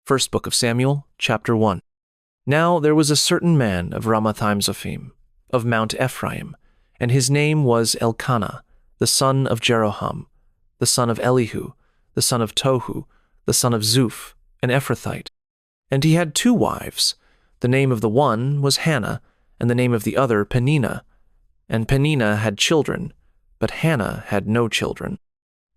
First book of Samuel, chapter 1. Now there was a certain man of Ramathaim-Zophim, of Mount Ephraim, and his name was Elkanah, the son of Jeroham, the son of Elihu, the son of Tohu, the son of Zuph, an Ephrathite. And he had 2 wives. The name of the one was Hannah, and the name of the other Peninnah. And Peninnah had children, but Hannah had no children.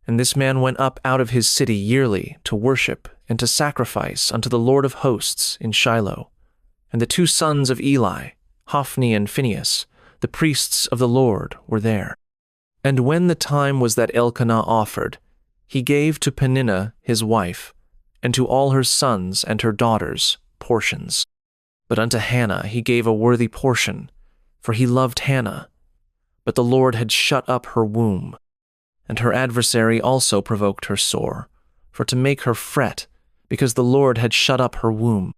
And this man went up out of his city yearly to worship and to sacrifice unto the Lord of hosts in Shiloh. And the 2 sons of Eli, Hophni and Phinehas, the priests of the Lord, were there. And when the time was that Elkanah offered, he gave to Peninnah his wife, and to all her sons and her daughters portions. But unto Hannah he gave a worthy portion, for he loved Hannah. But the Lord had shut up her womb. And her adversary also provoked her sore, for to make her fret, because the Lord had shut up her womb.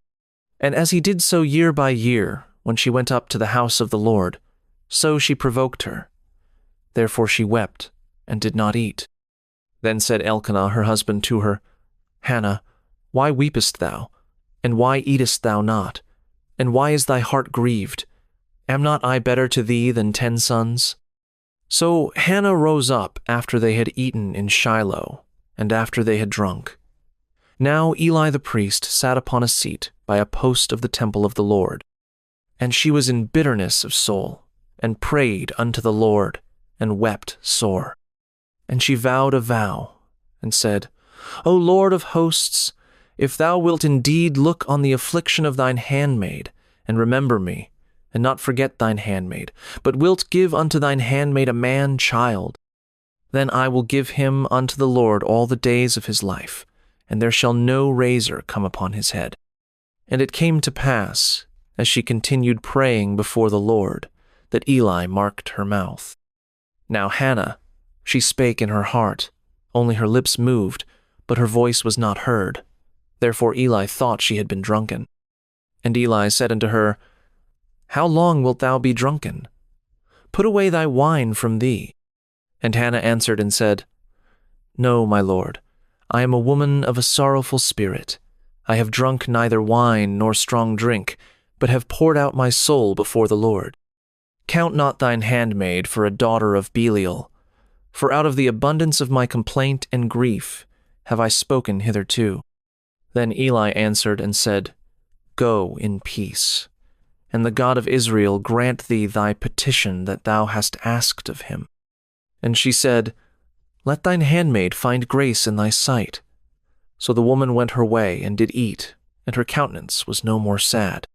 And as he did so year by year, when she went up to the house of the Lord, so she provoked her. Therefore she wept, and did not eat. Then said Elkanah her husband to her, Hannah, why weepest thou? And why eatest thou not? And why is thy heart grieved? Am not I better to thee than 10 sons? So Hannah rose up after they had eaten in Shiloh, and after they had drunk. Now Eli the priest sat upon a seat by a post of the temple of the Lord. And she was in bitterness of soul, and prayed unto the Lord, and wept sore. And she vowed a vow, and said, O Lord of hosts, if thou wilt indeed look on the affliction of thine handmaid, and remember me, and not forget thine handmaid, but wilt give unto thine handmaid a man-child, then I will give him unto the Lord all the days of his life, and there shall no razor come upon his head. And it came to pass, as she continued praying before the Lord, that Eli marked her mouth. Now Hannah, she spake in her heart, only her lips moved, but her voice was not heard. Therefore Eli thought she had been drunken. And Eli said unto her, How long wilt thou be drunken? Put away thy wine from thee. And Hannah answered and said, No, my lord, I am a woman of a sorrowful spirit. I have drunk neither wine nor strong drink, but have poured out my soul before the Lord. Count not thine handmaid for a daughter of Belial, for out of the abundance of my complaint and grief have I spoken hitherto. Then Eli answered and said, Go in peace. And the God of Israel grant thee thy petition that thou hast asked of him. And she said, Let thine handmaid find grace in thy sight. So the woman went her way and did eat, and her countenance was no more sad.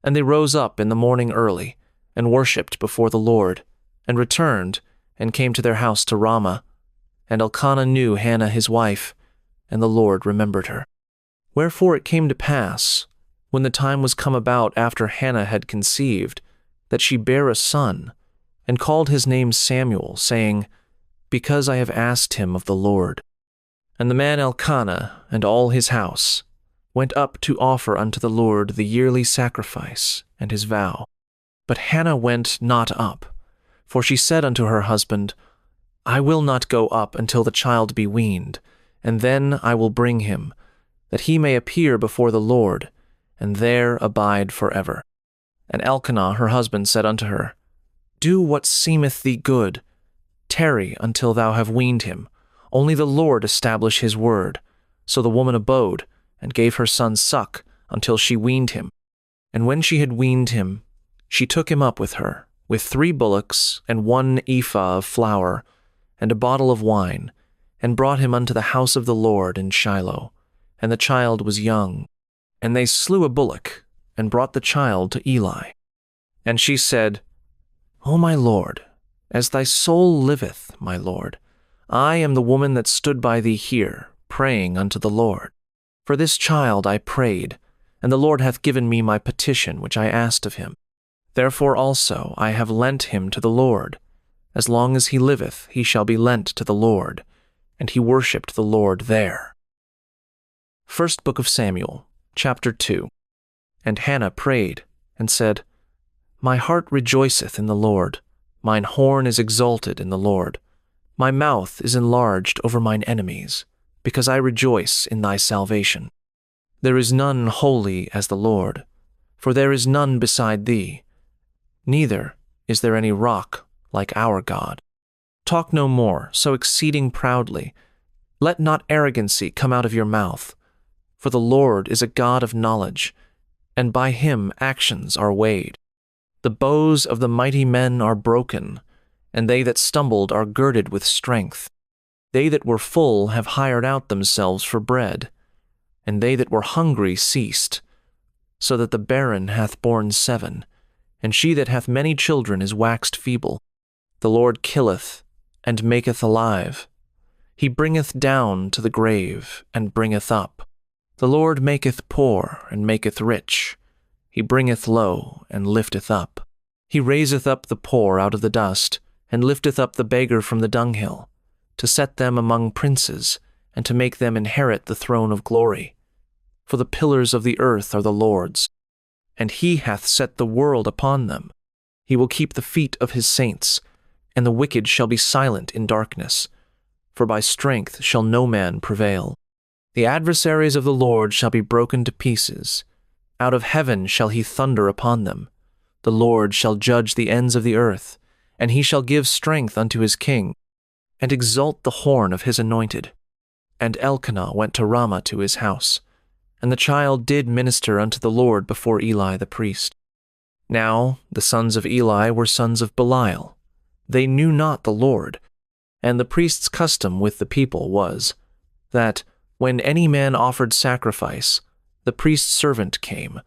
And they rose up in the morning early, and worshipped before the Lord, and returned, and came to their house to Ramah. And Elkanah knew Hannah his wife, and the Lord remembered her. Wherefore it came to pass, when the time was come about after Hannah had conceived, that she bare a son, and called his name Samuel, saying, Because I have asked him of the Lord. And the man Elkanah and all his house went up to offer unto the Lord the yearly sacrifice and his vow. But Hannah went not up, for she said unto her husband, I will not go up until the child be weaned, and then I will bring him, that he may appear before the Lord, and there abide forever. And Elkanah her husband said unto her, Do what seemeth thee good. Tarry until thou have weaned him. Only the Lord establish his word. So the woman abode, and gave her son suck, until she weaned him. And when she had weaned him, she took him up with her, with 3 bullocks, and 1 ephah of flour, and a bottle of wine, and brought him unto the house of the Lord in Shiloh. And the child was young. And they slew a bullock, and brought the child to Eli. And she said, O my lord, as thy soul liveth, my lord, I am the woman that stood by thee here, praying unto the Lord. For this child I prayed, and the Lord hath given me my petition which I asked of him. Therefore also I have lent him to the Lord. As long as he liveth, he shall be lent to the Lord. And he worshipped the Lord there. First book of Samuel, chapter 2. And Hannah prayed, and said, My heart rejoiceth in the Lord. Mine horn is exalted in the Lord. My mouth is enlarged over mine enemies, because I rejoice in thy salvation. There is none holy as the Lord, for there is none beside thee. Neither is there any rock like our God. Talk no more so exceeding proudly. Let not arrogancy come out of your mouth. For the Lord is a God of knowledge, and by him actions are weighed. The bows of the mighty men are broken, and they that stumbled are girded with strength. They that were full have hired out themselves for bread, and they that were hungry ceased, so that the barren hath borne 7, and she that hath many children is waxed feeble. The Lord killeth, and maketh alive. He bringeth down to the grave, and bringeth up. The Lord maketh poor, and maketh rich. He bringeth low, and lifteth up. He raiseth up the poor out of the dust, and lifteth up the beggar from the dunghill, to set them among princes, and to make them inherit the throne of glory. For the pillars of the earth are the Lord's, and he hath set the world upon them. He will keep the feet of his saints, and the wicked shall be silent in darkness, for by strength shall no man prevail. The adversaries of the Lord shall be broken to pieces. Out of heaven shall he thunder upon them. The Lord shall judge the ends of the earth, and he shall give strength unto his king, and exalt the horn of his anointed. And Elkanah went to Ramah to his house, and the child did minister unto the Lord before Eli the priest. Now the sons of Eli were sons of Belial. They knew not the Lord, and the priest's custom with the people was, that, when any man offered sacrifice, the priest's servant came,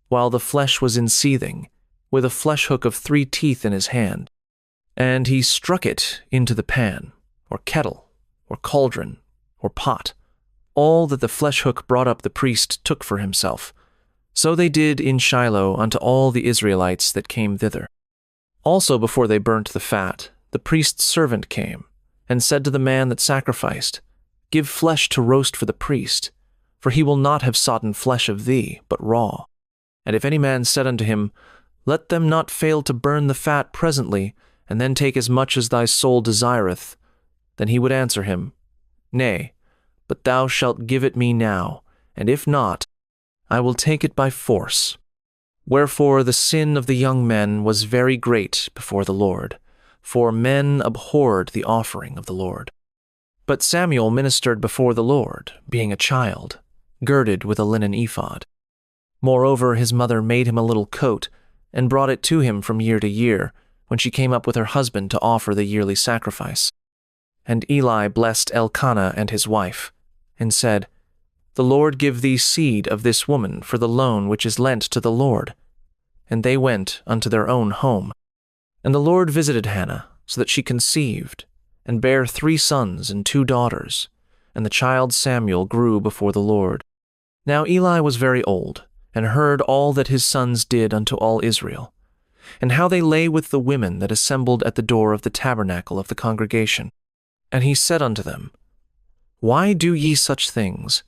while the flesh was in seething, with a flesh hook of 3 teeth in his hand, and he struck it into the pan, or kettle, or cauldron, or pot. All that the flesh hook brought up the priest took for himself. So they did in Shiloh unto all the Israelites that came thither. Also before they burnt the fat, the priest's servant came, and said to the man that sacrificed, Give flesh to roast for the priest, for he will not have soughten flesh of thee, but raw. And if any man said unto him, Let them not fail to burn the fat presently, and then take as much as thy soul desireth, then he would answer him, Nay, but thou shalt give it me now, and if not, I will take it by force. Wherefore the sin of the young men was very great before the Lord, for men abhorred the offering of the Lord. But Samuel ministered before the Lord, being a child, girded with a linen ephod. Moreover, his mother made him a little coat, and brought it to him from year to year, when she came up with her husband to offer the yearly sacrifice. And Eli blessed Elkanah and his wife, and said, The Lord give thee seed of this woman for the loan which is lent to the Lord. And they went unto their own home. And the Lord visited Hannah, so that she conceived, and bare 3 sons and 2 daughters, and the child Samuel grew before the Lord. Now Eli was very old, and heard all that his sons did unto all Israel, and how they lay with the women that assembled at the door of the tabernacle of the congregation. And he said unto them, Why do ye such things?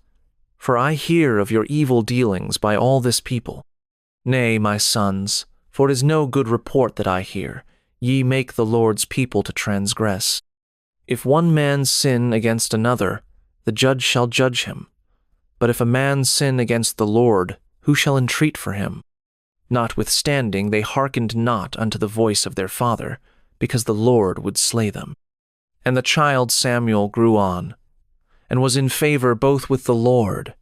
For I hear of your evil dealings by all this people. Nay, my sons, for it is no good report that I hear, ye make the Lord's people to transgress. If one man sin against another, the judge shall judge him. But if a man sin against the Lord, who shall entreat for him? Notwithstanding, they hearkened not unto the voice of their father, because the Lord would slay them. And the child Samuel grew on, and was in favor both with the Lord,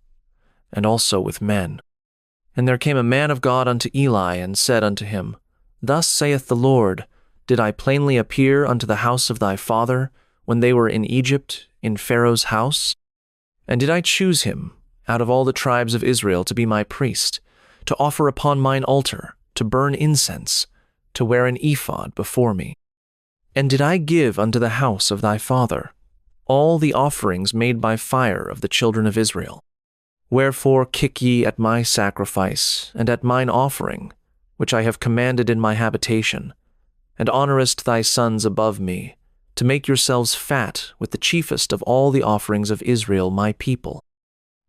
and also with men. And there came a man of God unto Eli, and said unto him, Thus saith the Lord, Did I plainly appear unto the house of thy father, when they were in Egypt, in Pharaoh's house? And did I choose him, out of all the tribes of Israel, to be my priest, to offer upon mine altar, to burn incense, to wear an ephod before me? And did I give unto the house of thy father all the offerings made by fire of the children of Israel? Wherefore kick ye at my sacrifice, and at mine offering, which I have commanded in my habitation, and honorest thy sons above me, to make yourselves fat with the chiefest of all the offerings of Israel my people.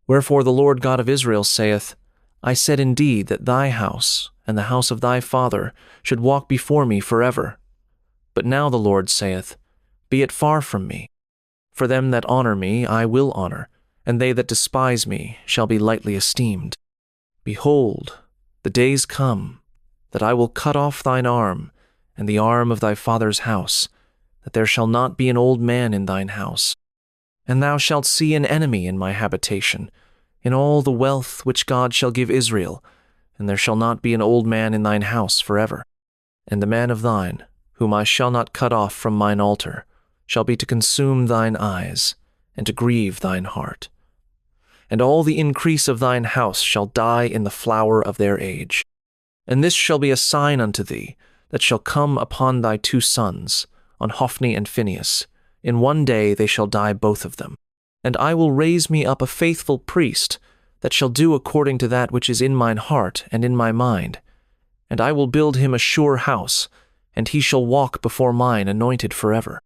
Wherefore the Lord God of Israel saith, I said indeed that thy house and the house of thy father should walk before me forever. But now the Lord saith, Be it far from me. For them that honor me I will honor, and they that despise me shall be lightly esteemed. Behold, the days come, that I will cut off thine arm, and the arm of thy father's house, that there shall not be an old man in thine house. And thou shalt see an enemy in my habitation, in all the wealth which God shall give Israel, and there shall not be an old man in thine house forever. And the man of thine, whom I shall not cut off from mine altar, shall be to consume thine eyes, and to grieve thine heart. And all the increase of thine house shall die in the flower of their age. And this shall be a sign unto thee, that shall come upon thy 2 sons, on Hophni and Phinehas. In one day they shall die both of them. And I will raise me up a faithful priest, that shall do according to that which is in mine heart and in my mind. And I will build him a sure house, and he shall walk before mine anointed forever.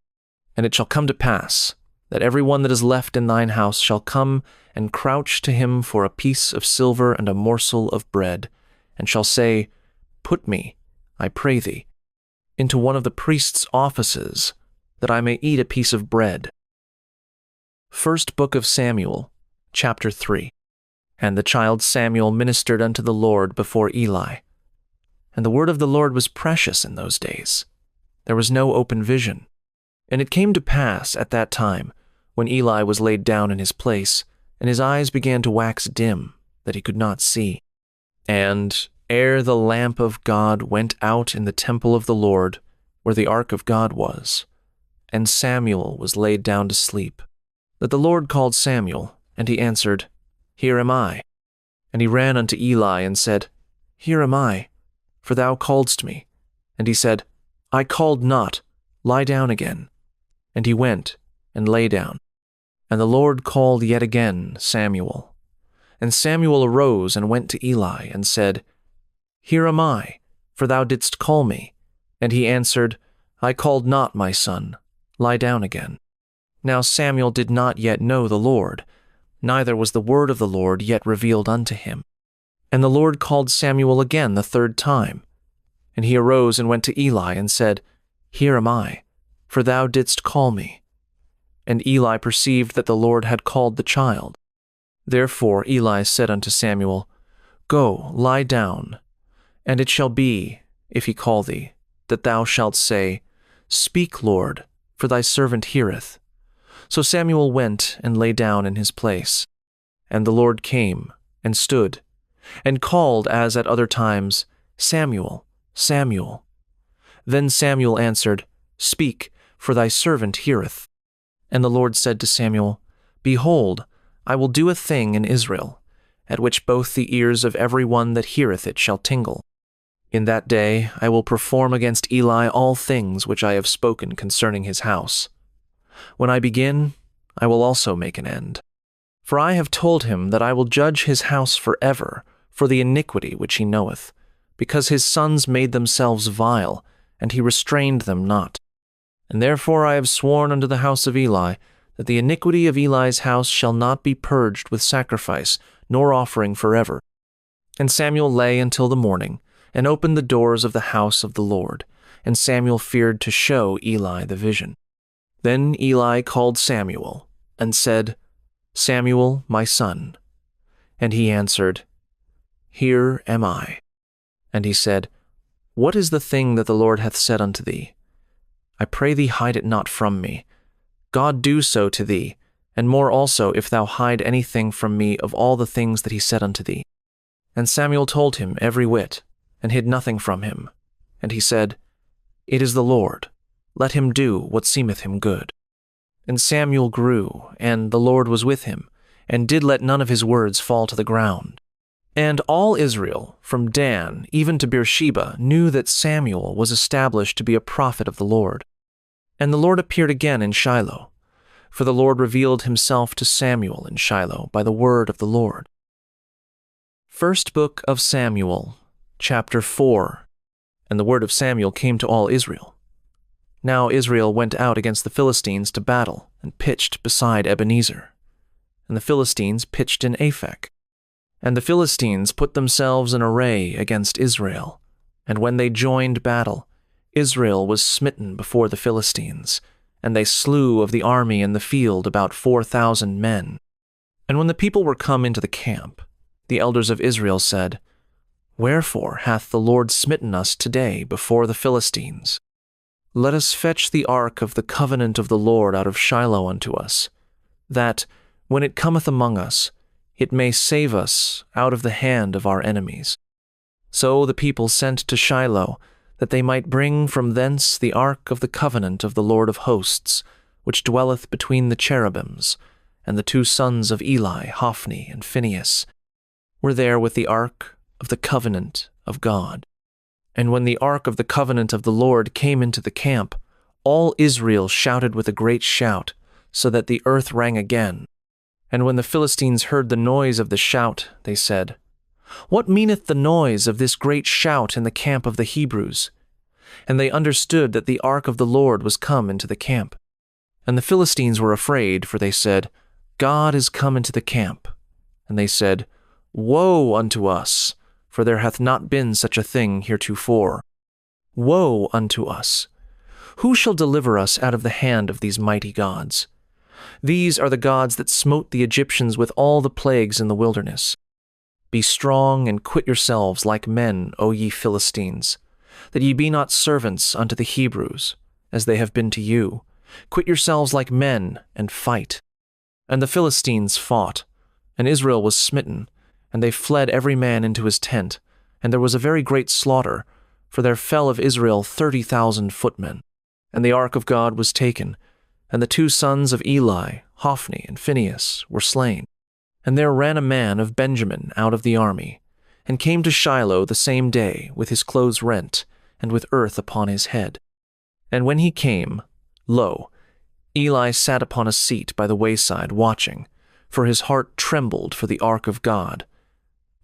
And it shall come to pass, that every one that is left in thine house shall come and crouch to him for a piece of silver and a morsel of bread, and shall say, Put me, I pray thee, into one of the priest's offices, that I may eat a piece of bread. First Book of Samuel, chapter 3. And the child Samuel ministered unto the Lord before Eli. And the word of the Lord was precious in those days. There was no open vision. And it came to pass at that time, when Eli was laid down in his place, and his eyes began to wax dim, that he could not see. And ere the lamp of God went out in the temple of the Lord, where the ark of God was, and Samuel was laid down to sleep, that the Lord called Samuel, and he answered, Here am I. And he ran unto Eli and said, Here am I, for thou calledst me. And he said, I called not, lie down again. And he went and lay down. And the Lord called yet again Samuel. And Samuel arose and went to Eli, and said, Here am I, for thou didst call me. And he answered, I called not, my son, lie down again. Now Samuel did not yet know the Lord, neither was the word of the Lord yet revealed unto him. And the Lord called Samuel again the 3rd time. And he arose and went to Eli, and said, Here am I, for thou didst call me. And Eli perceived that the Lord had called the child. Therefore Eli said unto Samuel, Go, lie down. And it shall be, if he call thee, that thou shalt say, Speak, Lord, for thy servant heareth. So Samuel went and lay down in his place. And the Lord came, and stood, and called as at other times, Samuel, Samuel. Then Samuel answered, Speak, for thy servant heareth. And the Lord said to Samuel, Behold, I will do a thing in Israel, at which both the ears of every one that heareth it shall tingle. In that day I will perform against Eli all things which I have spoken concerning his house. When I begin, I will also make an end. For I have told him that I will judge his house forever for the iniquity which he knoweth, because his sons made themselves vile, and he restrained them not. And therefore I have sworn unto the house of Eli, that the iniquity of Eli's house shall not be purged with sacrifice, nor offering forever. And Samuel lay until the morning, and opened the doors of the house of the Lord, and Samuel feared to show Eli the vision. Then Eli called Samuel, and said, Samuel, my son. And he answered, Here am I. And he said, What is the thing that the Lord hath said unto thee? I pray thee hide it not from me. God do so to thee, and more also if thou hide anything from me of all the things that he said unto thee. And Samuel told him every whit, and hid nothing from him. And he said, It is the Lord. Let him do what seemeth him good. And Samuel grew, and the Lord was with him, and did let none of his words fall to the ground. And all Israel, from Dan even to Beersheba, knew that Samuel was established to be a prophet of the Lord. And the Lord appeared again in Shiloh, for the Lord revealed himself to Samuel in Shiloh by the word of the Lord. First Book of Samuel, chapter 4. And the word of Samuel came to all Israel. Now Israel went out against the Philistines to battle, and pitched beside Ebenezer. And the Philistines pitched in Aphek. And the Philistines put themselves in array against Israel. And when they joined battle, Israel was smitten before the Philistines, and they slew of the army in the field about 4,000 men. And when the people were come into the camp, the elders of Israel said, Wherefore hath the Lord smitten us today before the Philistines? Let us fetch the ark of the covenant of the Lord out of Shiloh unto us, that, when it cometh among us, it may save us out of the hand of our enemies. So the people sent to Shiloh, that they might bring from thence the ark of the covenant of the Lord of hosts, which dwelleth between the cherubims, and the two sons of Eli, Hophni and Phinehas, were there with the ark of the covenant of God. And when the ark of the covenant of the Lord came into the camp, all Israel shouted with a great shout, so that the earth rang again. And when the Philistines heard the noise of the shout, they said, What meaneth the noise of this great shout in the camp of the Hebrews? And they understood that the ark of the Lord was come into the camp. And the Philistines were afraid, for they said, God is come into the camp. And they said, Woe unto us, for there hath not been such a thing heretofore. Woe unto us! Who shall deliver us out of the hand of these mighty gods? These are the gods that smote the Egyptians with all the plagues in the wilderness. Be strong and quit yourselves like men, O ye Philistines, that ye be not servants unto the Hebrews, as they have been to you. Quit yourselves like men, and fight. And the Philistines fought, and Israel was smitten, and they fled every man into his tent, and there was a very great slaughter, for there fell of Israel 30,000 footmen. And the ark of God was taken, and the two sons of Eli, Hophni and Phinehas, were slain. And there ran a man of Benjamin out of the army, and came to Shiloh the same day with his clothes rent, and with earth upon his head. And when he came, lo, Eli sat upon a seat by the wayside watching, for his heart trembled for the ark of God.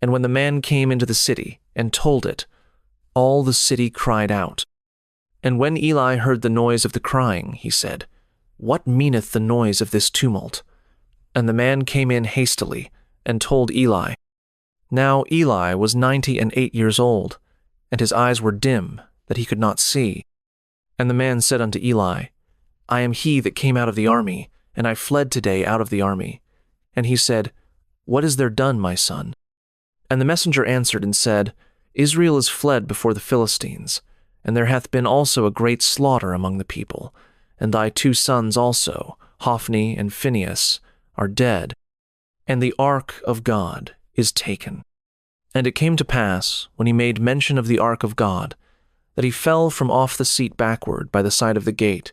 And when the man came into the city and told it, all the city cried out. And when Eli heard the noise of the crying, he said, What meaneth the noise of this tumult? And the man came in hastily, and told Eli. Now Eli was 98 years old, and his eyes were dim, that he could not see. And the man said unto Eli, I am he that came out of the army, and I fled today out of the army. And he said, What is there done, my son? And the messenger answered and said, Israel is fled before the Philistines, and there hath been also a great slaughter among the people, and thy two sons also, Hophni and Phinehas, are dead, and the ark of God is taken. And it came to pass, when he made mention of the ark of God, that he fell from off the seat backward by the side of the gate,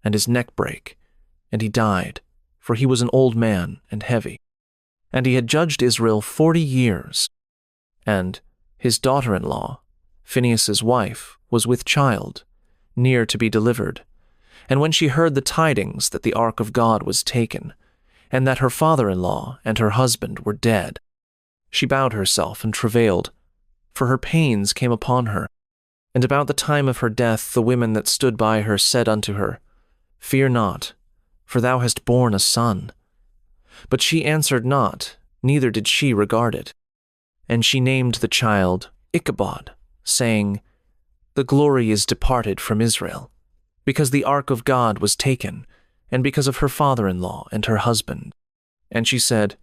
and his neck brake, and he died, for he was an old man and heavy. And he had judged Israel 40 years. And his daughter-in-law, Phinehas's wife, was with child, near to be delivered. And when she heard the tidings that the ark of God was taken, and that her father-in-law and her husband were dead, she bowed herself and travailed, for her pains came upon her. And about the time of her death the women that stood by her said unto her, Fear not, for thou hast borne a son. But she answered not, neither did she regard it. And she named the child Ichabod, saying, The glory is departed from Israel, because the ark of God was taken, and because of her father-in-law and her husband. And she said,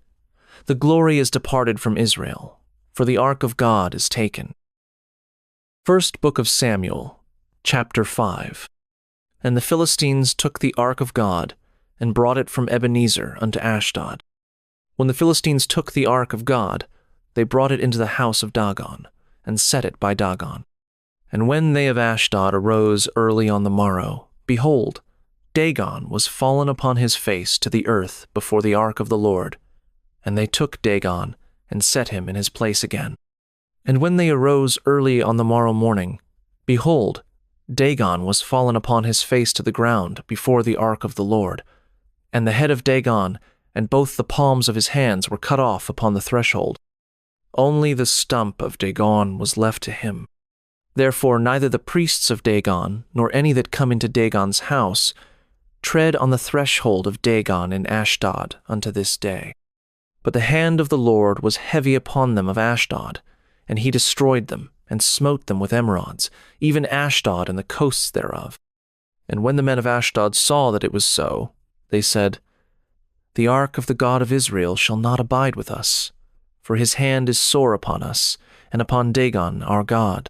The glory is departed from Israel, for the ark of God is taken. First Book of Samuel, chapter 5. And the Philistines took the ark of God, and brought it from Ebenezer unto Ashdod. When the Philistines took the ark of God, they brought it into the house of Dagon, and set it by Dagon. And when they of Ashdod arose early on the morrow, behold, Dagon was fallen upon his face to the earth before the ark of the Lord. And they took Dagon, and set him in his place again. And when they arose early on the morrow morning, behold, Dagon was fallen upon his face to the ground before the ark of the Lord. And the head of Dagon and both the palms of his hands were cut off upon the threshold. Only the stump of Dagon was left to him. Therefore neither the priests of Dagon, nor any that come into Dagon's house, tread on the threshold of Dagon in Ashdod unto this day. But the hand of the Lord was heavy upon them of Ashdod, and he destroyed them, and smote them with emerods, even Ashdod and the coasts thereof. And when the men of Ashdod saw that it was so, they said, the ark of the God of Israel shall not abide with us, for his hand is sore upon us, and upon Dagon our God.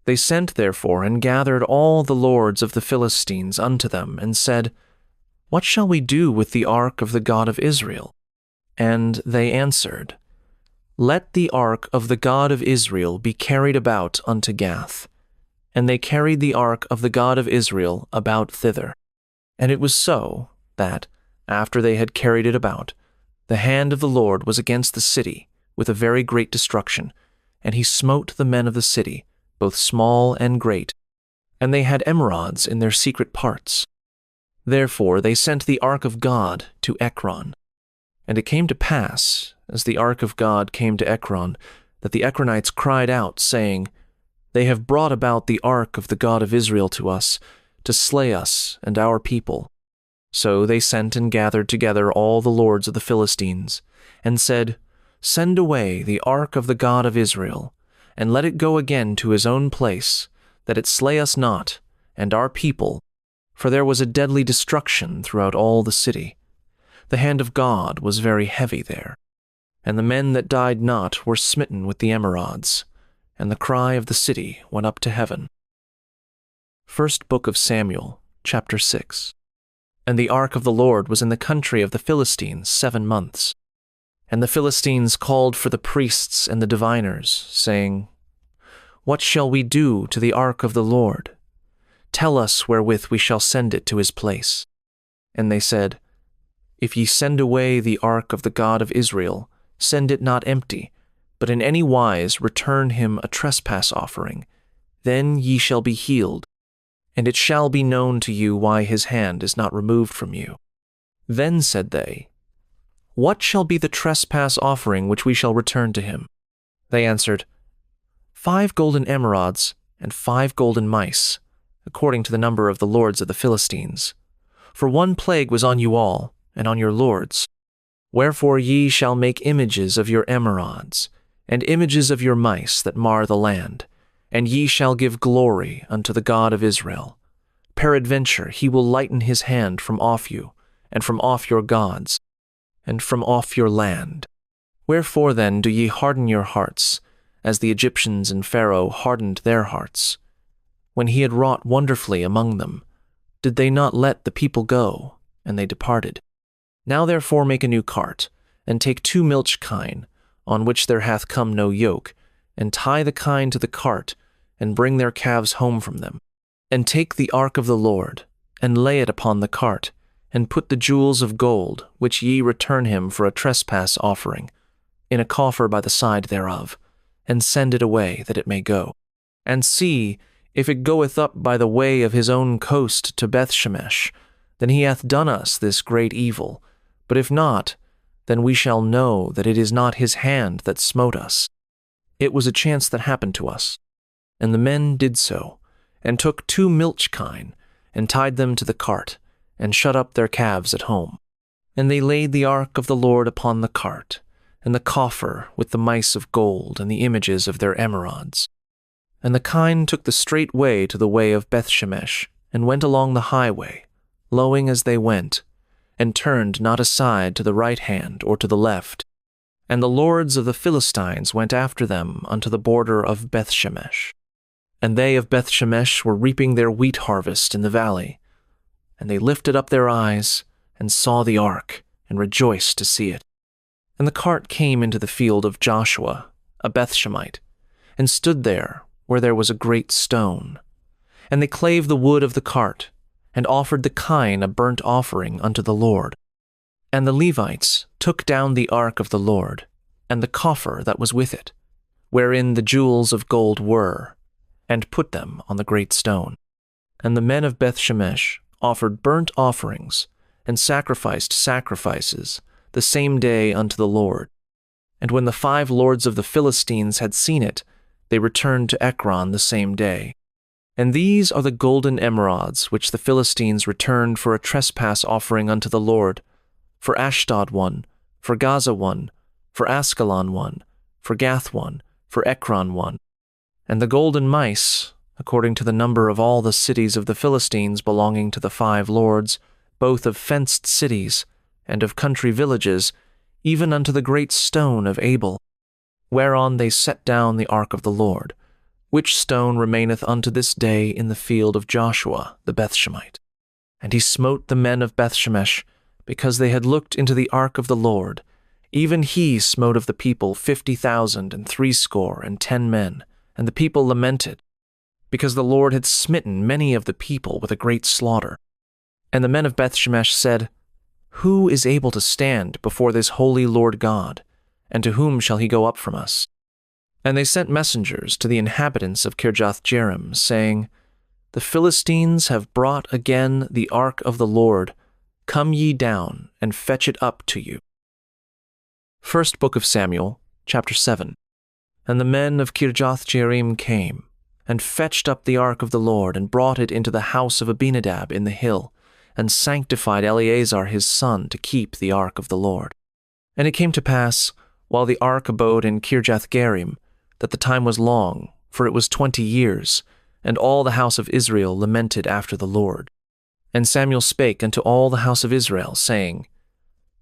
They sent therefore and gathered all the lords of the Philistines unto them, and said, What shall we do with the ark of the God of Israel? And they answered, Let the ark of the God of Israel be carried about unto Gath. And they carried the ark of the God of Israel about thither. And it was so, that, after they had carried it about, the hand of the Lord was against the city with a very great destruction, and he smote the men of the city, both small and great, and they had emerods in their secret parts. Therefore they sent the ark of God to Ekron. And it came to pass, as the ark of God came to Ekron, that the Ekronites cried out, saying, They have brought about the ark of the God of Israel to us, to slay us and our people. So they sent and gathered together all the lords of the Philistines, and said, Send away the ark of the God of Israel, and let it go again to his own place, that it slay us not, and our people, for there was a deadly destruction throughout all the city. The hand of God was very heavy there, and the men that died not were smitten with the emerods, and the cry of the city went up to heaven. First Book of Samuel, chapter 6. And the ark of the Lord was in the country of the Philistines 7 months. And the Philistines called for the priests and the diviners, saying, What shall we do to the ark of the Lord? Tell us wherewith we shall send it to his place. And they said, If ye send away the ark of the God of Israel, send it not empty, but in any wise return him a trespass offering. Then ye shall be healed, and it shall be known to you why his hand is not removed from you. Then said they, What shall be the trespass offering which we shall return to him? They answered, 5 golden emerods and 5 golden mice, according to the number of the lords of the Philistines. For one plague was on you all, and on your lords. Wherefore ye shall make images of your emerods, and images of your mice that mar the land, and ye shall give glory unto the God of Israel. Peradventure he will lighten his hand from off you, and from off your gods, and from off your land. Wherefore then do ye harden your hearts, as the Egyptians and Pharaoh hardened their hearts? When he had wrought wonderfully among them, did they not let the people go, and they departed? Now therefore make a new cart, and take 2 milch kine, on which there hath come no yoke, and tie the kine to the cart, and bring their calves home from them. And take the ark of the Lord, and lay it upon the cart, and put the jewels of gold, which ye return him for a trespass offering, in a coffer by the side thereof, and send it away, that it may go. And see, if it goeth up by the way of his own coast to Bethshemesh, then he hath done us this great evil. But if not, then we shall know that it is not his hand that smote us. It was a chance that happened to us. And the men did so, and took 2 milch kine, and tied them to the cart, and shut up their calves at home. And they laid the ark of the Lord upon the cart, and the coffer with the mice of gold and the images of their emerods. And the kine took the straight way to the way of Bethshemesh, and went along the highway, lowing as they went, and turned not aside to the right hand or to the left. And the lords of the Philistines went after them unto the border of Bethshemesh. And they of Bethshemesh were reaping their wheat harvest in the valley. And they lifted up their eyes, and saw the ark, and rejoiced to see it. And the cart came into the field of Joshua, a Bethshemite, and stood there, where there was a great stone. And they clave the wood of the cart, and offered the kine a burnt offering unto the Lord. And the Levites took down the ark of the Lord, and the coffer that was with it, wherein the jewels of gold were, and put them on the great stone. And the men of Bethshemesh offered burnt offerings, and sacrificed sacrifices the same day unto the Lord. And when the 5 lords of the Philistines had seen it, they returned to Ekron the same day. And these are the golden emerods which the Philistines returned for a trespass offering unto the Lord, for Ashdod 1, for Gaza 1, for Askelon 1, for Gath 1, for Ekron 1. And the golden mice, according to the number of all the cities of the Philistines belonging to the 5 lords, both of fenced cities, and of country villages, even unto the great stone of Abel, whereon they set down the ark of the Lord, which stone remaineth unto this day in the field of Joshua the Bethshemite. And he smote the men of Bethshemesh, because they had looked into the ark of the Lord. Even he smote of the people 50,060 men, and the people lamented, because the Lord had smitten many of the people with a great slaughter. And the men of Bethshemesh said, Who is able to stand before this holy Lord God, and to whom shall he go up from us? And they sent messengers to the inhabitants of Kirjath-jearim, saying, The Philistines have brought again the ark of the Lord. Come ye down, and fetch it up to you. First Book of Samuel, chapter 7. And the men of Kirjath-jearim came, and fetched up the ark of the Lord, and brought it into the house of Abinadab in the hill, and sanctified Eleazar his son to keep the ark of the Lord. And it came to pass, while the ark abode in Kirjath-jearim, that the time was long, for it was 20 years, and all the house of Israel lamented after the Lord. And Samuel spake unto all the house of Israel, saying,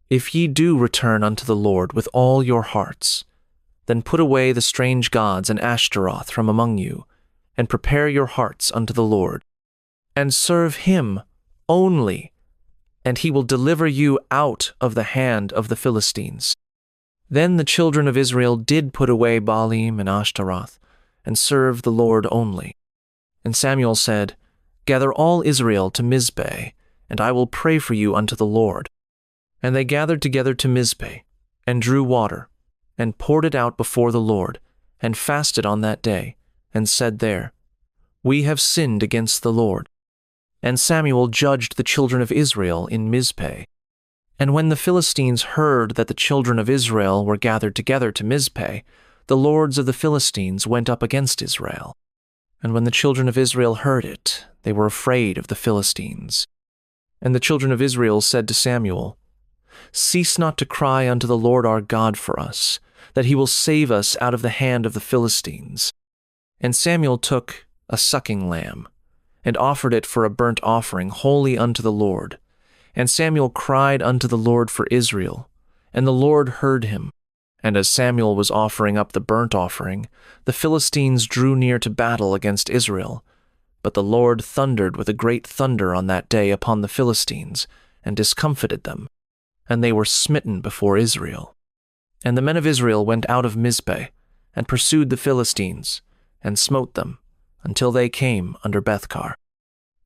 If ye do return unto the Lord with all your hearts, then put away the strange gods and Ashtaroth from among you, and prepare your hearts unto the Lord, and serve him only, and he will deliver you out of the hand of the Philistines. Then the children of Israel did put away Baalim and Ashtaroth, and serve the Lord only. And Samuel said, Gather all Israel to Mizpeh, and I will pray for you unto the Lord. And they gathered together to Mizpeh, and drew water, and poured it out before the Lord, and fasted on that day, and said there, We have sinned against the Lord. And Samuel judged the children of Israel in Mizpeh. And when the Philistines heard that the children of Israel were gathered together to Mizpeh, the lords of the Philistines went up against Israel. And when the children of Israel heard it, they were afraid of the Philistines. And the children of Israel said to Samuel, Cease not to cry unto the Lord our God for us, that he will save us out of the hand of the Philistines. And Samuel took a sucking lamb, and offered it for a burnt offering wholly unto the Lord. And Samuel cried unto the Lord for Israel, and the Lord heard him. And as Samuel was offering up the burnt offering, the Philistines drew near to battle against Israel. But the Lord thundered with a great thunder on that day upon the Philistines, and discomfited them, and they were smitten before Israel. And the men of Israel went out of Mizpeh, and pursued the Philistines, and smote them, until they came under Bethkar.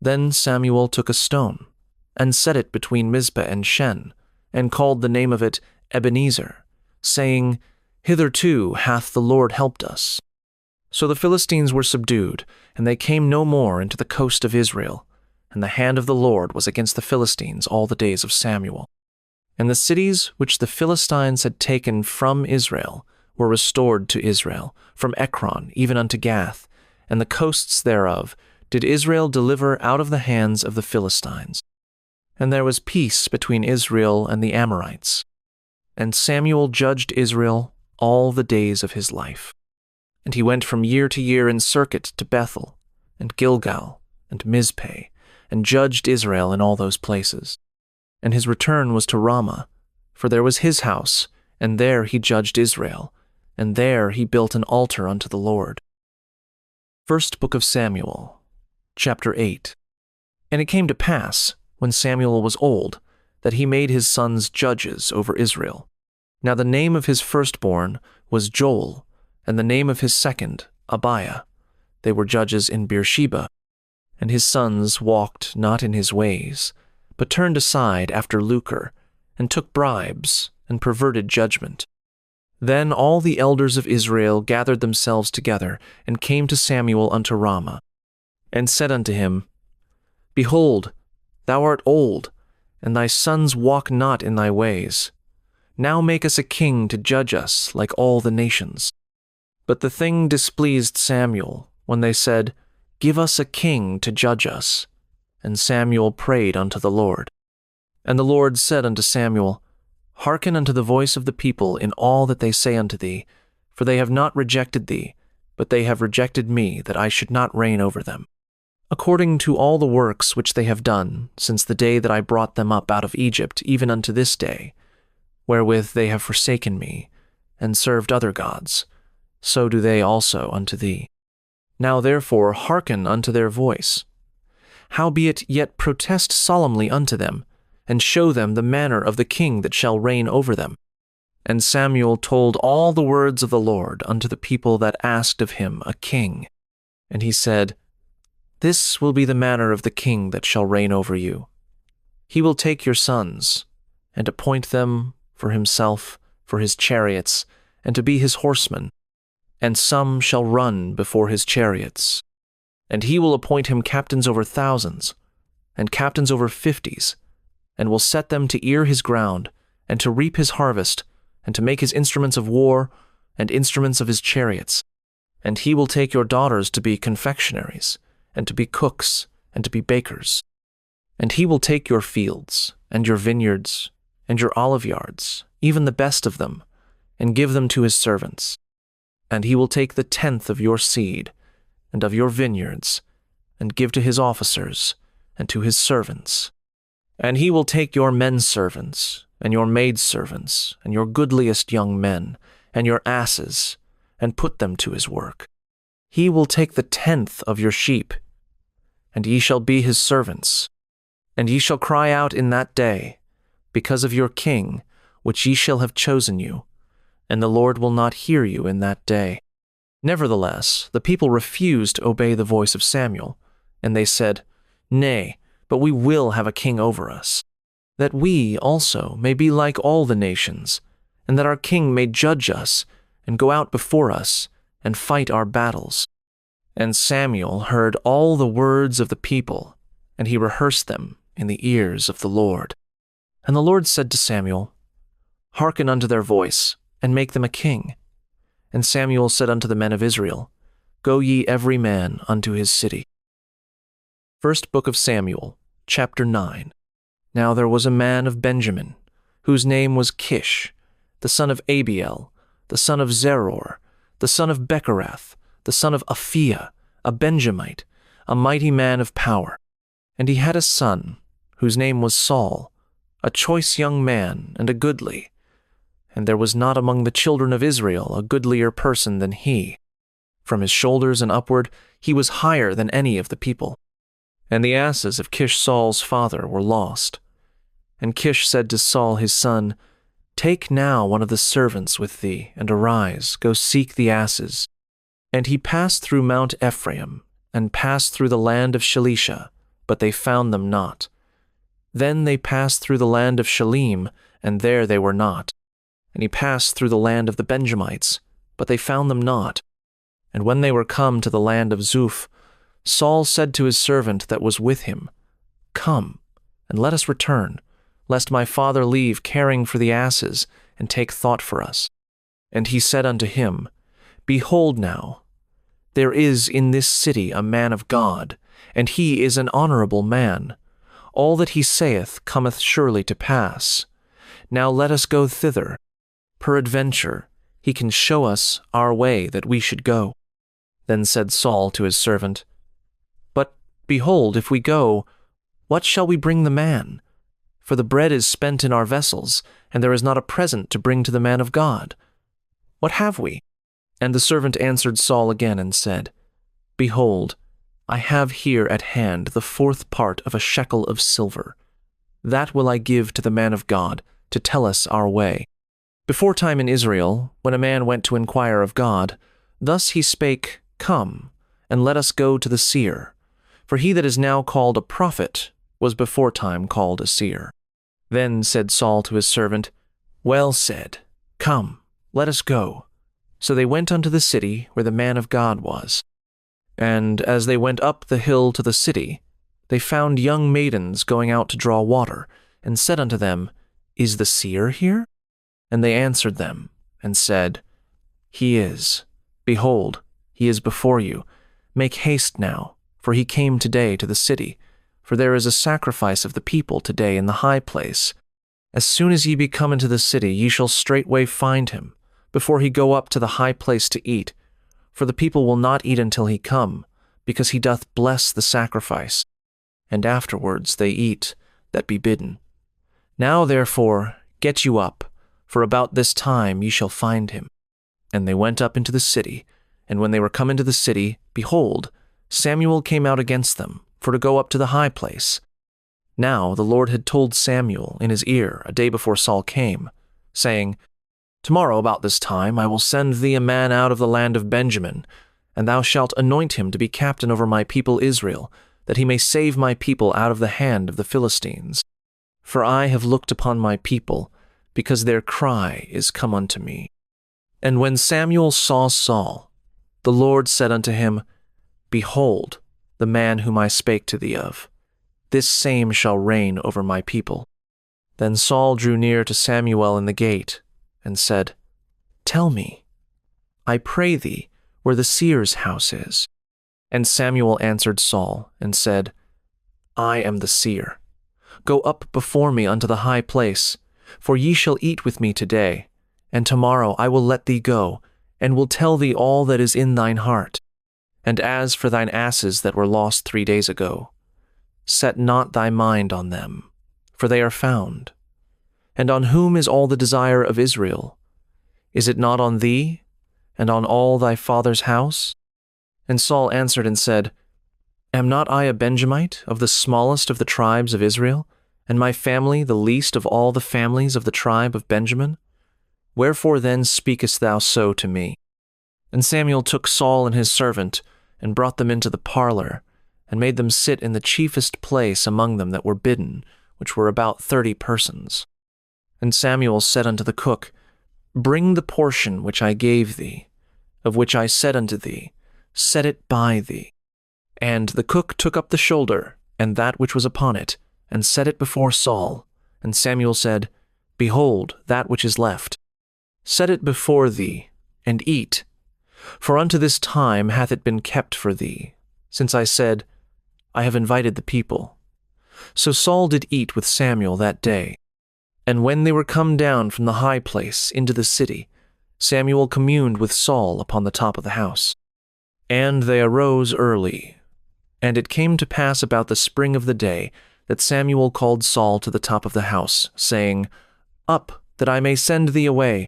Then Samuel took a stone, and set it between Mizpeh and Shen, and called the name of it Ebenezer, saying, Hitherto hath the Lord helped us. So the Philistines were subdued, and they came no more into the coast of Israel, and the hand of the Lord was against the Philistines all the days of Samuel. And the cities which the Philistines had taken from Israel were restored to Israel, from Ekron even unto Gath, and the coasts thereof did Israel deliver out of the hands of the Philistines. And there was peace between Israel and the Amorites. And Samuel judged Israel all the days of his life. And he went from year to year in circuit to Bethel, and Gilgal, and Mizpeh, and judged Israel in all those places. And his return was to Ramah, for there was his house, and there he judged Israel, and there he built an altar unto the Lord. First Book of Samuel, chapter 8. And it came to pass, when Samuel was old, that he made his sons judges over Israel. Now the name of his firstborn was Joel, and the name of his second, Abiah. They were judges in Beersheba. And his sons walked not in his ways, but turned aside after lucre, and took bribes, and perverted judgment. Then all the elders of Israel gathered themselves together, and came to Samuel unto Ramah, and said unto him, Behold, thou art old, and thy sons walk not in thy ways. Now make us a king to judge us like all the nations. But the thing displeased Samuel, when they said, Give us a king to judge us. And Samuel prayed unto the Lord. And the Lord said unto Samuel, Hearken unto the voice of the people in all that they say unto thee, for they have not rejected thee, but they have rejected me, that I should not reign over them. according to all the works which they have done since the day that I brought them up out of Egypt, even unto this day, wherewith they have forsaken me, and served other gods, so do they also unto thee. Now therefore hearken unto their voice. Howbeit yet protest solemnly unto them, and show them the manner of the king that shall reign over them. And Samuel told all the words of the Lord unto the people that asked of him a king. And he said, This will be the manner of the king that shall reign over you. He will take your sons, and appoint them for himself, for his chariots, and to be his horsemen, and some shall run before his chariots. And he will appoint him captains over thousands, and captains over 50s, and will set them to ear his ground, and to reap his harvest, and to make his instruments of war, and instruments of his chariots. And he will take your daughters to be confectionaries, and to be cooks, and to be bakers. And he will take your fields, and your vineyards, and your olive yards, even the best of them, and give them to his servants. And he will take the 10th of your seed, and of your vineyards, and give to his officers, and to his servants. And he will take your men servants, and your maid servants, and your goodliest young men, and your asses, and put them to his work. He will take the 10th of your sheep, and ye shall be his servants. And ye shall cry out in that day, because of your king, which ye shall have chosen you, and the Lord will not hear you in that day. Nevertheless, the people refused to obey the voice of Samuel, and they said, Nay, but we will have a king over us, that we also may be like all the nations, and that our king may judge us, and go out before us, and fight our battles. And Samuel heard all the words of the people, and he rehearsed them in the ears of the Lord. And the Lord said to Samuel, Hearken unto their voice, and make them a king. And Samuel said unto the men of Israel, Go ye every man unto his city. First Book of Samuel, chapter 9. Now there was a man of Benjamin, whose name was Kish, the son of Abiel, the son of Zeror, the son of Bechorath, the son of Aphiah, a Benjamite, a mighty man of power. And he had a son, whose name was Saul, a choice young man and a goodly. And there was not among the children of Israel a goodlier person than he. From his shoulders and upward he was higher than any of the people. And the asses of Kish Saul's father were lost. And Kish said to Saul his son, Take now one of the servants with thee, and arise, go seek the asses. And he passed through Mount Ephraim, and passed through the land of Shalisha, but they found them not. Then they passed through the land of Shalim, and there they were not. And he passed through the land of the Benjamites, but they found them not. And when they were come to the land of Zuph, Saul said to his servant that was with him, Come, and let us return, lest my father leave caring for the asses, and take thought for us. And he said unto him, Behold now, there is in this city a man of God, and he is an honorable man. All that he saith cometh surely to pass. Now let us go thither. Peradventure, he can show us our way that we should go. Then said Saul to his servant, But, behold, if we go, what shall we bring the man? For the bread is spent in our vessels, and there is not a present to bring to the man of God. What have we? And the servant answered Saul again and said, Behold, I have here at hand the 4th part of a shekel of silver. That will I give to the man of God, to tell us our way. Before time in Israel, when a man went to inquire of God, thus he spake, Come, and let us go to the seer. For he that is now called a prophet was before time called a seer. Then said Saul to his servant, Well said, Come, let us go. So they went unto the city where the man of God was. And as they went up the hill to the city, they found young maidens going out to draw water, and said unto them, Is the seer here? And they answered them, and said, He is. Behold, he is before you. Make haste now, for he came today to the city. For there is a sacrifice of the people today in the high place. As soon as ye be come into the city, ye shall straightway find him, before he go up to the high place to eat. For the people will not eat until he come, because he doth bless the sacrifice, and afterwards they eat that be bidden. Now therefore get you up, for about this time ye shall find him. And they went up into the city, and when they were come into the city, behold, Samuel came out against them, for to go up to the high place. Now the Lord had told Samuel in his ear a day before Saul came, saying, Tomorrow about this time I will send thee a man out of the land of Benjamin, and thou shalt anoint him to be captain over my people Israel, that he may save my people out of the hand of the Philistines. For I have looked upon my people, because their cry is come unto me. And when Samuel saw Saul, the Lord said unto him, Behold, the man whom I spake to thee of. This same shall reign over my people. Then Saul drew near to Samuel in the gate, and said, Tell me, I pray thee, where the seer's house is. And Samuel answered Saul, and said, I am the seer. Go up before me unto the high place, for ye shall eat with me today, and tomorrow I will let thee go, and will tell thee all that is in thine heart. And as for thine asses that were lost 3 days ago, set not thy mind on them, for they are found. And on whom is all the desire of Israel? Is it not on thee, and on all thy father's house? And Saul answered and said, Am not I a Benjamite, of the smallest of the tribes of Israel, and my family the least of all the families of the tribe of Benjamin? Wherefore then speakest thou so to me? And Samuel took Saul and his servant, and brought them into the parlor, and made them sit in the chiefest place among them that were bidden, which were about 30 persons. And Samuel said unto the cook, Bring the portion which I gave thee, of which I said unto thee, Set it by thee. And the cook took up the shoulder, and that which was upon it, and set it before Saul. And Samuel said, Behold, that which is left. Set it before thee, and eat. For unto this time hath it been kept for thee, since I said, I have invited the people. So Saul did eat with Samuel that day. And when they were come down from the high place into the city, Samuel communed with Saul upon the top of the house. And they arose early. And it came to pass about the spring of the day that Samuel called Saul to the top of the house, saying, Up, that I may send thee away.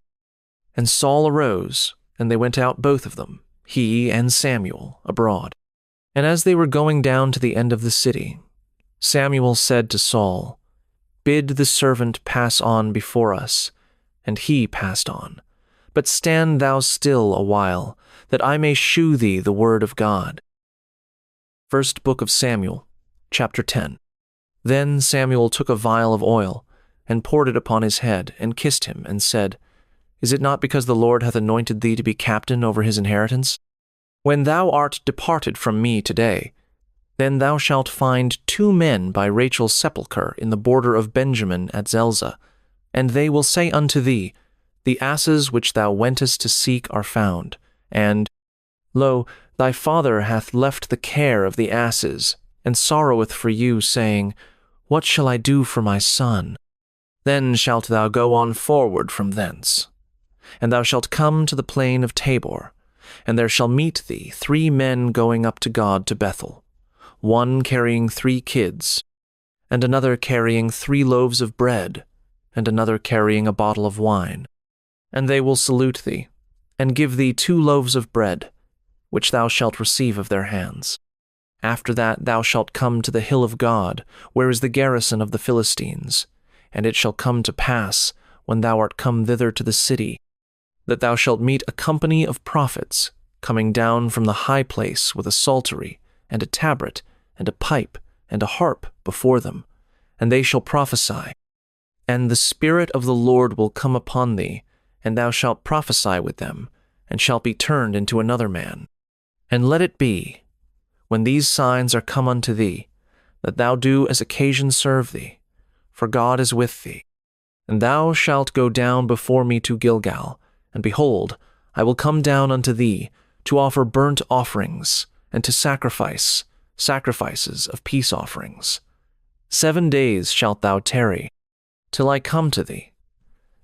And Saul arose, and they went out both of them, he and Samuel, abroad. And as they were going down to the end of the city, Samuel said to Saul, Bid the servant pass on before us. And he passed on. But stand thou still a while, that I may shew thee the word of God. First Book of Samuel, chapter 10. Then Samuel took a vial of oil, and poured it upon his head, and kissed him, and said, Is it not because the Lord hath anointed thee to be captain over his inheritance? When thou art departed from me today, then thou shalt find 2 men by Rachel's sepulchre in the border of Benjamin at Zelzah, and they will say unto thee, The asses which thou wentest to seek are found, and, Lo, thy father hath left the care of the asses, and sorroweth for you, saying, What shall I do for my son? Then shalt thou go on forward from thence. And thou shalt come to the plain of Tabor, and there shall meet thee 3 men going up to God to Bethel, one carrying 3 kids, and another carrying 3 loaves of bread, and another carrying a bottle of wine. And they will salute thee, and give thee 2 loaves of bread, which thou shalt receive of their hands. After that thou shalt come to the hill of God, where is the garrison of the Philistines. And it shall come to pass, when thou art come thither to the city, that thou shalt meet a company of prophets, coming down from the high place with a psaltery, and a tabret, and a pipe, and a harp before them, and they shall prophesy. And the Spirit of the Lord will come upon thee, and thou shalt prophesy with them, and shalt be turned into another man. And let it be, when these signs are come unto thee, that thou do as occasion serve thee, for God is with thee. And thou shalt go down before me to Gilgal, and behold, I will come down unto thee, to offer burnt offerings, and to sacrifices of peace offerings. 7 days shalt thou tarry, till I come to thee,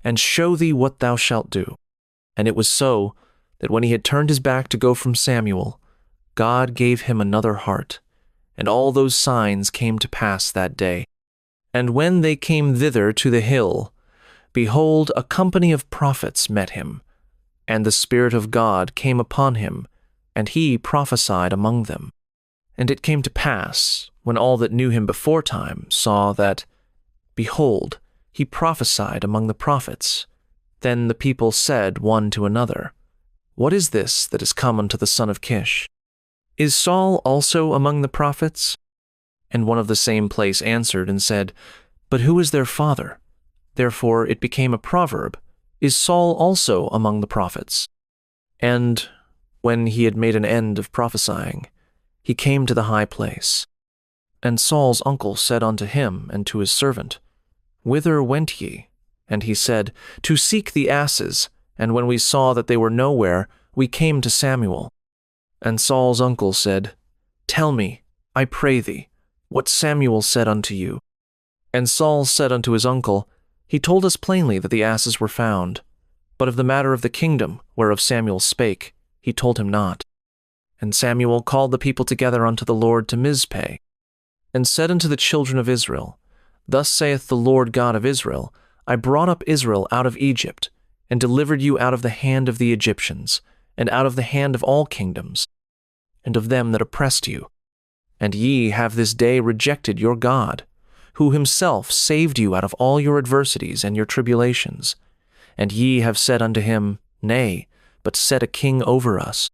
and show thee what thou shalt do. And it was so, that when he had turned his back to go from Samuel, God gave him another heart, and all those signs came to pass that day. And when they came thither to the hill, behold, a company of prophets met him, and the Spirit of God came upon him, and he prophesied among them. And it came to pass, when all that knew him beforetime saw that, behold, he prophesied among the prophets, then the people said one to another, What is this that is come unto the son of Kish? Is Saul also among the prophets? And one of the same place answered and said, But who is their father? Therefore it became a proverb, Is Saul also among the prophets? And when he had made an end of prophesying, he came to the high place. And Saul's uncle said unto him and to his servant, Whither went ye? And he said, To seek the asses, and when we saw that they were nowhere, we came to Samuel. And Saul's uncle said, Tell me, I pray thee, what Samuel said unto you. And Saul said unto his uncle, He told us plainly that the asses were found, but of the matter of the kingdom, whereof Samuel spake, he told him not. And Samuel called the people together unto the Lord to Mizpeh, and said unto the children of Israel, Thus saith the Lord God of Israel, I brought up Israel out of Egypt, and delivered you out of the hand of the Egyptians, and out of the hand of all kingdoms, and of them that oppressed you. And ye have this day rejected your God, who himself saved you out of all your adversities and your tribulations. And ye have said unto him, Nay, but set a king over us.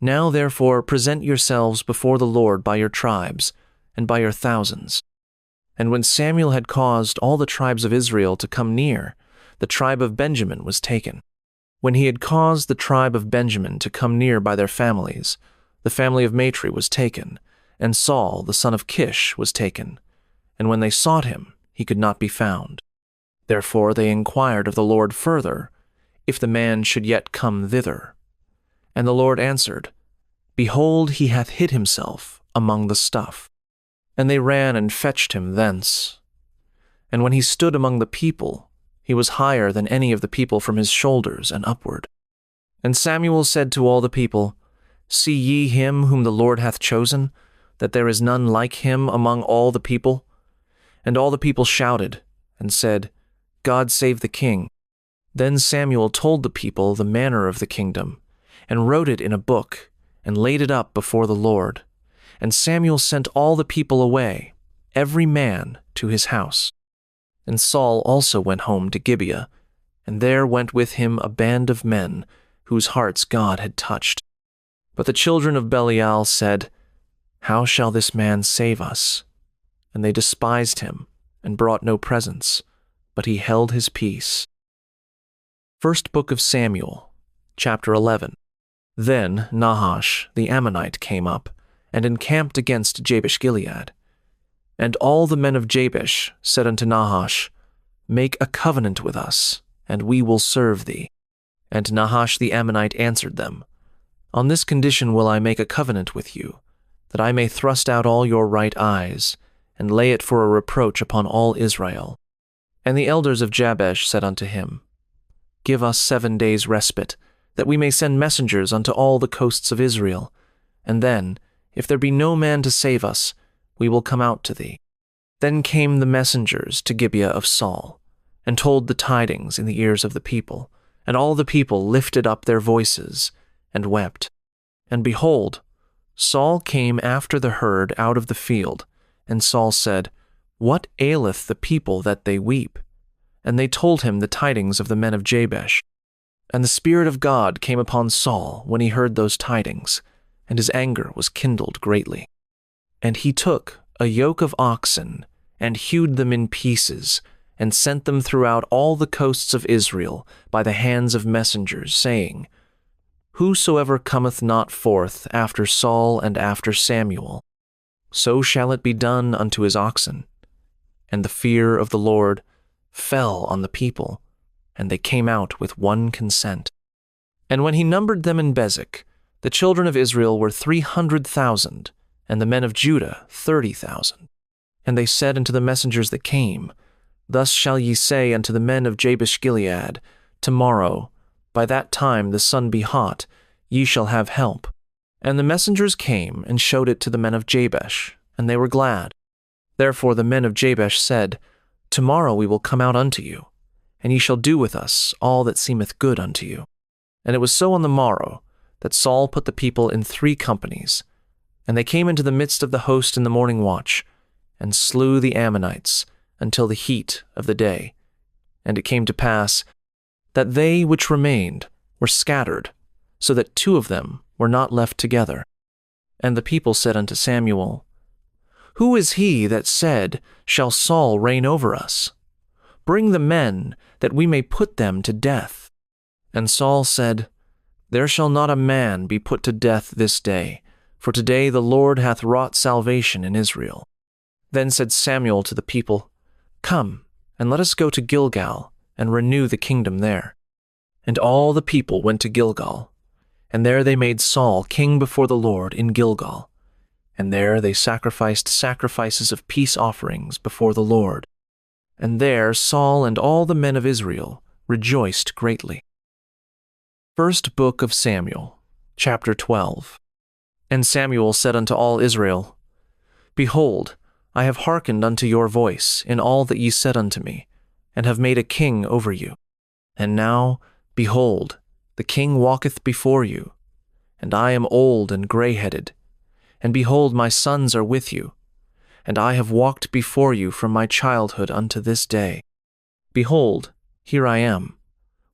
Now therefore present yourselves before the Lord by your tribes, and by your thousands. And when Samuel had caused all the tribes of Israel to come near, the tribe of Benjamin was taken. When he had caused the tribe of Benjamin to come near by their families, the family of Matri was taken, and Saul the son of Kish was taken. And when they sought him, he could not be found. Therefore they inquired of the Lord further, if the man should yet come thither. And the Lord answered, Behold, he hath hid himself among the stuff. And they ran and fetched him thence. And when he stood among the people, he was higher than any of the people from his shoulders and upward. And Samuel said to all the people, See ye him whom the Lord hath chosen, that there is none like him among all the people? And all the people shouted, and said, God save the king. Then Samuel told the people the manner of the kingdom, and wrote it in a book, and laid it up before the Lord. And Samuel sent all the people away, every man to his house. And Saul also went home to Gibeah, and there went with him a band of men, whose hearts God had touched. But the children of Belial said, How shall this man save us? And they despised him, and brought no presents, but he held his peace. First Book of Samuel, chapter 11. Then Nahash the Ammonite came up, and encamped against Jabesh-Gilead. And all the men of Jabesh said unto Nahash, Make a covenant with us, and we will serve thee. And Nahash the Ammonite answered them, On this condition will I make a covenant with you, that I may thrust out all your right eyes, and lay it for a reproach upon all Israel. And the elders of Jabesh said unto him, Give us 7 days' respite, that we may send messengers unto all the coasts of Israel, and then, if there be no man to save us, we will come out to thee. Then came the messengers to Gibeah of Saul, and told the tidings in the ears of the people, and all the people lifted up their voices, and wept. And behold, Saul came after the herd out of the field, and Saul said, What aileth the people that they weep? And they told him the tidings of the men of Jabesh. And the Spirit of God came upon Saul when he heard those tidings, and his anger was kindled greatly. And he took a yoke of oxen, and hewed them in pieces, and sent them throughout all the coasts of Israel by the hands of messengers, saying, Whosoever cometh not forth after Saul and after Samuel, so shall it be done unto his oxen. And the fear of the Lord fell on the people, and they came out with one consent. And when he numbered them in Bezek, the children of Israel were 300,000, and the men of Judah 30,000. And they said unto the messengers that came, Thus shall ye say unto the men of Jabesh-Gilead, Tomorrow, by that time the sun be hot, ye shall have help. And the messengers came and showed it to the men of Jabesh, and they were glad. Therefore the men of Jabesh said, Tomorrow we will come out unto you, and ye shall do with us all that seemeth good unto you. And it was so on the morrow, that Saul put the people in 3 companies, and they came into the midst of the host in the morning watch, and slew the Ammonites until the heat of the day. And it came to pass that they which remained were scattered, so that 2 of them were not left together. And the people said unto Samuel, Who is he that said, Shall Saul reign over us? Bring the men, that we may put them to death. And Saul said, There shall not a man be put to death this day, for today the Lord hath wrought salvation in Israel. Then said Samuel to the people, Come, and let us go to Gilgal, and renew the kingdom there. And all the people went to Gilgal, and there they made Saul king before the Lord in Gilgal. And there they sacrificed sacrifices of peace offerings before the Lord. And there Saul and all the men of Israel rejoiced greatly. First Book of Samuel, chapter 12. And Samuel said unto all Israel, Behold, I have hearkened unto your voice in all that ye said unto me, and have made a king over you. And now, behold, the king walketh before you, and I am old and grey-headed. And behold, my sons are with you, and I have walked before you from my childhood unto this day. Behold, here I am,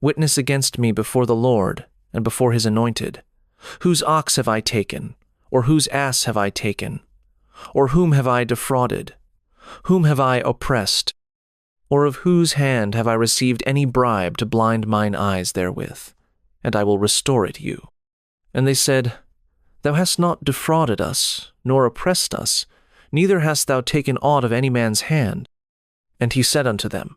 witness against me before the Lord and before his anointed. Whose ox have I taken, or whose ass have I taken? Or whom have I defrauded? Whom have I oppressed? Or of whose hand have I received any bribe to blind mine eyes therewith? And I will restore it you. And they said, Thou hast not defrauded us, nor oppressed us, neither hast thou taken aught of any man's hand. And he said unto them,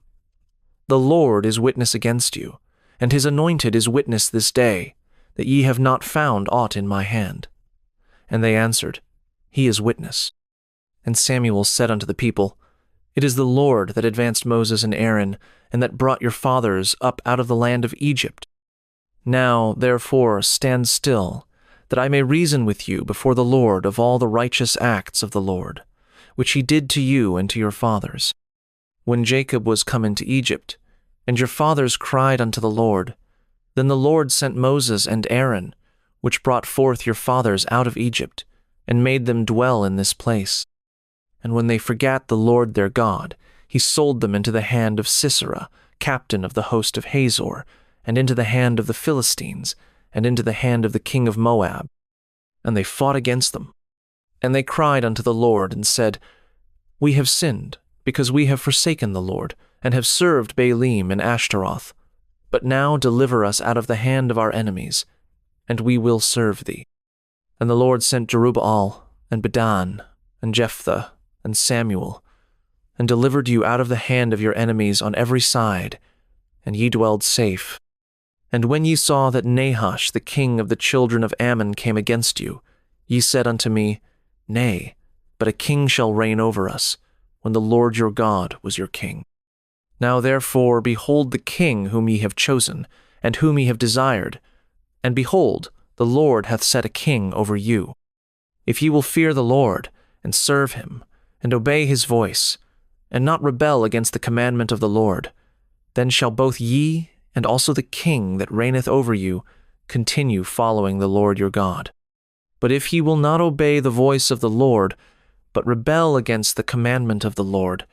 The Lord is witness against you, and his anointed is witness this day, that ye have not found aught in my hand. And they answered, He is witness. And Samuel said unto the people, It is the Lord that advanced Moses and Aaron, and that brought your fathers up out of the land of Egypt. Now, therefore, stand still, that I may reason with you before the Lord of all the righteous acts of the Lord, which he did to you and to your fathers. When Jacob was come into Egypt, and your fathers cried unto the Lord, then the Lord sent Moses and Aaron, which brought forth your fathers out of Egypt, and made them dwell in this place. And when they forgat the Lord their God, he sold them into the hand of Sisera, captain of the host of Hazor, and into the hand of the Philistines, and into the hand of the king of Moab. And they fought against them. And they cried unto the Lord, and said, We have sinned, because we have forsaken the Lord, and have served Baalim and Ashtaroth. But now deliver us out of the hand of our enemies, and we will serve thee. And the Lord sent Jerubbaal, and Bedan, and Jephthah, and Samuel, and delivered you out of the hand of your enemies on every side, and ye dwelled safe. And when ye saw that Nahash the king of the children of Ammon came against you, ye said unto me, Nay, but a king shall reign over us, when the Lord your God was your king. Now therefore behold the king whom ye have chosen, and whom ye have desired, and behold, the Lord hath set a king over you. If ye will fear the Lord, and serve him, and obey his voice, and not rebel against the commandment of the Lord, then shall both ye and also the king that reigneth over you continue following the Lord your God. But if ye will not obey the voice of the Lord, but rebel against the commandment of the Lord,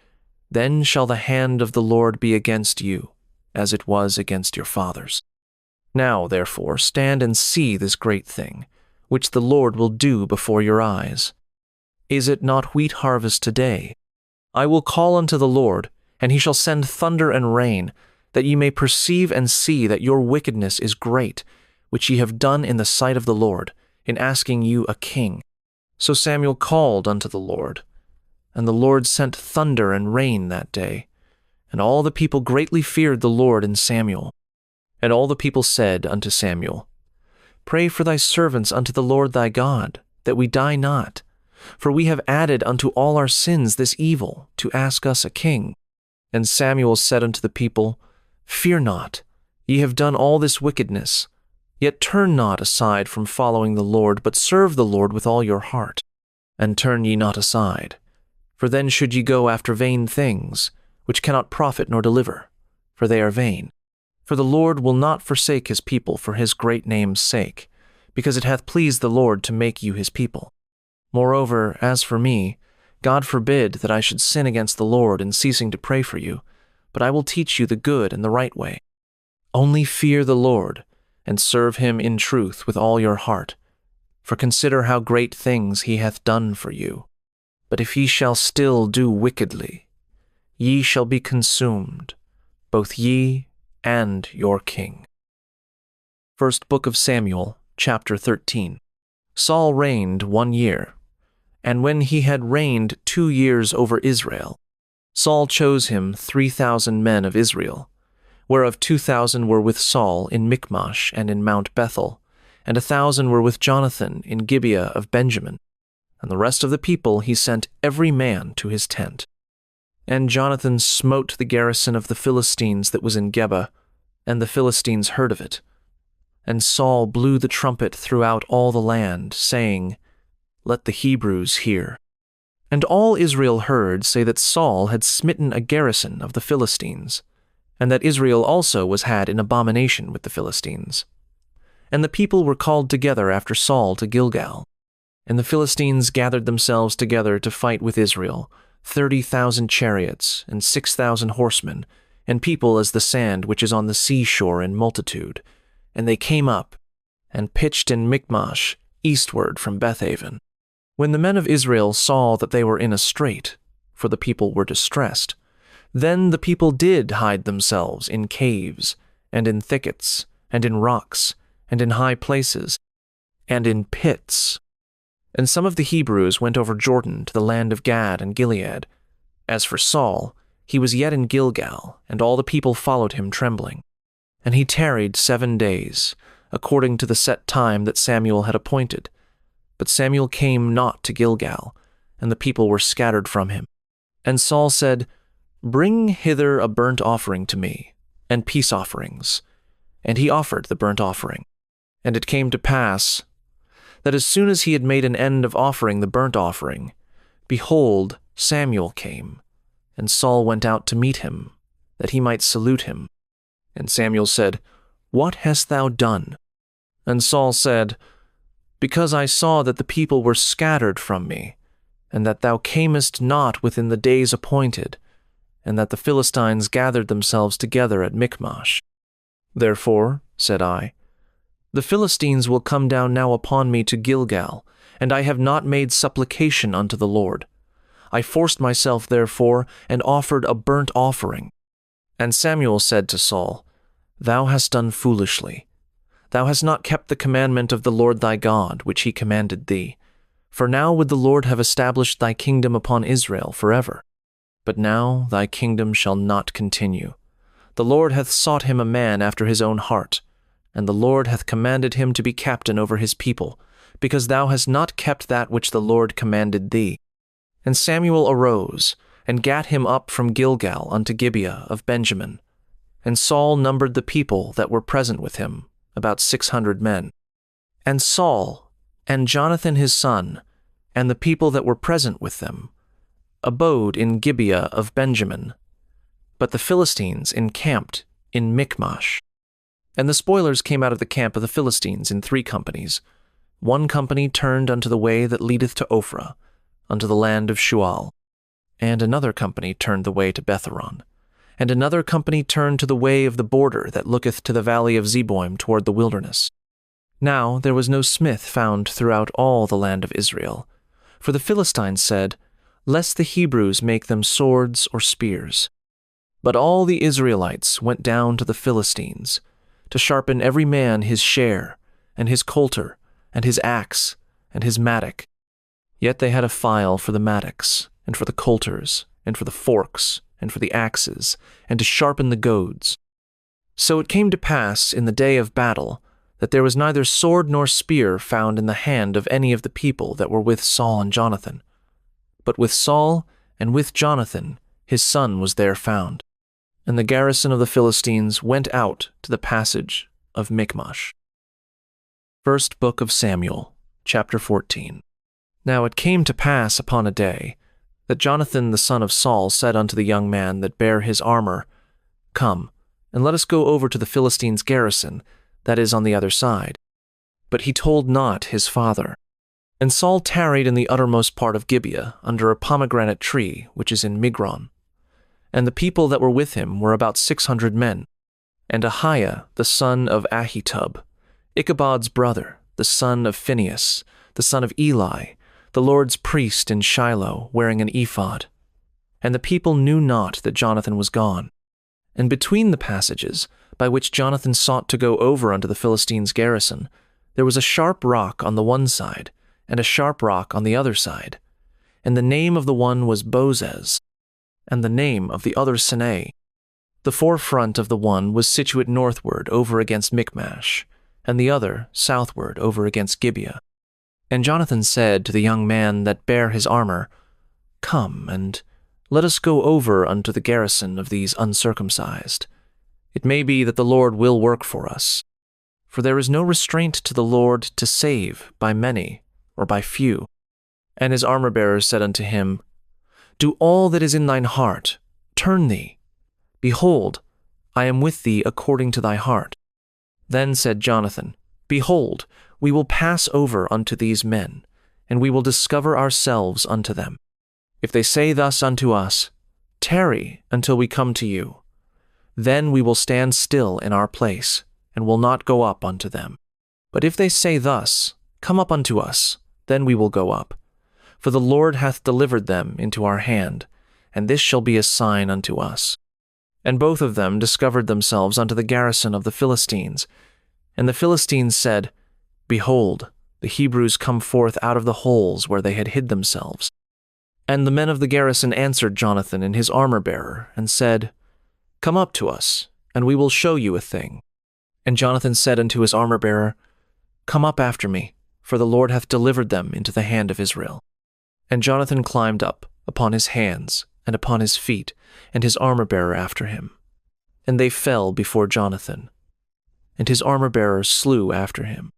then shall the hand of the Lord be against you, as it was against your fathers. Now, therefore, stand and see this great thing, which the Lord will do before your eyes. Is it not wheat harvest today? I will call unto the Lord, and he shall send thunder and rain, that ye may perceive and see that your wickedness is great, which ye have done in the sight of the Lord, in asking you a king. So Samuel called unto the Lord, and the Lord sent thunder and rain that day. And all the people greatly feared the Lord and Samuel. And all the people said unto Samuel, Pray for thy servants unto the Lord thy God, that we die not. For we have added unto all our sins this evil, to ask us a king. And Samuel said unto the people, Fear not, ye have done all this wickedness. Yet turn not aside from following the Lord, but serve the Lord with all your heart. And turn ye not aside, for then should ye go after vain things, which cannot profit nor deliver, for they are vain. For the Lord will not forsake his people for his great name's sake, because it hath pleased the Lord to make you his people. Moreover, as for me, God forbid that I should sin against the Lord in ceasing to pray for you, but I will teach you the good and the right way. Only fear the Lord, and serve him in truth with all your heart. For consider how great things he hath done for you. But if ye shall still do wickedly, ye shall be consumed, both ye and your king. First Book of Samuel, chapter 13. Saul reigned 1 year, and when he had reigned 2 years over Israel, Saul chose him 3,000 men of Israel, whereof 2,000 were with Saul in Michmash and in Mount Bethel, and 1,000 were with Jonathan in Gibeah of Benjamin. And the rest of the people he sent every man to his tent. And Jonathan smote the garrison of the Philistines that was in Geba, and the Philistines heard of it. And Saul blew the trumpet throughout all the land, saying, Let the Hebrews hear. And all Israel heard say that Saul had smitten a garrison of the Philistines, and that Israel also was had in abomination with the Philistines. And the people were called together after Saul to Gilgal. And the Philistines gathered themselves together to fight with Israel, 30,000 chariots, and 6,000 horsemen, and people as the sand which is on the seashore in multitude. And they came up, and pitched in Michmash, eastward from Bethaven. When the men of Israel saw that they were in a strait, for the people were distressed, then the people did hide themselves in caves, and in thickets, and in rocks, and in high places, and in pits. And some of the Hebrews went over Jordan to the land of Gad and Gilead. As for Saul, he was yet in Gilgal, and all the people followed him trembling. And he tarried 7 days, according to the set time that Samuel had appointed. But Samuel came not to Gilgal, and the people were scattered from him. And Saul said, Bring hither a burnt offering to me, and peace offerings. And he offered the burnt offering. And it came to pass that as soon as he had made an end of offering the burnt offering, behold, Samuel came, and Saul went out to meet him, that he might salute him. And Samuel said, What hast thou done? And Saul said, Because I saw that the people were scattered from me, and that thou camest not within the days appointed, and that the Philistines gathered themselves together at Michmash. Therefore, said I, the Philistines will come down now upon me to Gilgal, and I have not made supplication unto the Lord. I forced myself therefore, and offered a burnt offering. And Samuel said to Saul, Thou hast done foolishly. Thou hast not kept the commandment of the Lord thy God, which he commanded thee. For now would the Lord have established thy kingdom upon Israel forever. But now thy kingdom shall not continue. The Lord hath sought him a man after his own heart, and the Lord hath commanded him to be captain over his people, because thou hast not kept that which the Lord commanded thee. And Samuel arose, and gat him up from Gilgal unto Gibeah of Benjamin. And Saul numbered the people that were present with him, about 600 men. And Saul, and Jonathan his son, and the people that were present with them, abode in Gibeah of Benjamin, but the Philistines encamped in Michmash. And the spoilers came out of the camp of the Philistines in 3 companies. 1 company turned unto the way that leadeth to Ophrah, unto the land of Shual. And another company turned the way to Betharon. And another company turned to the way of the border that looketh to the valley of Zeboim toward the wilderness. Now there was no smith found throughout all the land of Israel. For the Philistines said, Lest the Hebrews make them swords or spears. But all the Israelites went down to the Philistines, to sharpen every man his share, and his coulter, and his axe, and his mattock. Yet they had a file for the mattocks, and for the coulters, and for the forks, and for the axes, and to sharpen the goads. So it came to pass in the day of battle, that there was neither sword nor spear found in the hand of any of the people that were with Saul and Jonathan. But with Saul and with Jonathan his son was there found. And the garrison of the Philistines went out to the passage of Michmash. First Book of Samuel, chapter 14. Now it came to pass upon a day that Jonathan the son of Saul said unto the young man that bare his armor, Come, and let us go over to the Philistines' garrison, that is on the other side. But he told not his father. And Saul tarried in the uttermost part of Gibeah, under a pomegranate tree, which is in Migron. And the people that were with him were about 600 men. And Ahiah the son of Ahitub, Ichabod's brother, the son of Phinehas, the son of Eli, the Lord's priest in Shiloh, wearing an ephod. And the people knew not that Jonathan was gone. And between the passages, by which Jonathan sought to go over unto the Philistines' garrison, there was a sharp rock on the one side, and a sharp rock on the other side. And the name of the one was Bozez, and the name of the other Seneh. The forefront of the one was situate northward over against Michmash, and the other southward over against Gibeah. And Jonathan said to the young man that bare his armor, Come, and let us go over unto the garrison of these uncircumcised. It may be that the Lord will work for us. For there is no restraint to the Lord to save by many or by few. And his armor-bearer said unto him, Do all that is in thine heart, turn thee. Behold, I am with thee according to thy heart. Then said Jonathan, Behold, we will pass over unto these men, and we will discover ourselves unto them. If they say thus unto us, Tarry until we come to you, then we will stand still in our place, and will not go up unto them. But if they say thus, Come up unto us, then we will go up. For the Lord hath delivered them into our hand, and this shall be a sign unto us. And both of them discovered themselves unto the garrison of the Philistines. And the Philistines said, Behold, the Hebrews come forth out of the holes where they had hid themselves. And the men of the garrison answered Jonathan and his armor-bearer, and said, Come up to us, and we will show you a thing. And Jonathan said unto his armor-bearer, Come up after me, for the Lord hath delivered them into the hand of Israel. And Jonathan climbed up upon his hands and upon his feet, and his armor-bearer after him. And they fell before Jonathan, and his armor-bearer slew after him.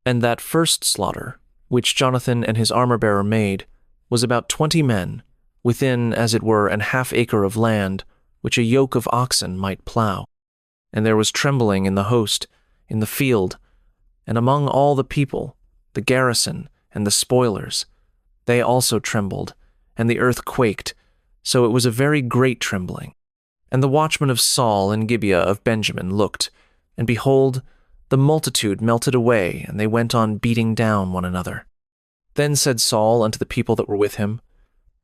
And that first slaughter, which Jonathan and his armor-bearer made, was about 20 men, within, as it were, an half acre of land, which a yoke of oxen might plow. And there was trembling in the host, in the field, and among all the people, the garrison, and the spoilers. They also trembled, and the earth quaked, so it was a very great trembling. And the watchmen of Saul and Gibeah of Benjamin looked, and behold, the multitude melted away, and they went on beating down one another. Then said Saul unto the people that were with him,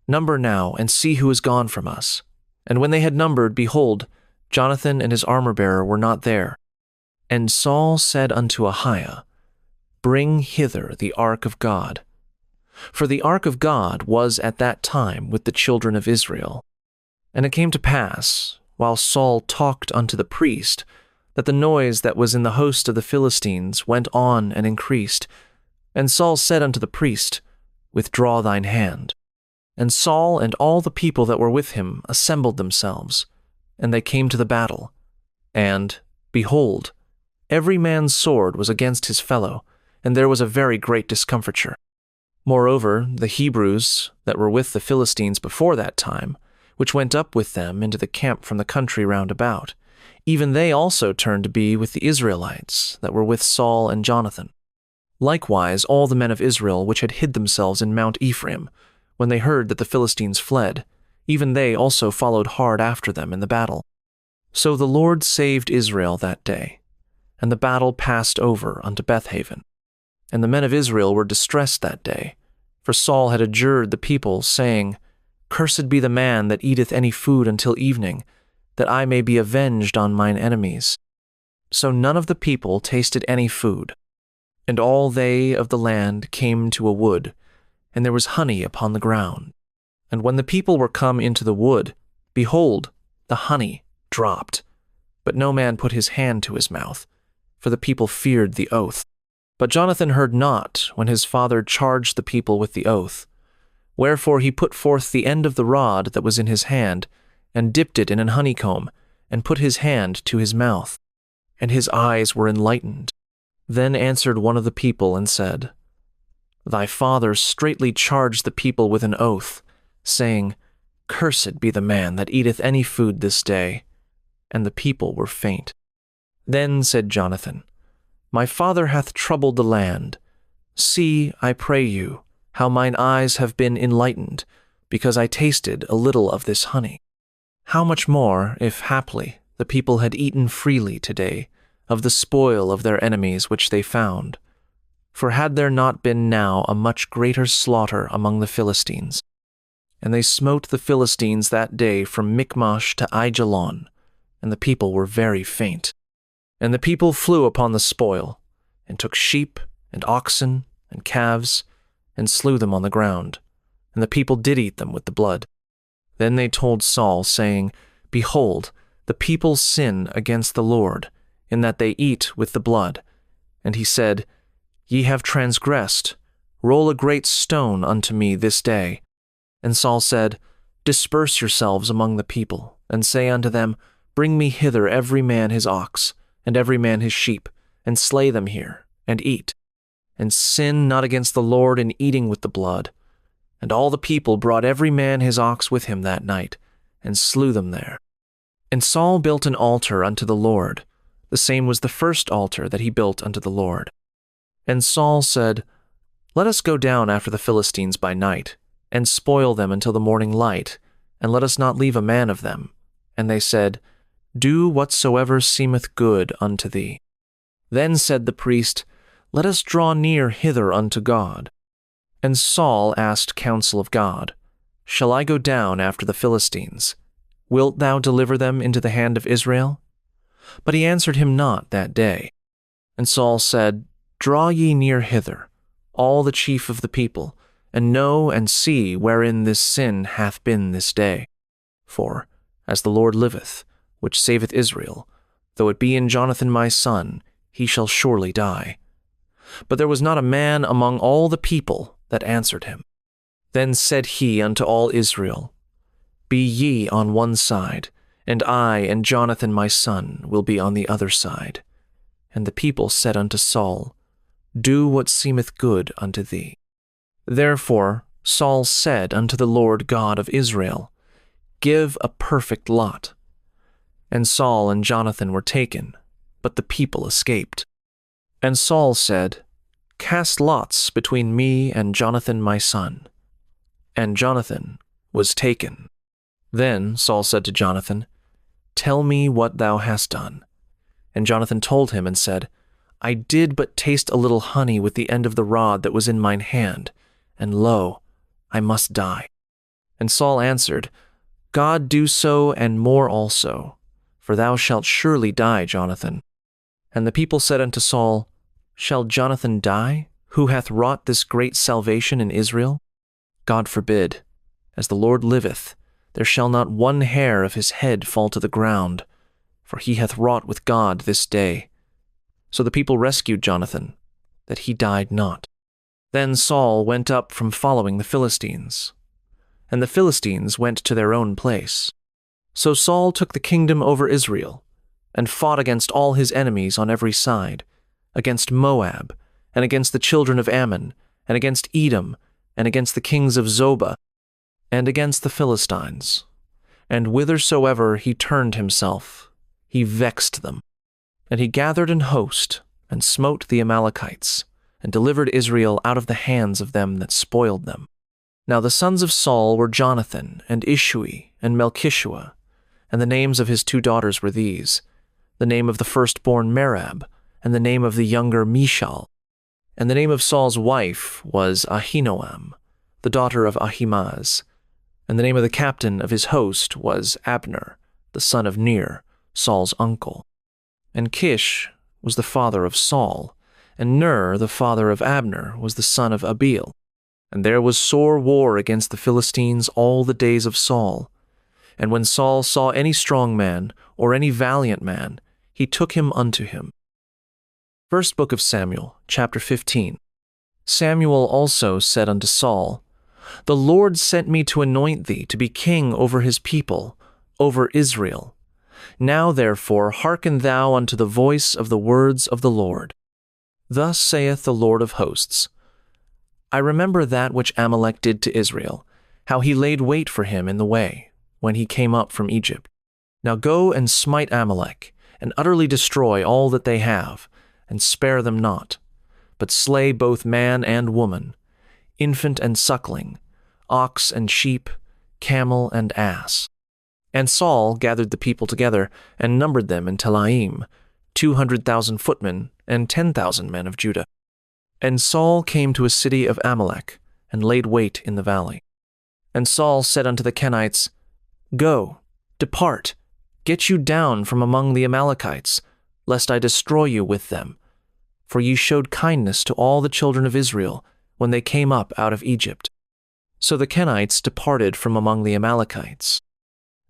Number now, and see who is gone from us. And when they had numbered, behold, Jonathan and his armor-bearer were not there. And Saul said unto Ahiah, Bring hither the ark of God. For the ark of God was at that time with the children of Israel. And it came to pass, while Saul talked unto the priest, that the noise that was in the host of the Philistines went on and increased. And Saul said unto the priest, Withdraw thine hand. And Saul and all the people that were with him assembled themselves, and they came to the battle. And, behold, every man's sword was against his fellow, and there was a very great discomfiture. Moreover, the Hebrews that were with the Philistines before that time, which went up with them into the camp from the country round about, even they also turned to be with the Israelites that were with Saul and Jonathan. Likewise all the men of Israel which had hid themselves in Mount Ephraim, when they heard that the Philistines fled, even they also followed hard after them in the battle. So the Lord saved Israel that day, and the battle passed over unto Bethaven. And the men of Israel were distressed that day, for Saul had adjured the people, saying, Cursed be the man that eateth any food until evening, that I may be avenged on mine enemies. So none of the people tasted any food. And all they of the land came to a wood, and there was honey upon the ground. And when the people were come into the wood, behold, the honey dropped. But no man put his hand to his mouth, for the people feared the oath. But Jonathan heard not when his father charged the people with the oath. Wherefore he put forth the end of the rod that was in his hand, and dipped it in an honeycomb, and put his hand to his mouth. And his eyes were enlightened, Then answered one of the people and said, Thy father straitly charged the people with an oath, saying, Cursed be the man that eateth any food this day. And the people were faint. Then said Jonathan, My father hath troubled the land. See, I pray you, how mine eyes have been enlightened, because I tasted a little of this honey. How much more, if haply the people had eaten freely today, of the spoil of their enemies which they found? For had there not been now a much greater slaughter among the Philistines? And they smote the Philistines that day from Michmash to Aijalon, and the people were very faint. And the people flew upon the spoil, and took sheep and oxen and calves, and slew them on the ground, and the people did eat them with the blood. Then they told Saul, saying, Behold, the people sin against the Lord, in that they eat with the blood. And he said, Ye have transgressed. Roll a great stone unto me this day. And Saul said, Disperse yourselves among the people, and say unto them, Bring me hither every man his ox, and every man his sheep, and slay them here, and eat. And sin not against the Lord in eating with the blood. And all the people brought every man his ox with him that night, and slew them there. And Saul built an altar unto the Lord. The same was the first altar that he built unto the Lord. And Saul said, Let us go down after the Philistines by night, and spoil them until the morning light, and let us not leave a man of them. And they said, Do whatsoever seemeth good unto thee. Then said the priest, Let us draw near hither unto God. And Saul asked counsel of God, Shall I go down after the Philistines? Wilt thou deliver them into the hand of Israel? But he answered him not that day. And Saul said, Draw ye near hither, all the chief of the people, and know and see wherein this sin hath been this day. For, as the Lord liveth, which saveth Israel, though it be in Jonathan my son, he shall surely die. But there was not a man among all the people that answered him. Then said he unto all Israel, Be ye on one side, and I and Jonathan my son will be on the other side. And the people said unto Saul, Do what seemeth good unto thee. Therefore Saul said unto the Lord God of Israel, Give a perfect lot. And Saul and Jonathan were taken, but the people escaped. And Saul said, Cast lots between me and Jonathan my son. And Jonathan was taken. Then Saul said to Jonathan, Tell me what thou hast done. And Jonathan told him and said, I did but taste a little honey with the end of the rod that was in mine hand, and lo, I must die. And Saul answered, God do so and more also, for thou shalt surely die, Jonathan. And the people said unto Saul, Shall Jonathan die, who hath wrought this great salvation in Israel? God forbid. As the Lord liveth, there shall not one hair of his head fall to the ground, for he hath wrought with God this day. So the people rescued Jonathan, that he died not. Then Saul went up from following the Philistines, and the Philistines went to their own place. So Saul took the kingdom over Israel, and fought against all his enemies on every side, against Moab, and against the children of Ammon, and against Edom, and against the kings of Zobah, and against the Philistines. And whithersoever he turned himself, he vexed them. And he gathered an host, and smote the Amalekites, and delivered Israel out of the hands of them that spoiled them. Now the sons of Saul were Jonathan, and Ishui, and Melchishua, and the names of his 2 daughters were these, the name of the firstborn Merab, and the name of the younger Mishal. And the name of Saul's wife was Ahinoam, the daughter of Ahimaaz. And the name of the captain of his host was Abner, the son of Ner, Saul's uncle. And Kish was the father of Saul, and Ner, the father of Abner, was the son of Abiel. And there was sore war against the Philistines all the days of Saul. And when Saul saw any strong man, or any valiant man, he took him unto him. First book of Samuel, chapter 15. Samuel also said unto Saul, The Lord sent me to anoint thee to be king over his people, over Israel. Now therefore hearken thou unto the voice of the words of the Lord. Thus saith the Lord of hosts, I remember that which Amalek did to Israel, how he laid wait for him in the way, when he came up from Egypt. Now go and smite Amalek, and utterly destroy all that they have, and spare them not, but slay both man and woman, infant and suckling, ox and sheep, camel and ass. And Saul gathered the people together, and numbered them in Telaim, 200,000 footmen, and 10,000 men of Judah. And Saul came to a city of Amalek, and laid wait in the valley. And Saul said unto the Kenites, Go, depart, get you down from among the Amalekites, lest I destroy you with them. For ye showed kindness to all the children of Israel, when they came up out of Egypt. So the Kenites departed from among the Amalekites.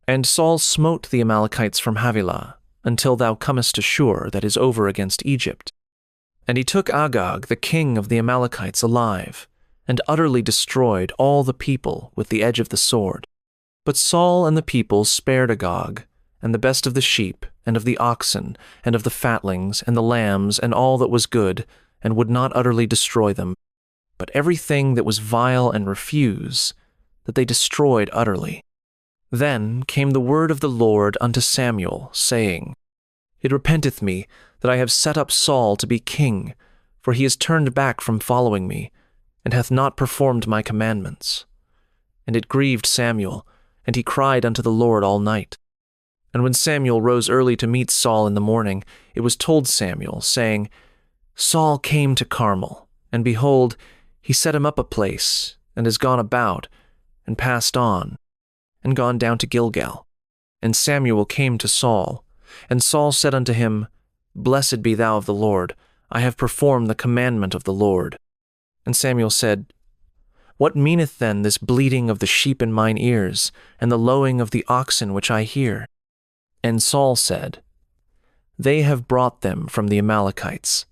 And Saul smote the Amalekites from Havilah, until thou comest to Shur, that is over against Egypt. And he took Agag, the king of the Amalekites, alive, and utterly destroyed all the people with the edge of the sword. But Saul and the people spared Agag, and the best of the sheep, and of the oxen, and of the fatlings, and the lambs, and all that was good, and would not utterly destroy them. But everything that was vile and refuse, that they destroyed utterly. Then came the word of the Lord unto Samuel, saying, It repenteth me that I have set up Saul to be king, for he is turned back from following me, and hath not performed my commandments. And it grieved Samuel, and he cried unto the Lord all night. And when Samuel rose early to meet Saul in the morning, it was told Samuel, saying, Saul came to Carmel, and behold, he set him up a place, and is gone about, and passed on, and gone down to Gilgal. And Samuel came to Saul, and Saul said unto him, Blessed be thou of the Lord, I have performed the commandment of the Lord. And Samuel said, What meaneth then this bleating of the sheep in mine ears, and the lowing of the oxen which I hear? And Saul said, They have brought them from the Amalekites.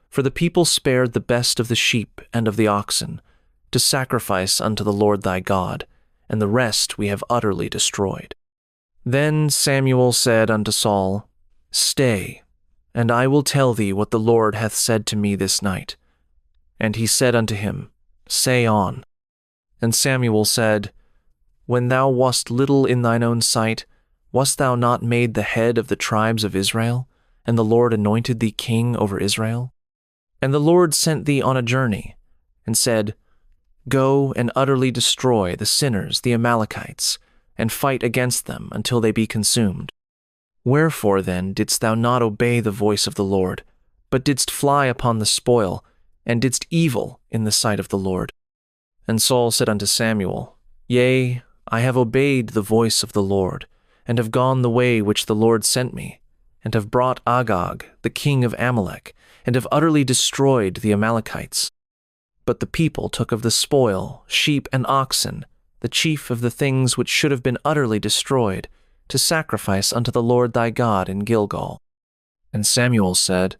For the people spared the best of the sheep and of the oxen, to sacrifice unto the Lord thy God, and the rest we have utterly destroyed. Then Samuel said unto Saul, Stay, and I will tell thee what the Lord hath said to me this night. And he said unto him, Say on. And Samuel said, When thou wast little in thine own sight, wast thou not made the head of the tribes of Israel, and the Lord anointed thee king over Israel? And the Lord sent thee on a journey, and said, Go and utterly destroy the sinners, the Amalekites, and fight against them until they be consumed. Wherefore then didst thou not obey the voice of the Lord, but didst fly upon the spoil, and didst evil in the sight of the Lord? And Saul said unto Samuel, Yea, I have obeyed the voice of the Lord, and have gone the way which the Lord sent me, and have brought Agag, the king of Amalek, and have utterly destroyed the Amalekites. But the people took of the spoil, sheep and oxen, the chief of the things which should have been utterly destroyed, to sacrifice unto the Lord thy God in Gilgal. And Samuel said,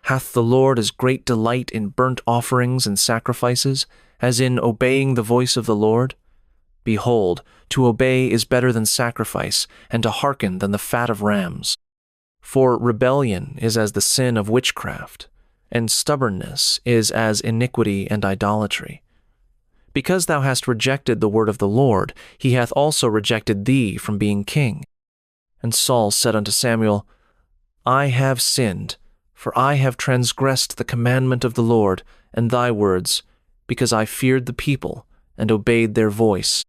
Hath the Lord as great delight in burnt offerings and sacrifices, as in obeying the voice of the Lord? Behold, to obey is better than sacrifice, and to hearken than the fat of rams. For rebellion is as the sin of witchcraft, and stubbornness is as iniquity and idolatry. Because thou hast rejected the word of the Lord, he hath also rejected thee from being king. And Saul said unto Samuel, I have sinned, for I have transgressed the commandment of the Lord and thy words, because I feared the people and obeyed their voice.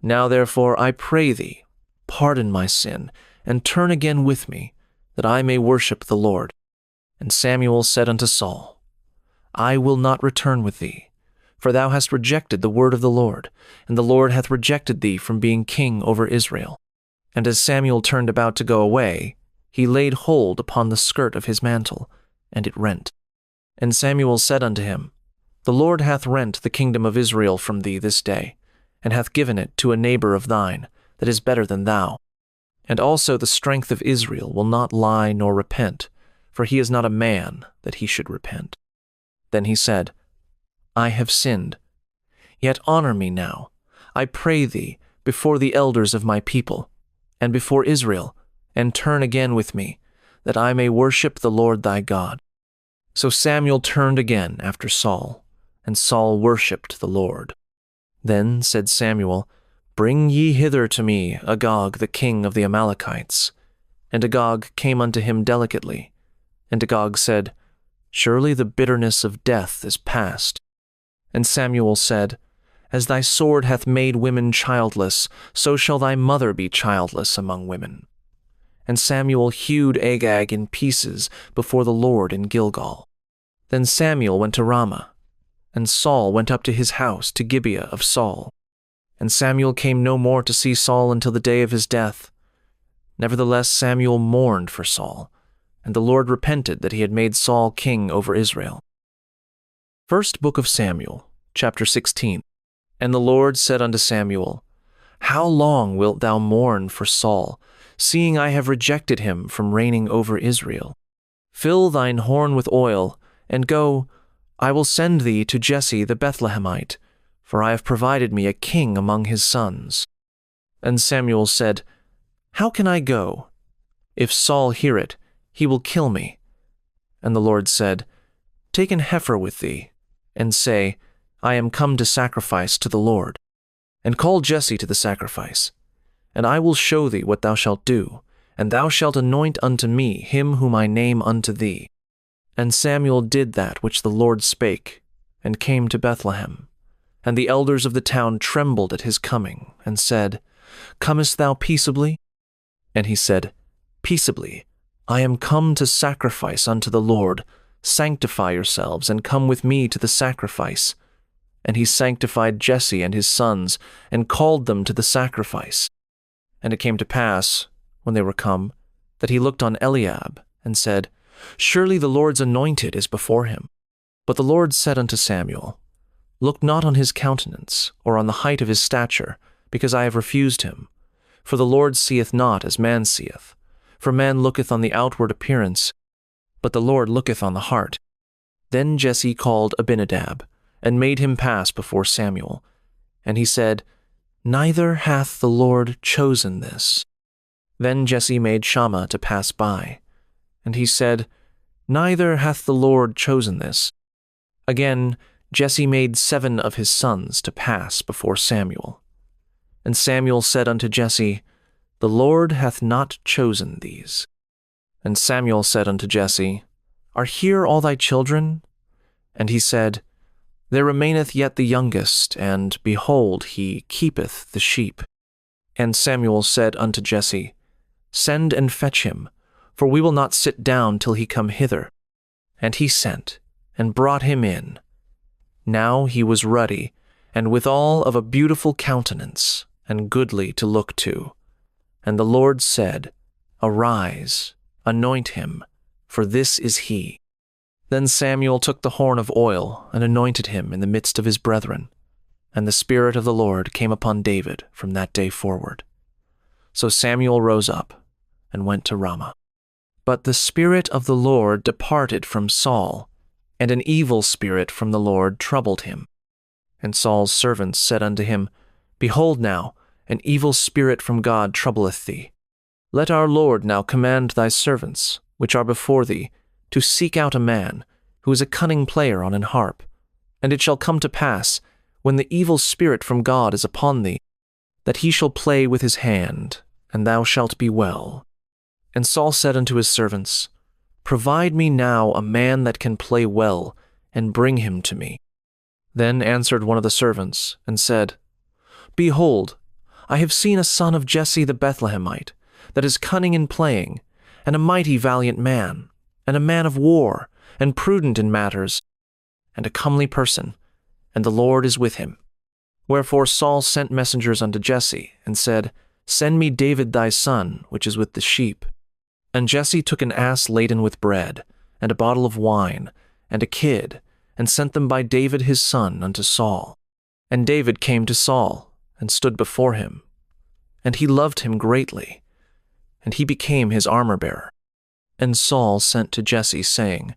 Now therefore I pray thee, pardon my sin, and turn again with me, that I may worship the Lord. And Samuel said unto Saul, I will not return with thee, for thou hast rejected the word of the Lord, and the Lord hath rejected thee from being king over Israel. And as Samuel turned about to go away, he laid hold upon the skirt of his mantle, and it rent. And Samuel said unto him, The Lord hath rent the kingdom of Israel from thee this day, and hath given it to a neighbor of thine, that is better than thou. And also the strength of Israel will not lie nor repent, for he is not a man that he should repent. Then he said, I have sinned. Yet honor me now, I pray thee, before the elders of my people, and before Israel, and turn again with me, that I may worship the Lord thy God. So Samuel turned again after Saul, and Saul worshipped the Lord. Then said Samuel, Bring ye hither to me Agag the king of the Amalekites. And Agag came unto him delicately. And Agag said, Surely the bitterness of death is past. And Samuel said, As thy sword hath made women childless, so shall thy mother be childless among women. And Samuel hewed Agag in pieces before the Lord in Gilgal. Then Samuel went to Ramah, and Saul went up to his house to Gibeah of Saul. And Samuel came no more to see Saul until the day of his death. Nevertheless Samuel mourned for Saul, and the Lord repented that he had made Saul king over Israel. First Book of Samuel, chapter 16. And the Lord said unto Samuel, How long wilt thou mourn for Saul, seeing I have rejected him from reigning over Israel? Fill thine horn with oil, and go, I will send thee to Jesse the Bethlehemite, for I have provided me a king among his sons. And Samuel said, How can I go? If Saul hear it, he will kill me. And the Lord said, Take an heifer with thee, and say, I am come to sacrifice to the Lord. And call Jesse to the sacrifice. And I will show thee what thou shalt do, and thou shalt anoint unto me him whom I name unto thee. And Samuel did that which the Lord spake, and came to Bethlehem. And the elders of the town trembled at his coming, and said, Comest thou peaceably? And he said, Peaceably. I am come to sacrifice unto the Lord. Sanctify yourselves, and come with me to the sacrifice. And he sanctified Jesse and his sons, and called them to the sacrifice. And it came to pass, when they were come, that he looked on Eliab, and said, Surely the Lord's anointed is before him. But the Lord said unto Samuel, Look not on his countenance, or on the height of his stature, because I have refused him. For the Lord seeth not as man seeth. For man looketh on the outward appearance, but the Lord looketh on the heart. Then Jesse called Abinadab, and made him pass before Samuel. And he said, Neither hath the Lord chosen this. Then Jesse made Shammah to pass by. And he said, Neither hath the Lord chosen this. Again, Jesse made 7 of his sons to pass before Samuel. And Samuel said unto Jesse, The Lord hath not chosen these. And Samuel said unto Jesse, Are here all thy children? And he said, There remaineth yet the youngest, and, behold, he keepeth the sheep. And Samuel said unto Jesse, Send and fetch him, for we will not sit down till he come hither. And he sent, and brought him in. Now he was ruddy, and withal of a beautiful countenance, and goodly to look to. And the Lord said, Arise, anoint him, for this is he. Then Samuel took the horn of oil, and anointed him in the midst of his brethren. And the Spirit of the Lord came upon David from that day forward. So Samuel rose up, and went to Ramah. But the Spirit of the Lord departed from Saul, and an evil spirit from the Lord troubled him. And Saul's servants said unto him, Behold now, an evil spirit from God troubleth thee. Let our Lord now command thy servants, which are before thee, to seek out a man, who is a cunning player on an harp. And it shall come to pass, when the evil spirit from God is upon thee, that he shall play with his hand, and thou shalt be well. And Saul said unto his servants, Provide me now a man that can play well, and bring him to me. Then answered one of the servants, and said, Behold, I have seen a son of Jesse the Bethlehemite, that is cunning in playing, and a mighty valiant man, and a man of war, and prudent in matters, and a comely person, and the Lord is with him. Wherefore Saul sent messengers unto Jesse, and said, Send me David thy son, which is with the sheep. And Jesse took an ass laden with bread, and a bottle of wine, and a kid, and sent them by David his son unto Saul. And David came to Saul, and stood before him. And he loved him greatly, and he became his armor-bearer. And Saul sent to Jesse, saying,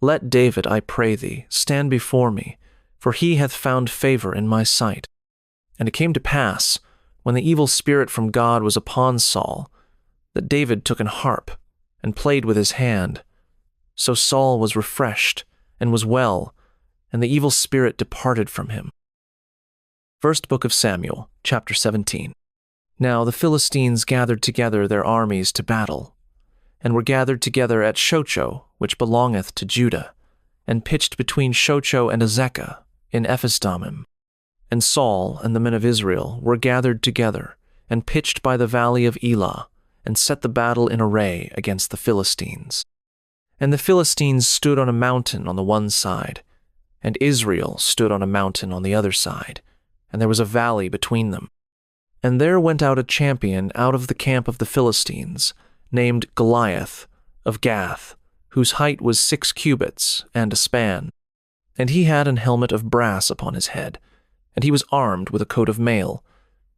Let David, I pray thee, stand before me, for he hath found favor in my sight. And it came to pass, when the evil spirit from God was upon Saul, that David took an harp, and played with his hand. So Saul was refreshed and was well, and the evil spirit departed from him. First book of Samuel, chapter 17. Now the Philistines gathered together their armies to battle, and were gathered together at Shochoh, which belongeth to Judah, and pitched between Shochoh and Azekah in Ephes-dammim. And Saul and the men of Israel were gathered together, and pitched by the valley of Elah, and set the battle in array against the Philistines. And the Philistines stood on a mountain on the one side, and Israel stood on a mountain on the other side, and there was a valley between them. And there went out a champion out of the camp of the Philistines, named Goliath, of Gath, whose height was 6 cubits and a span. And he had an helmet of brass upon his head, and he was armed with a coat of mail,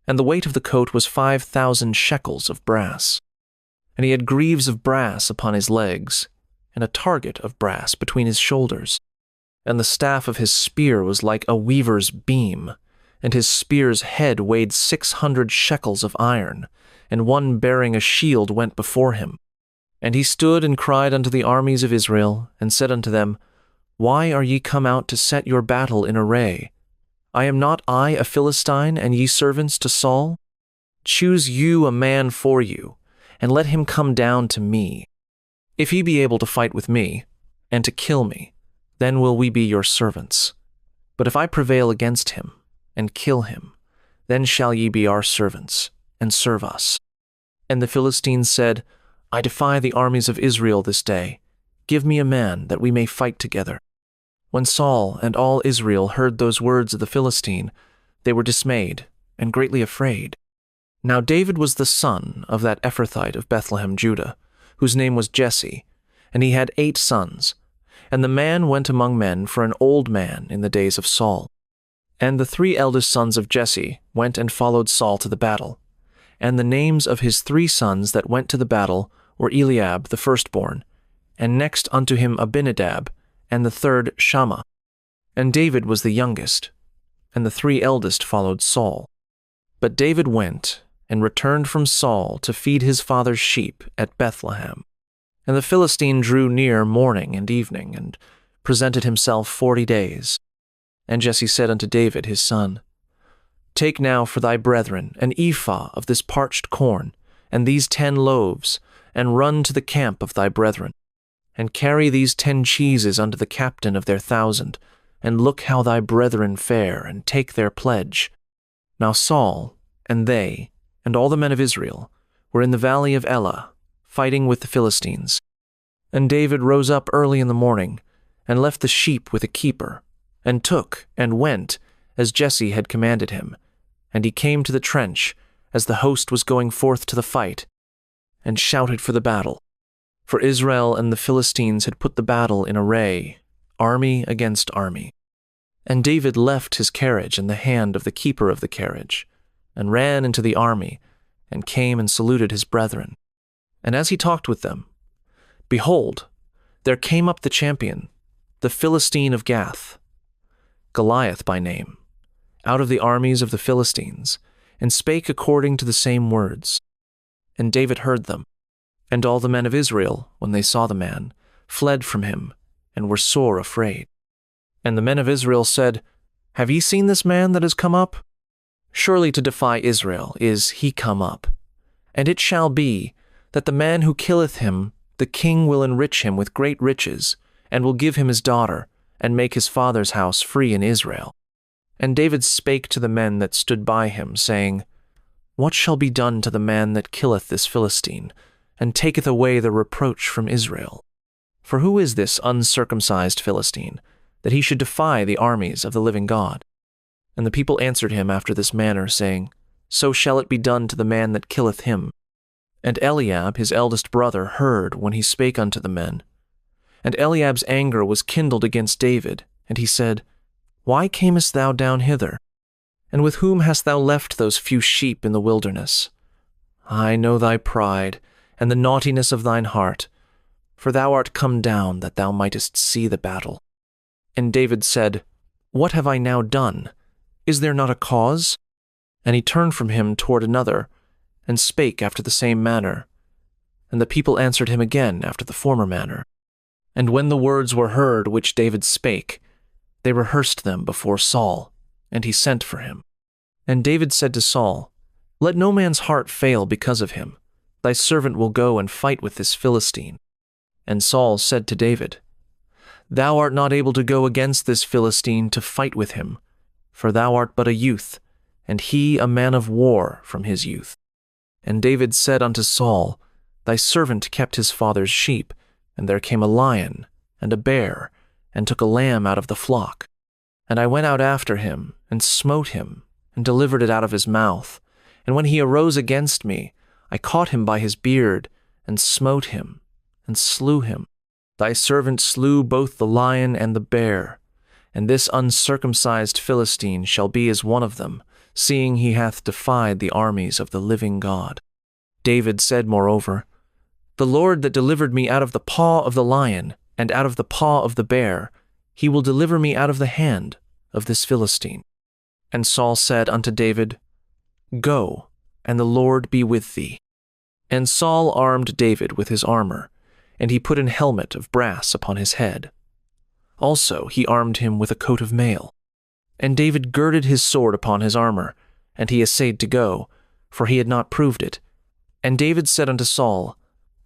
and the weight of the coat was 5,000 shekels of brass. And he had greaves of brass upon his legs, and a target of brass between his shoulders. And the staff of his spear was like a weaver's beam, and his spear's head weighed 600 shekels of iron, and one bearing a shield went before him. And he stood and cried unto the armies of Israel, and said unto them, Why are ye come out to set your battle in array? Am not I a Philistine, and ye servants to Saul? Choose you a man for you, and let him come down to me. If he be able to fight with me, and to kill me, then will we be your servants. But if I prevail against him, and kill him, then shall ye be our servants, and serve us. And the Philistines said, I defy the armies of Israel this day. Give me a man, that we may fight together. When Saul and all Israel heard those words of the Philistine, they were dismayed, and greatly afraid. Now David was the son of that Ephrathite of Bethlehem, Judah, whose name was Jesse, and he had 8 sons. And the man went among men for an old man in the days of Saul. And the 3 eldest sons of Jesse went and followed Saul to the battle. And the names of his 3 sons that went to the battle were Eliab the firstborn, and next unto him Abinadab, and the third Shammah. And David was the youngest, and the 3 eldest followed Saul. But David went and returned from Saul to feed his father's sheep at Bethlehem. And the Philistine drew near morning and evening, and presented himself 40 days. And Jesse said unto David his son, Take now for thy brethren an ephah of this parched corn, and these 10 loaves, and run to the camp of thy brethren. And carry these 10 cheeses unto the captain of their 1,000, and look how thy brethren fare, and take their pledge. Now Saul, and they, and all the men of Israel, were in the valley of Elah, fighting with the Philistines. And David rose up early in the morning, and left the sheep with a keeper, and took, and went, as Jesse had commanded him. And he came to the trench, as the host was going forth to the fight, and shouted for the battle. For Israel and the Philistines had put the battle in array, army against army. And David left his carriage in the hand of the keeper of the carriage, and ran into the army, and came and saluted his brethren. And as he talked with them, behold, there came up the champion, the Philistine of Gath, Goliath by name, out of the armies of the Philistines, and spake according to the same words. And David heard them. And all the men of Israel, when they saw the man, fled from him, and were sore afraid. And the men of Israel said, Have ye seen this man that is come up? Surely to defy Israel is he come up. And it shall be, that the man who killeth him, the king will enrich him with great riches, and will give him his daughter, and make his father's house free in Israel. And David spake to the men that stood by him, saying, What shall be done to the man that killeth this Philistine, and taketh away the reproach from Israel? For who is this uncircumcised Philistine, that he should defy the armies of the living God? And the people answered him after this manner, saying, So shall it be done to the man that killeth him. And Eliab his eldest brother heard when he spake unto the men. And Eliab's anger was kindled against David, and he said, Why camest thou down hither? And with whom hast thou left those few sheep in the wilderness? I know thy pride, and the naughtiness of thine heart, for thou art come down that thou mightest see the battle. And David said, What have I now done? Is there not a cause? And he turned from him toward another, and spake after the same manner. And the people answered him again after the former manner. And when the words were heard which David spake, they rehearsed them before Saul, and he sent for him. And David said to Saul, Let no man's heart fail because of him. Thy servant will go and fight with this Philistine. And Saul said to David, Thou art not able to go against this Philistine to fight with him, for thou art but a youth, and he a man of war from his youth. And David said unto Saul, Thy servant kept his father's sheep, and there came a lion and a bear, and took a lamb out of the flock. And I went out after him, and smote him, and delivered it out of his mouth. And when he arose against me, I caught him by his beard, and smote him, and slew him. Thy servant slew both the lion and the bear, and this uncircumcised Philistine shall be as one of them, seeing he hath defied the armies of the living God. David said moreover, The Lord that delivered me out of the paw of the lion, and out of the paw of the bear, he will deliver me out of the hand of this Philistine. And Saul said unto David, Go, and the Lord be with thee. And Saul armed David with his armor, and he put an helmet of brass upon his head. Also he armed him with a coat of mail. And David girded his sword upon his armor, and he essayed to go, for he had not proved it. And David said unto Saul,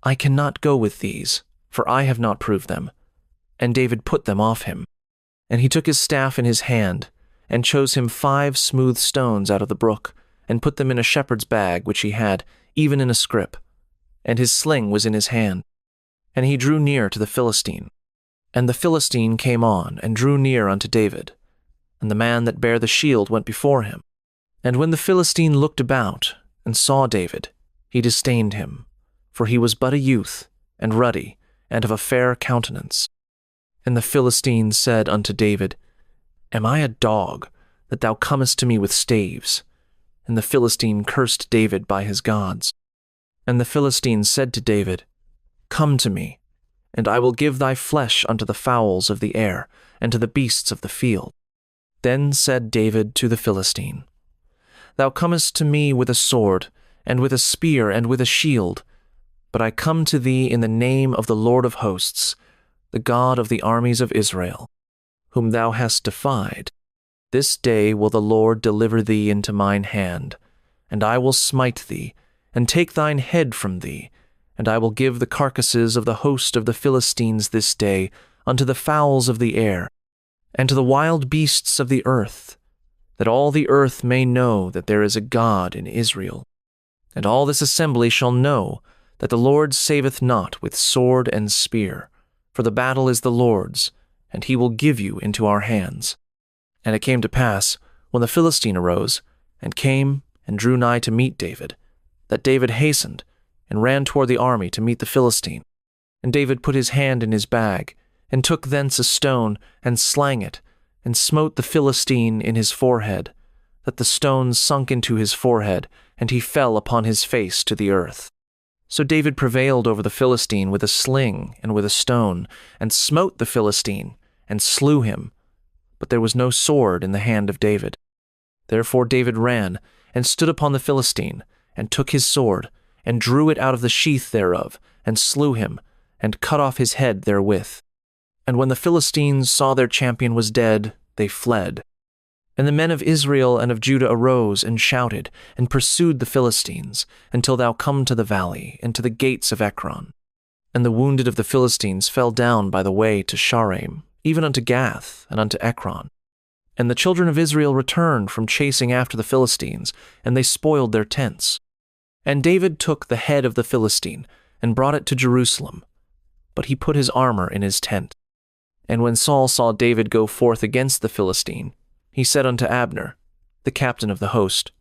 I cannot go with these, for I have not proved them. And David put them off him. And he took his staff in his hand, and chose him 5 smooth stones out of the brook, and put them in a shepherd's bag which he had, even in a scrip. And his sling was in his hand. And he drew near to the Philistine. And the Philistine came on, and drew near unto David. And the man that bare the shield went before him. And when the Philistine looked about, and saw David, he disdained him, for he was but a youth, and ruddy, and of a fair countenance. And the Philistine said unto David, Am I a dog, that thou comest to me with staves? And the Philistine cursed David by his gods. And the Philistine said to David, Come to me, and I will give thy flesh unto the fowls of the air, and to the beasts of the field. Then said David to the Philistine, Thou comest to me with a sword, and with a spear, and with a shield, but I come to thee in the name of the Lord of hosts, the God of the armies of Israel, whom thou hast defied. This day will the Lord deliver thee into mine hand, and I will smite thee, and take thine head from thee, and I will give the carcasses of the host of the Philistines this day unto the fowls of the air, and to the wild beasts of the earth, that all the earth may know that there is a God in Israel. And all this assembly shall know that the Lord saveth not with sword and spear, for the battle is the Lord's, and he will give you into our hands. And it came to pass, when the Philistine arose, and came and drew nigh to meet David, that David hastened, and ran toward the army to meet the Philistine. And David put his hand in his bag, and took thence a stone, and slang it, and smote the Philistine in his forehead, that the stone sunk into his forehead, and he fell upon his face to the earth. So David prevailed over the Philistine with a sling and with a stone, and smote the Philistine, and slew him. But there was no sword in the hand of David. Therefore David ran, and stood upon the Philistine, and took his sword, and drew it out of the sheath thereof, and slew him, and cut off his head therewith. And when the Philistines saw their champion was dead, they fled. And the men of Israel and of Judah arose and shouted, and pursued the Philistines, until thou come to the valley, and to the gates of Ekron. And the wounded of the Philistines fell down by the way to Shaaraim, even unto Gath, and unto Ekron. And the children of Israel returned from chasing after the Philistines, and they spoiled their tents. And David took the head of the Philistine, and brought it to Jerusalem. But he put his armor in his tent. And when Saul saw David go forth against the Philistine, he said unto Abner, the captain of the host,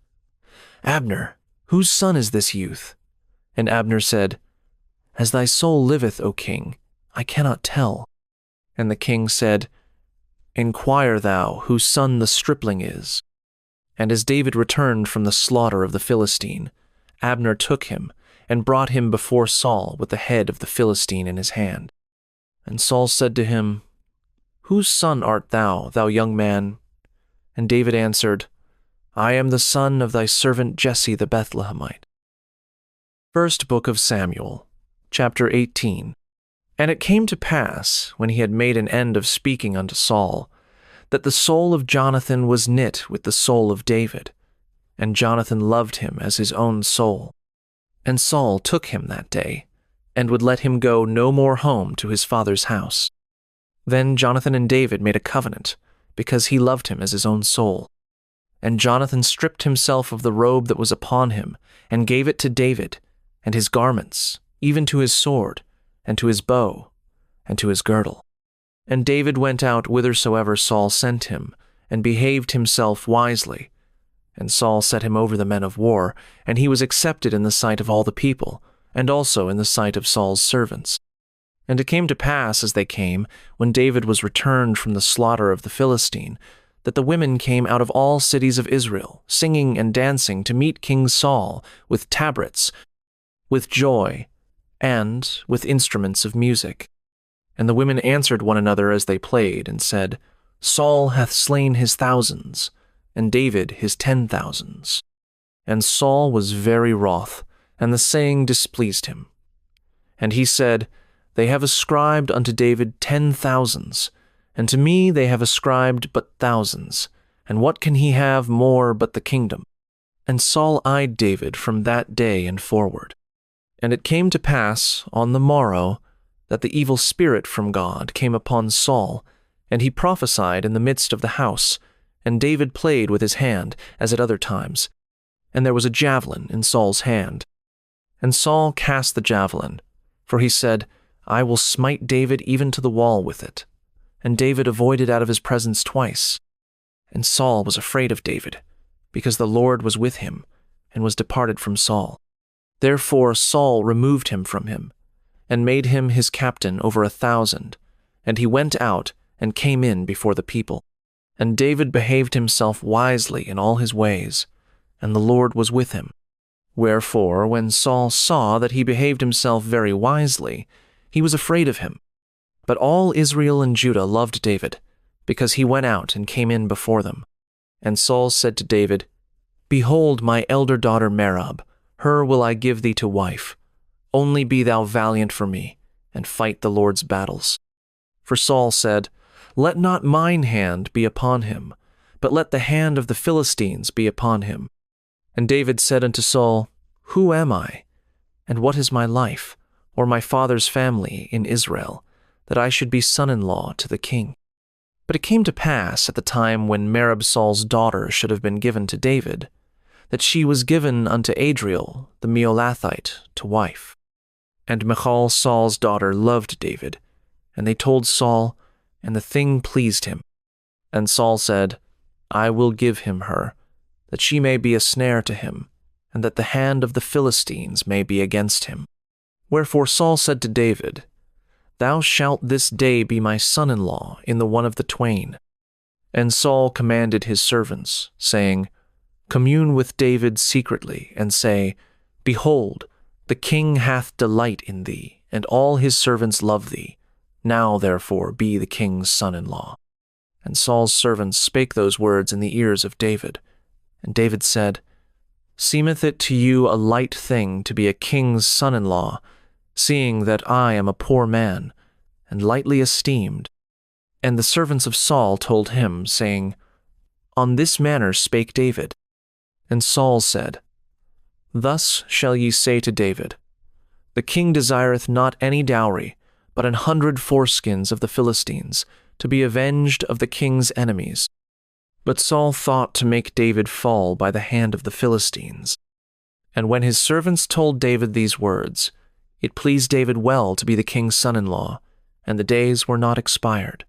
Abner, whose son is this youth? And Abner said, As thy soul liveth, O king, I cannot tell. And the king said, Inquire thou whose son the stripling is. And as David returned from the slaughter of the Philistine, Abner took him, and brought him before Saul with the head of the Philistine in his hand. And Saul said to him, Whose son art thou, thou young man? And David answered, I am the son of thy servant Jesse the Bethlehemite. First Book of Samuel, chapter 18. And it came to pass, when he had made an end of speaking unto Saul, that the soul of Jonathan was knit with the soul of David, and Jonathan loved him as his own soul. And Saul took him that day, and would let him go no more home to his father's house. Then Jonathan and David made a covenant, because he loved him as his own soul. And Jonathan stripped himself of the robe that was upon him, and gave it to David, and his garments, even to his sword, and to his bow, and to his girdle. And David went out whithersoever Saul sent him, and behaved himself wisely. And Saul set him over the men of war, and he was accepted in the sight of all the people, and also in the sight of Saul's servants. And it came to pass, as they came, when David was returned from the slaughter of the Philistine, that the women came out of all cities of Israel, singing and dancing to meet King Saul, with tabrets, with joy, and with instruments of music. And the women answered one another as they played, and said, Saul hath slain his thousands, and David his 10,000s. And Saul was very wroth, and the saying displeased him. And he said, They have ascribed unto David 10,000s, and to me they have ascribed but thousands, and what can he have more but the kingdom? And Saul eyed David from that day and forward. And it came to pass on the morrow that the evil spirit from God came upon Saul, and he prophesied in the midst of the house, and David played with his hand, as at other times. And there was a javelin in Saul's hand. And Saul cast the javelin, for he said, I will smite David even to the wall with it. And David avoided out of his presence twice. And Saul was afraid of David, because the Lord was with him, and was departed from Saul. Therefore Saul removed him from him, and made him his captain over 1,000, and he went out and came in before the people. And David behaved himself wisely in all his ways, and the Lord was with him. Wherefore, when Saul saw that he behaved himself very wisely, he was afraid of him. But all Israel and Judah loved David, because he went out and came in before them. And Saul said to David, Behold my elder daughter Merab, her will I give thee to wife. Only be thou valiant for me, and fight the Lord's battles. For Saul said, Let not mine hand be upon him, but let the hand of the Philistines be upon him. And David said unto Saul, Who am I, and what is my life, or my father's family in Israel, that I should be son-in-law to the king? But it came to pass at the time when Merab Saul's daughter should have been given to David, that she was given unto Adriel the Meolathite to wife. And Michal Saul's daughter loved David, and they told Saul, and the thing pleased him. And Saul said, I will give him her, that she may be a snare to him, and that the hand of the Philistines may be against him. Wherefore Saul said to David, Thou shalt this day be my son-in-law in the one of the twain. And Saul commanded his servants, saying, Commune with David secretly, and say, Behold, the king hath delight in thee, and all his servants love thee. Now therefore be the king's son-in-law. And Saul's servants spake those words in the ears of David. And David said, Seemeth it to you a light thing to be a king's son-in-law, seeing that I am a poor man, and lightly esteemed? And the servants of Saul told him, saying, On this manner spake David. And Saul said, Thus shall ye say to David, The king desireth not any dowry, but 100 foreskins of the Philistines, to be avenged of the king's enemies. But Saul thought to make David fall by the hand of the Philistines. And when his servants told David these words, it pleased David well to be the king's son-in-law, and the days were not expired.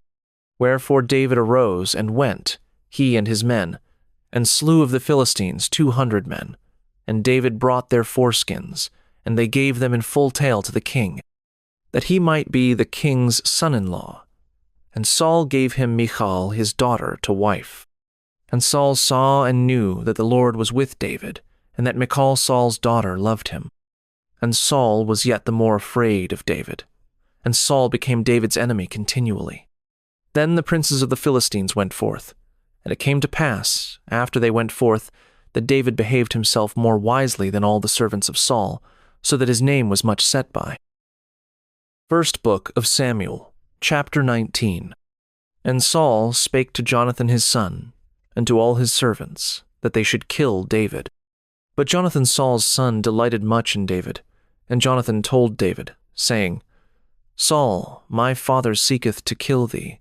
Wherefore David arose and went, he and his men, and slew of the Philistines 200 men. And David brought their foreskins, and they gave them in full tale to the king, that he might be the king's son-in-law. And Saul gave him Michal his daughter to wife. And Saul saw and knew that the Lord was with David, and that Michal Saul's daughter loved him. And Saul was yet the more afraid of David. And Saul became David's enemy continually. Then the princes of the Philistines went forth. And it came to pass, after they went forth, that David behaved himself more wisely than all the servants of Saul, so that his name was much set by. First book of Samuel, chapter 19. And Saul spake to Jonathan his son, and to all his servants, that they should kill David. But Jonathan Saul's son delighted much in David, and Jonathan told David, saying, Saul, my father seeketh to kill thee.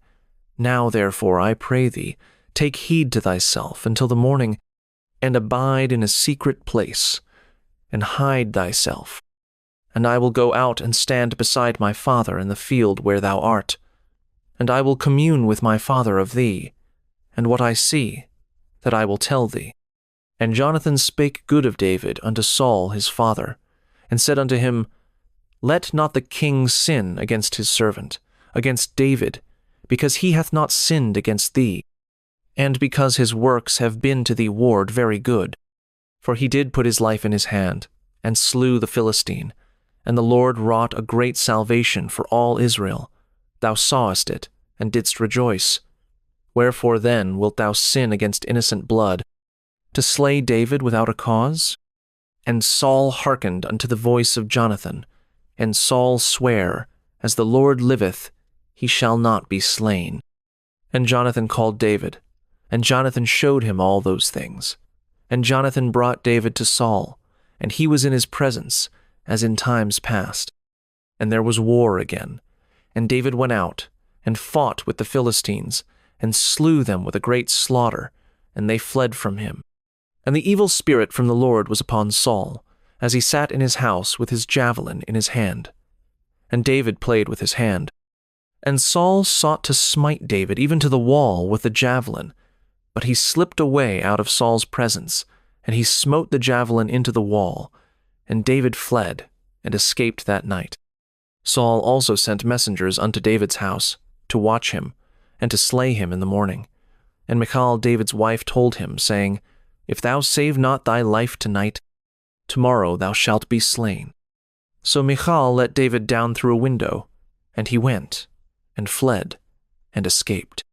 Now therefore, I pray thee, take heed to thyself until the morning, and abide in a secret place, and hide thyself. And I will go out and stand beside my father in the field where thou art. And I will commune with my father of thee, and what I see, that I will tell thee. And Jonathan spake good of David unto Saul his father, and said unto him, Let not the king sin against his servant, against David, because he hath not sinned against thee, and because his works have been to thee ward very good. For he did put his life in his hand, and slew the Philistine, and the Lord wrought a great salvation for all Israel. Thou sawest it, and didst rejoice. Wherefore then wilt thou sin against innocent blood, to slay David without a cause? And Saul hearkened unto the voice of Jonathan, and Saul sware, As the Lord liveth, he shall not be slain. And Jonathan called David, and Jonathan showed him all those things. And Jonathan brought David to Saul, and he was in his presence, as in times past. And there was war again. And David went out, and fought with the Philistines, and slew them with a great slaughter, and they fled from him. And the evil spirit from the Lord was upon Saul, as he sat in his house with his javelin in his hand. And David played with his hand. And Saul sought to smite David even to the wall with the javelin, but he slipped away out of Saul's presence, and he smote the javelin into the wall, and David fled, and escaped that night. Saul also sent messengers unto David's house, to watch him, and to slay him in the morning. And Michal David's wife told him, saying, If thou save not thy life tonight, tomorrow thou shalt be slain. So Michal let David down through a window, and he went, and fled, and escaped.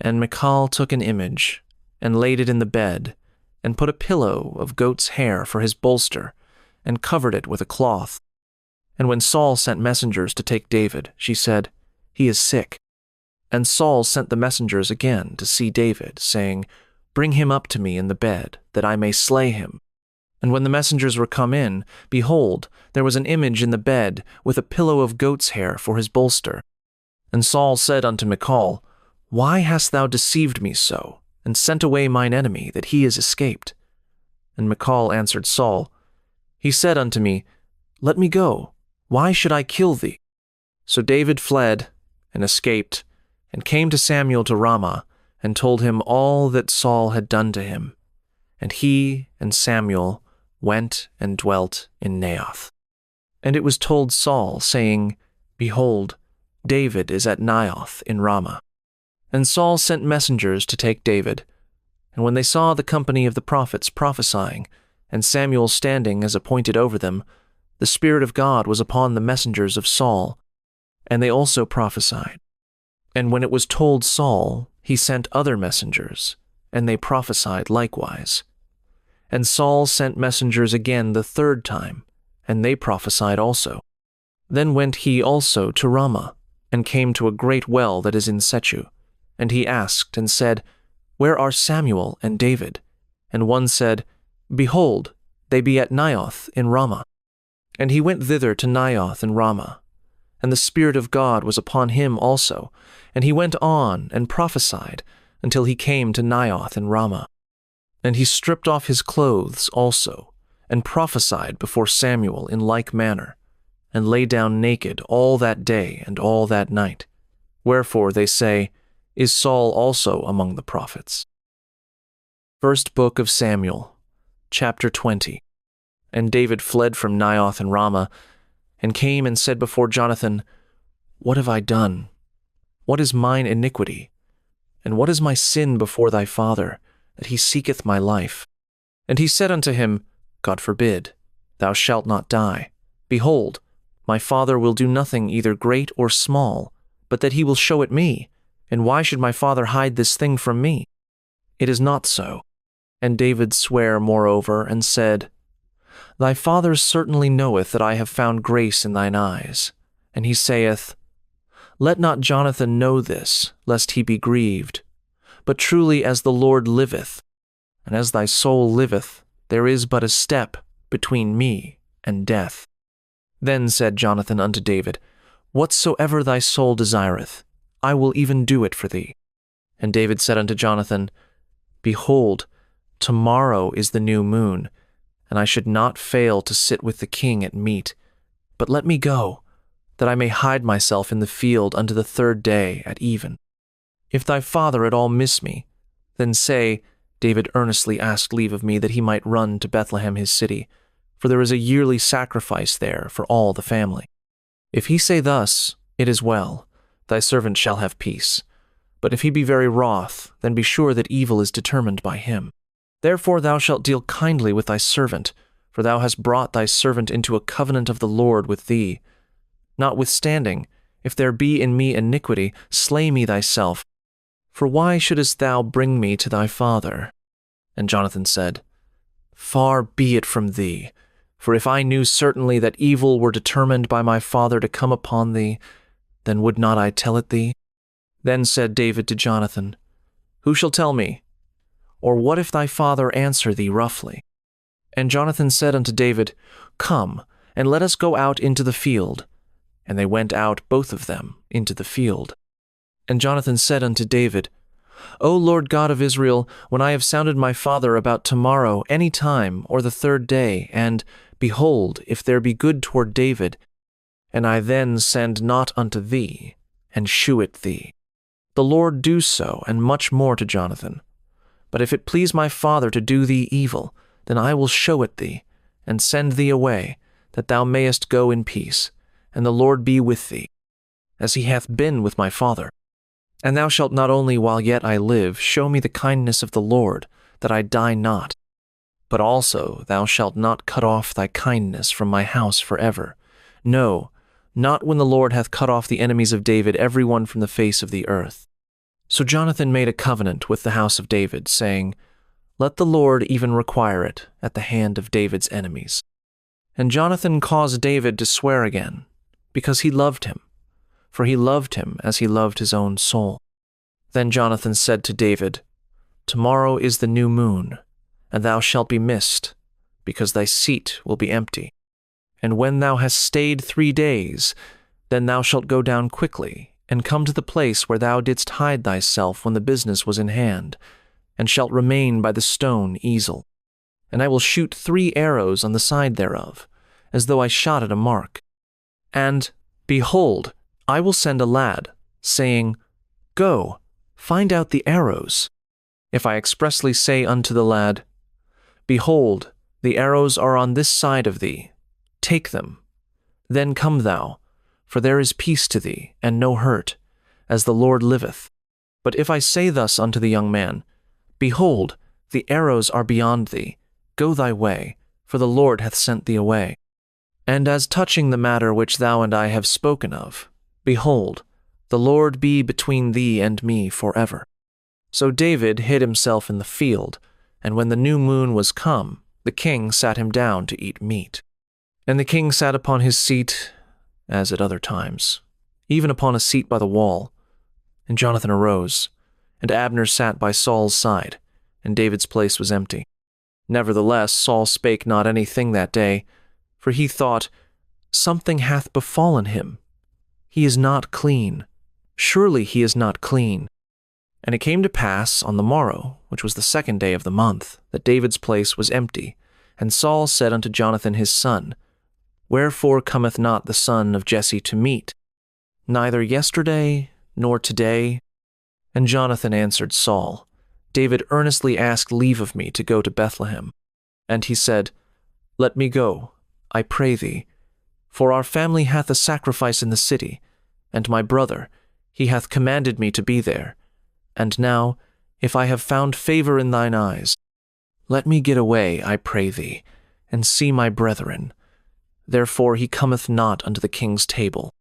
And Michal took an image, and laid it in the bed, and put a pillow of goat's hair for his bolster, and covered it with a cloth. And when Saul sent messengers to take David, she said, He is sick. And Saul sent the messengers again to see David, saying, Bring him up to me in the bed, that I may slay him. And when the messengers were come in, behold, there was an image in the bed, with a pillow of goat's hair for his bolster. And Saul said unto Michal, Why hast thou deceived me so, and sent away mine enemy, that he is escaped? And Michal answered Saul, He said unto me, Let me go, why should I kill thee? So David fled, and escaped, and came to Samuel to Ramah, and told him all that Saul had done to him. And he and Samuel went and dwelt in Naioth. And it was told Saul, saying, Behold, David is at Naioth in Ramah. And Saul sent messengers to take David. And when they saw the company of the prophets prophesying, and Samuel standing as appointed over them, the Spirit of God was upon the messengers of Saul, and they also prophesied. And when it was told Saul, he sent other messengers, and they prophesied likewise. And Saul sent messengers again the third time, and they prophesied also. Then went he also to Ramah, and came to a great well that is in Sechu. And he asked and said, Where are Samuel and David? And one said, Behold, they be at Naioth in Ramah. And he went thither to Naioth in Ramah. And the Spirit of God was upon him also, and he went on and prophesied until he came to Naioth in Ramah. And he stripped off his clothes also, and prophesied before Samuel in like manner, and lay down naked all that day and all that night. Wherefore they say, Is Saul also among the prophets? First book of Samuel, chapter 20. And David fled from Naioth and Ramah, and came and said before Jonathan, What have I done? What is mine iniquity? And what is my sin before thy father, that he seeketh my life? And he said unto him, God forbid, thou shalt not die. Behold, my father will do nothing either great or small, but that he will show it me. And why should my father hide this thing from me? It is not so. And David sware moreover, and said, Thy father certainly knoweth that I have found grace in thine eyes, And he saith, Let not Jonathan know this, lest he be grieved. But truly as the Lord liveth, and as thy soul liveth, there is but a step between me and death. Then said Jonathan unto David, Whatsoever thy soul desireth, I will even do it for thee. And David said unto Jonathan, Behold, tomorrow is the new moon, and I should not fail to sit with the king at meat. But let me go, that I may hide myself in the field unto the 3rd day at even. If thy father at all miss me, then say, David earnestly asked leave of me that he might run to Bethlehem his city, for there is a yearly sacrifice there for all the family. If he say thus, It is well, thy servant shall have peace. But if he be very wroth, then be sure that evil is determined by him. Therefore thou shalt deal kindly with thy servant, for thou hast brought thy servant into a covenant of the Lord with thee. Notwithstanding, if there be in me iniquity, slay me thyself. For why shouldest thou bring me to thy father? And Jonathan said, Far be it from thee, for if I knew certainly that evil were determined by my father to come upon thee, then would not I tell it thee? Then said David to Jonathan, Who shall tell me? Or what if thy father answer thee roughly? And Jonathan said unto David, Come, and let us go out into the field. And they went out both of them into the field. And Jonathan said unto David, O Lord God of Israel, when I have sounded my father about tomorrow, any time, or the 3rd day, and, behold, if there be good toward David, and I then send not unto thee, and shew it thee, the Lord do so, and much more to Jonathan. But if it please my father to do thee evil, then I will show it thee, and send thee away, that thou mayest go in peace, and the Lord be with thee, as he hath been with my father. And thou shalt not only while yet I live show me the kindness of the Lord, that I die not, but also thou shalt not cut off thy kindness from my house forever. No, not when the Lord hath cut off the enemies of David every one from the face of the earth. So Jonathan made a covenant with the house of David, saying, Let the Lord even require it at the hand of David's enemies. And Jonathan caused David to swear again, because he loved him, for he loved him as he loved his own soul. Then Jonathan said to David, Tomorrow is the new moon, and thou shalt be missed, because thy seat will be empty. And when thou hast stayed 3 days, then thou shalt go down quickly, and come to the place where thou didst hide thyself when the business was in hand, and shalt remain by the stone easel. And I will shoot 3 arrows on the side thereof, as though I shot at a mark. And, behold, I will send a lad, saying, Go, find out the arrows. If I expressly say unto the lad, Behold, the arrows are on this side of thee, take them. Then come thou, for there is peace to thee, and no hurt, as the Lord liveth. But if I say thus unto the young man, Behold, the arrows are beyond thee, go thy way, for the Lord hath sent thee away. And as touching the matter which thou and I have spoken of, behold, the Lord be between thee and me forever. So David hid himself in the field, and when the new moon was come, the king sat him down to eat meat. And the king sat upon his seat, as at other times, even upon a seat by the wall. And Jonathan arose, and Abner sat by Saul's side, and David's place was empty. Nevertheless Saul spake not anything that day, for he thought, Something hath befallen him. He is not clean. Surely he is not clean. And it came to pass on the morrow, which was the 2nd day of the month, that David's place was empty. And Saul said unto Jonathan his son, Wherefore cometh not the son of Jesse to meat? Neither yesterday, nor today. And Jonathan answered Saul, David earnestly asked leave of me to go to Bethlehem. And he said, Let me go, I pray thee, for our family hath a sacrifice in the city, and my brother, he hath commanded me to be there. And now, if I have found favor in thine eyes, let me get away, I pray thee, and see my brethren. Therefore he cometh not unto the king's table.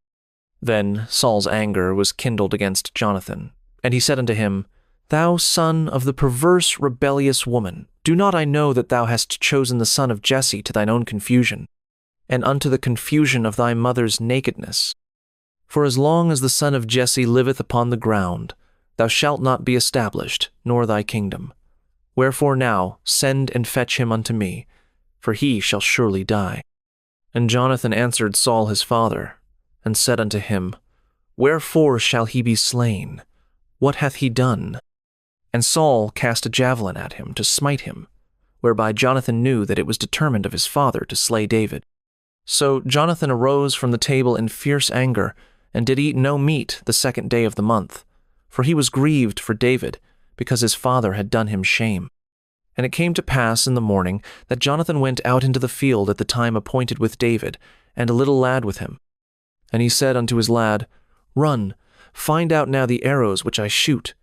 Then Saul's anger was kindled against Jonathan, and he said unto him, Thou son of the perverse, rebellious woman, do not I know that thou hast chosen the son of Jesse to thine own confusion, and unto the confusion of thy mother's nakedness? For as long as the son of Jesse liveth upon the ground, thou shalt not be established, nor thy kingdom. Wherefore now send and fetch him unto me, for he shall surely die. And Jonathan answered Saul his father, and said unto him, Wherefore shall he be slain? What hath he done? And Saul cast a javelin at him to smite him, whereby Jonathan knew that it was determined of his father to slay David. So Jonathan arose from the table in fierce anger, and did eat no meat the 2nd day of the month, for he was grieved for David, because his father had done him shame. And it came to pass in the morning that Jonathan went out into the field at the time appointed with David, and a little lad with him. And he said unto his lad, Run, find out now the arrows which I shoot.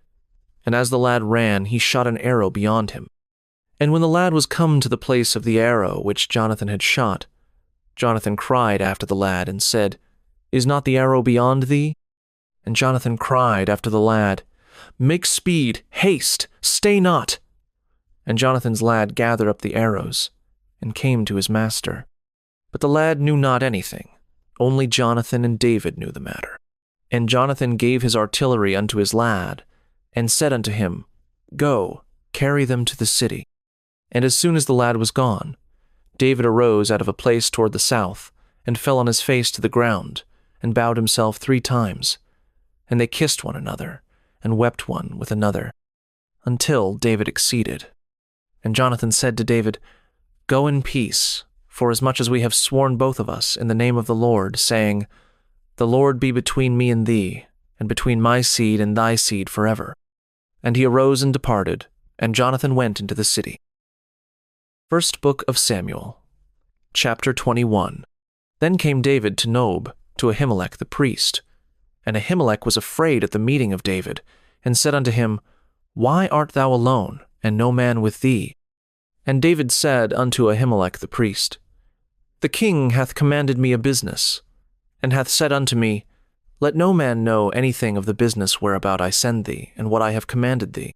And as the lad ran, he shot an arrow beyond him. And when the lad was come to the place of the arrow which Jonathan had shot, Jonathan cried after the lad, and said, Is not the arrow beyond thee? And Jonathan cried after the lad, Make speed, haste, stay not. And Jonathan's lad gathered up the arrows, and came to his master. But the lad knew not anything, only Jonathan and David knew the matter. And Jonathan gave his artillery unto his lad, and said unto him, Go, carry them to the city. And as soon as the lad was gone, David arose out of a place toward the south, and fell on his face to the ground, and bowed himself 3 times. And they kissed one another, and wept one with another, until David exceeded. And Jonathan said to David, Go in peace, forasmuch as we have sworn both of us in the name of the Lord, saying, The Lord be between me and thee, and between my seed and thy seed forever. And he arose and departed, and Jonathan went into the city. First Book of Samuel, chapter 21. Then came David to Nob, to Ahimelech the priest. And Ahimelech was afraid at the meeting of David, and said unto him, Why art thou alone, and no man with thee? And David said unto Ahimelech the priest, The king hath commanded me a business, and hath said unto me, Let no man know anything of the business whereabout I send thee, and what I have commanded thee.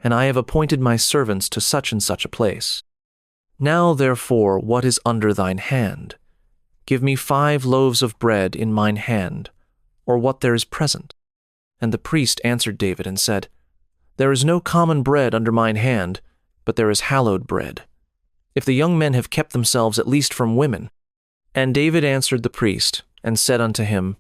And I have appointed my servants to such and such a place. Now therefore what is under thine hand? Give me 5 loaves of bread in mine hand, or what there is present. And the priest answered David and said, There is no common bread under mine hand, but there is hallowed bread, if the young men have kept themselves at least from women. And David answered the priest, and said unto him,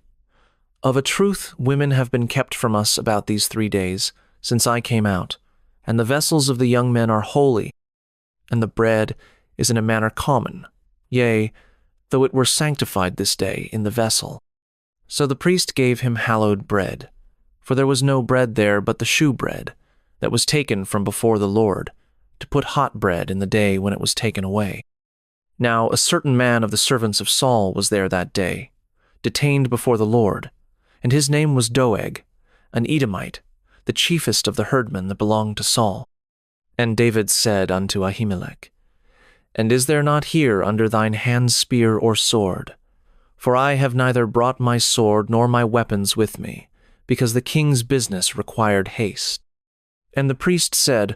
Of a truth women have been kept from us about these 3 days, since I came out, and the vessels of the young men are holy, and the bread is in a manner common, yea, though it were sanctified this day in the vessel. So the priest gave him hallowed bread, for there was no bread there but the shewbread, that was taken from before the Lord, to put hot bread in the day when it was taken away. Now a certain man of the servants of Saul was there that day, detained before the Lord, and his name was Doeg, an Edomite, the chiefest of the herdmen that belonged to Saul. And David said unto Ahimelech, And is there not here under thine hand spear or sword? For I have neither brought my sword nor my weapons with me, because the king's business required haste. And the priest said,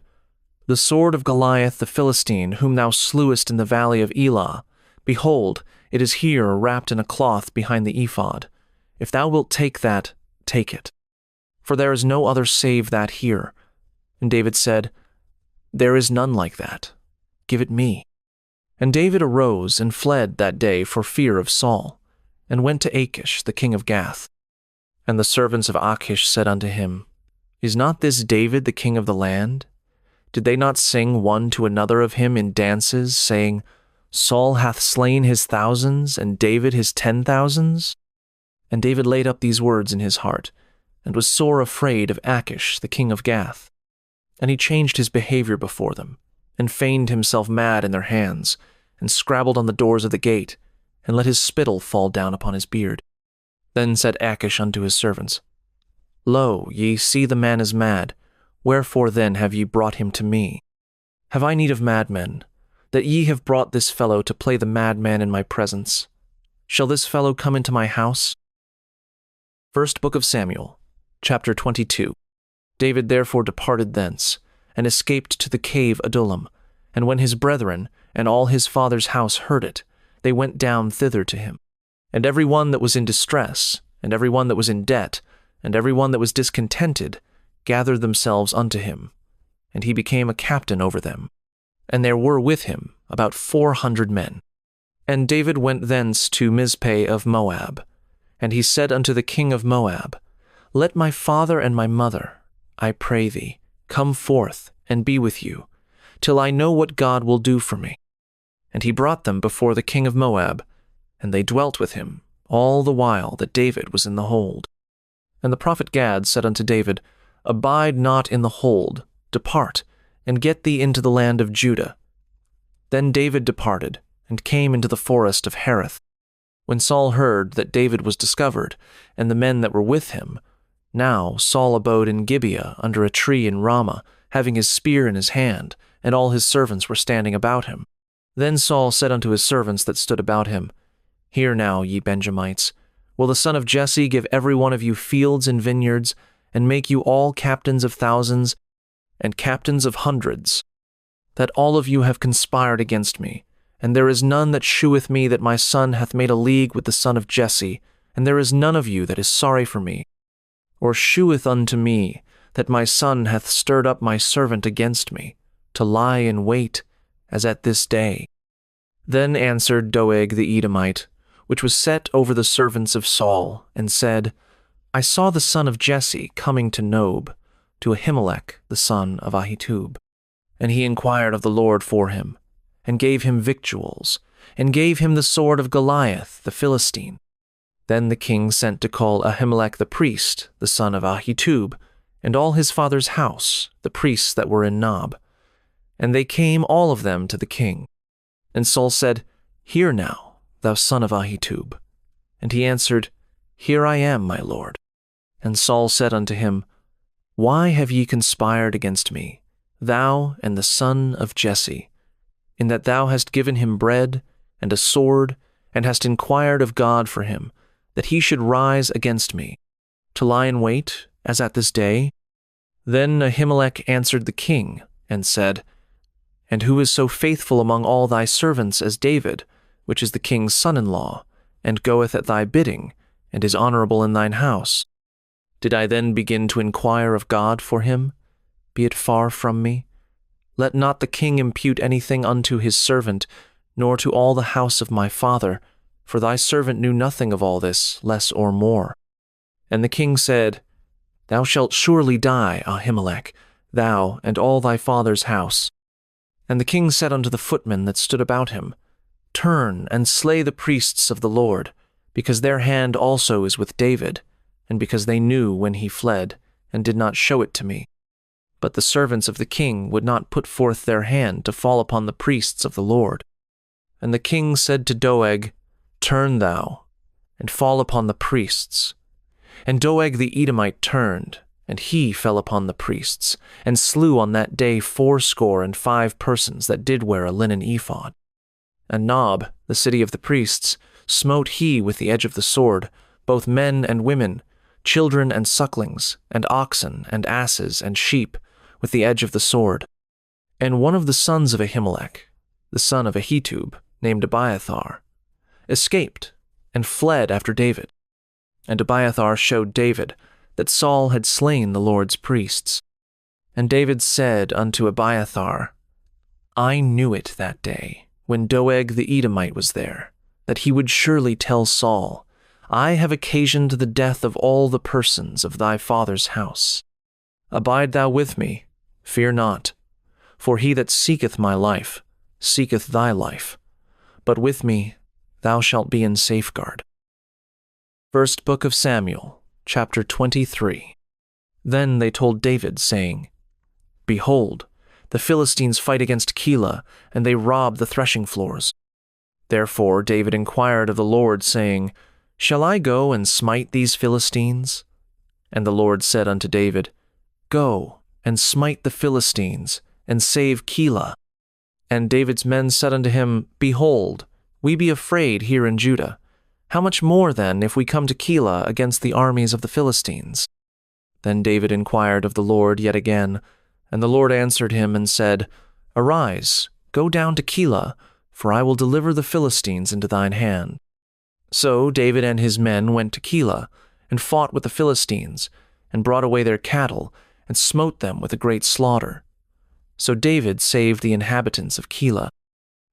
The sword of Goliath the Philistine, whom thou slewest in the valley of Elah, behold, it is here wrapped in a cloth behind the ephod. If thou wilt take that, take it. For there is no other save that here. And David said, There is none like that. Give it me. And David arose and fled that day for fear of Saul, and went to Achish the king of Gath. And the servants of Achish said unto him, Is not this David the king of the land? Did they not sing one to another of him in dances, saying, Saul hath slain his thousands, and David his 10,000s? And David laid up these words in his heart, and was sore afraid of Achish the king of Gath. And he changed his behavior before them, and feigned himself mad in their hands, and scrabbled on the doors of the gate, and let his spittle fall down upon his beard. Then said Achish unto his servants, Lo, ye see the man is mad. Wherefore then have ye brought him to me? Have I need of madmen, that ye have brought this fellow to play the madman in my presence? Shall this fellow come into my house? First Book of Samuel, chapter 22. David therefore departed thence, and escaped to the cave Adullam. And when his brethren and all his father's house heard it, they went down thither to him. And every one that was in distress and every one that was in debt, and every one that was discontented, gathered themselves unto him, and he became a captain over them. And there were with him about 400 men. And David went thence to Mizpeh of Moab, and he said unto the king of Moab, Let my father and my mother, I pray thee, come forth and be with you, till I know what God will do for me. And he brought them before the king of Moab, and they dwelt with him all the while that David was in the hold. And the prophet Gad said unto David, Abide not in the hold, depart, and get thee into the land of Judah. Then David departed, and came into the forest of Hereth. When Saul heard that David was discovered, and the men that were with him, now Saul abode in Gibeah under a tree in Ramah, having his spear in his hand, and all his servants were standing about him. Then Saul said unto his servants that stood about him, Hear now, ye Benjamites, will the son of Jesse give every one of you fields and vineyards, and make you all captains of thousands, and captains of hundreds, that all of you have conspired against me, and there is none that sheweth me that my son hath made a league with the son of Jesse, and there is none of you that is sorry for me, or sheweth unto me that my son hath stirred up my servant against me, to lie in wait, as at this day. Then answered Doeg the Edomite, which was set over the servants of Saul, and said, I saw the son of Jesse coming to Nob, to Ahimelech the son of Ahitub. And he inquired of the Lord for him, and gave him victuals, and gave him the sword of Goliath the Philistine. Then the king sent to call Ahimelech the priest, the son of Ahitub, and all his father's house, the priests that were in Nob. And they came all of them to the king. And Saul said, Hear now, thou son of Ahitub. And he answered, Here I am, my lord. And Saul said unto him, Why have ye conspired against me, thou and the son of Jesse, in that thou hast given him bread and a sword, and hast inquired of God for him, that he should rise against me, to lie in wait, as at this day? Then Ahimelech answered the king, and said, And who is so faithful among all thy servants as David, which is the king's son-in-law, and goeth at thy bidding, and is honorable in thine house? Did I then begin to inquire of God for him? Be it far from me. Let not the king impute anything unto his servant, nor to all the house of my father, for thy servant knew nothing of all this, less or more. And the king said, Thou shalt surely die, Ahimelech, thou and all thy father's house. And the king said unto the footmen that stood about him, Turn and slay the priests of the Lord, because their hand also is with David, and because they knew when he fled, and did not show it to me. But the servants of the king would not put forth their hand to fall upon the priests of the Lord. And the king said to Doeg, Turn thou, and fall upon the priests. And Doeg the Edomite turned, and he fell upon the priests, and slew on that day 75 persons that did wear a linen ephod. And Nob, the city of the priests, smote he with the edge of the sword, both men and women, children and sucklings, and oxen and asses and sheep, with the edge of the sword. And one of the sons of Ahimelech, the son of Ahitub, named Abiathar, escaped and fled after David. And Abiathar showed David that Saul had slain the Lord's priests. And David said unto Abiathar, I knew it that day, when Doeg the Edomite was there, that he would surely tell Saul, I have occasioned the death of all the persons of thy father's house. Abide thou with me, fear not, for he that seeketh my life seeketh thy life, but with me thou shalt be in safeguard. First Book of Samuel, chapter 23. Then they told David, saying, Behold, the Philistines fight against Keilah, and they rob the threshing floors. Therefore David inquired of the Lord, saying, Shall I go and smite these Philistines? And the Lord said unto David, Go and smite the Philistines, and save Keilah. And David's men said unto him, Behold, we be afraid here in Judah. How much more then if we come to Keilah against the armies of the Philistines? Then David inquired of the Lord yet again, and the Lord answered him and said, Arise, go down to Keilah, for I will deliver the Philistines into thine hand. So David and his men went to Keilah, and fought with the Philistines, and brought away their cattle, and smote them with a great slaughter. So David saved the inhabitants of Keilah.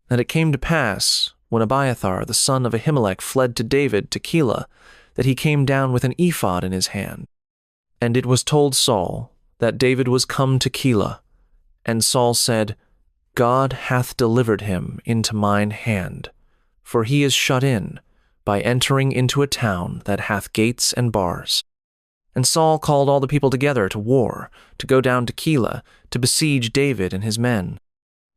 And it came to pass, when Abiathar the son of Ahimelech fled to David to Keilah, that he came down with an ephod in his hand. And it was told Saul that David was come to Keilah. And Saul said, God hath delivered him into mine hand, for he is shut in, by entering into a town that hath gates and bars. And Saul called all the people together to war, to go down to Keilah, to besiege David and his men.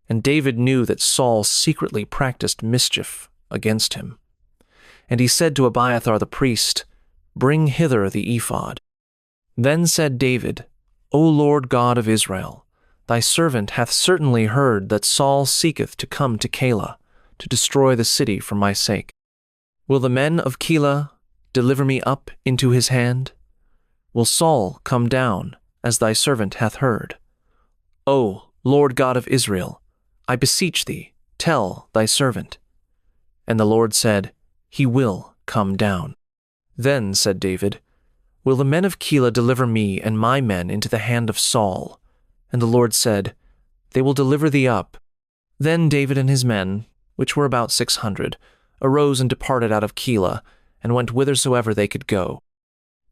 And David knew that Saul secretly practiced mischief against him. And he said to Abiathar the priest, Bring hither the ephod. Then said David, O Lord God of Israel, thy servant hath certainly heard that Saul seeketh to come to Keilah, to destroy the city for my sake. Will the men of Keilah deliver me up into his hand? Will Saul come down, as thy servant hath heard? O Lord God of Israel, I beseech thee, tell thy servant. And the Lord said, He will come down. Then said David, Will the men of Keilah deliver me and my men into the hand of Saul? And the Lord said, They will deliver thee up. Then David and his men, which were about 600, arose and departed out of Keilah, and went whithersoever they could go.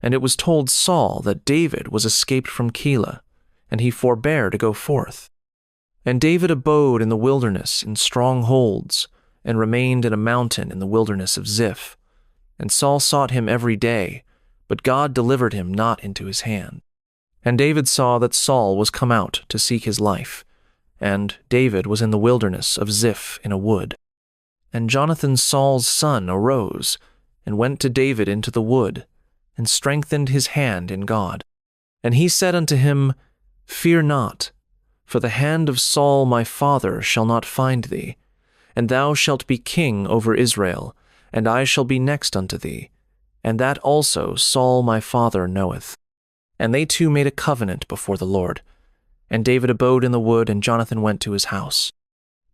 And it was told Saul that David was escaped from Keilah, and he forbare to go forth. And David abode in the wilderness in strongholds, and remained in a mountain in the wilderness of Ziph. And Saul sought him every day, but God delivered him not into his hand. And David saw that Saul was come out to seek his life, and David was in the wilderness of Ziph in a wood. And Jonathan Saul's son arose, and went to David into the wood, and strengthened his hand in God. And he said unto him, Fear not, for the hand of Saul my father shall not find thee, and thou shalt be king over Israel, and I shall be next unto thee, and that also Saul my father knoweth. And they two made a covenant before the Lord. And David abode in the wood, and Jonathan went to his house.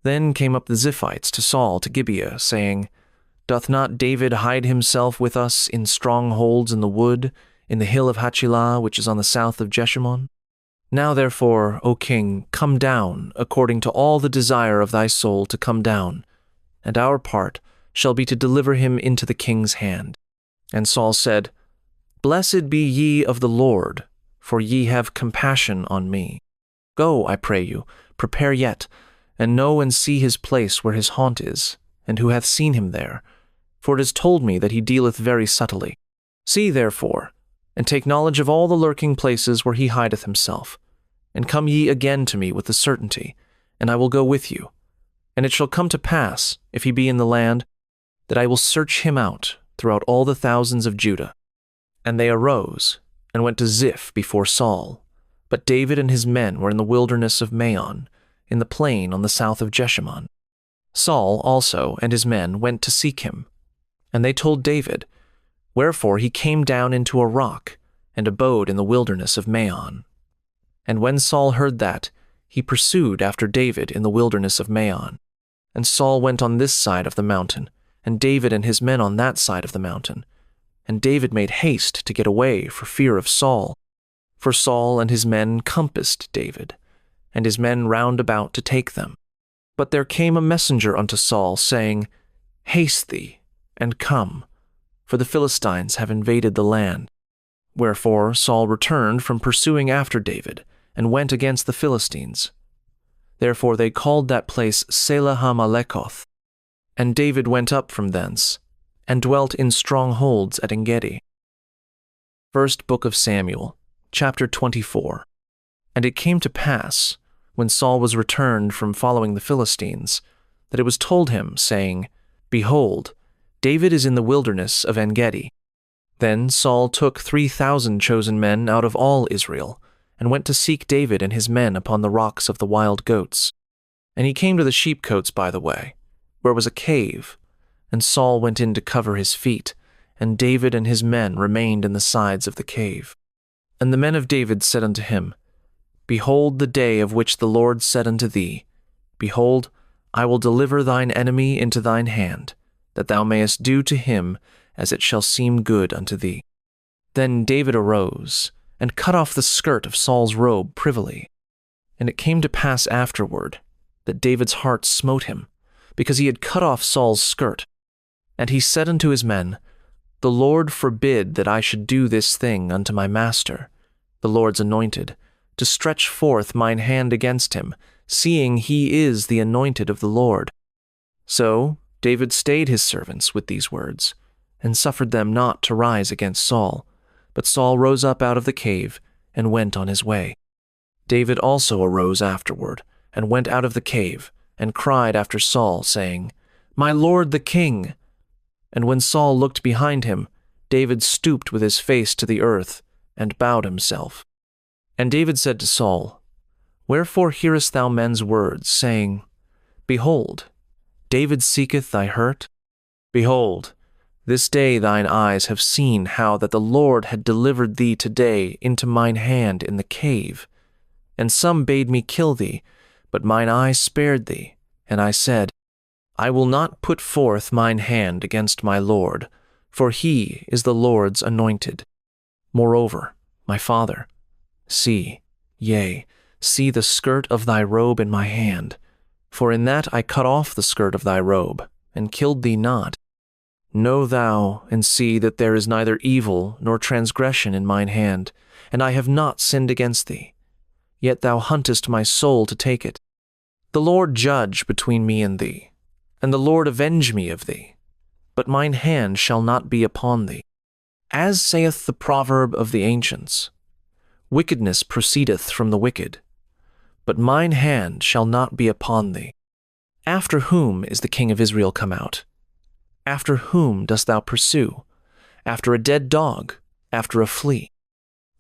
Then came up the Ziphites to Saul to Gibeah, saying, Doth not David hide himself with us in strongholds in the wood, in the hill of Hachilah, which is on the south of Jeshimon? Now therefore, O king, come down, according to all the desire of thy soul to come down, and our part shall be to deliver him into the king's hand. And Saul said, Blessed be ye of the Lord, for ye have compassion on me. Go, I pray you, prepare yet, and know and see his place where his haunt is, and who hath seen him there, for it is told me that he dealeth very subtly. See therefore, and take knowledge of all the lurking places where he hideth himself, and come ye again to me with the certainty, and I will go with you. And it shall come to pass, if he be in the land, that I will search him out throughout all the thousands of Judah. And they arose, and went to Ziph before Saul. But David and his men were in the wilderness of Maon, in the plain on the south of Jeshimon. Saul also and his men went to seek him. And they told David, wherefore he came down into a rock, and abode in the wilderness of Maon. And when Saul heard that, he pursued after David in the wilderness of Maon. And Saul went on this side of the mountain, and David and his men on that side of the mountain. And David made haste to get away for fear of Saul. For Saul and his men compassed David, and his men round about to take them. But there came a messenger unto Saul, saying, Haste thee, and come, for the Philistines have invaded the land. Wherefore Saul returned from pursuing after David, and went against the Philistines. Therefore they called that place Selah HaMalekoth. And David went up from thence, and dwelt in strongholds at En-gedi. First Book of Samuel, chapter 24. And it came to pass, when Saul was returned from following the Philistines, that it was told him, saying, Behold, David is in the wilderness of En-gedi. Then Saul took 3,000 chosen men out of all Israel, and went to seek David and his men upon the rocks of the wild goats. And he came to the sheepcotes by the way, where was a cave, and Saul went in to cover his feet, and David and his men remained in the sides of the cave. And the men of David said unto him, Behold the day of which the Lord said unto thee, Behold, I will deliver thine enemy into thine hand, that thou mayest do to him as it shall seem good unto thee. Then David arose, and cut off the skirt of Saul's robe privily. And it came to pass afterward, that David's heart smote him, because he had cut off Saul's skirt. And he said unto his men, The Lord forbid that I should do this thing unto my master, the Lord's anointed, to stretch forth mine hand against him, seeing he is the anointed of the Lord. So David stayed his servants with these words, and suffered them not to rise against Saul. But Saul rose up out of the cave, and went on his way. David also arose afterward, and went out of the cave, and cried after Saul, saying, My lord the king! And when Saul looked behind him, David stooped with his face to the earth, and bowed himself. And David said to Saul, Wherefore hearest thou men's words, saying, Behold, David seeketh thy hurt? Behold, this day thine eyes have seen how that the Lord had delivered thee today into mine hand in the cave. And some bade me kill thee, but mine eye spared thee. And I said, I will not put forth mine hand against my Lord, for he is the Lord's anointed. Moreover, my father, see, yea, see the skirt of thy robe in my hand, for in that I cut off the skirt of thy robe, and killed thee not. Know thou and see that there is neither evil nor transgression in mine hand, and I have not sinned against thee. Yet thou huntest my soul to take it. The Lord judge between me and thee, and the Lord avenge me of thee. But mine hand shall not be upon thee. As saith the proverb of the ancients, Wickedness proceedeth from the wicked, but mine hand shall not be upon thee. After whom is the king of Israel come out? After whom dost thou pursue? After a dead dog, after a flea.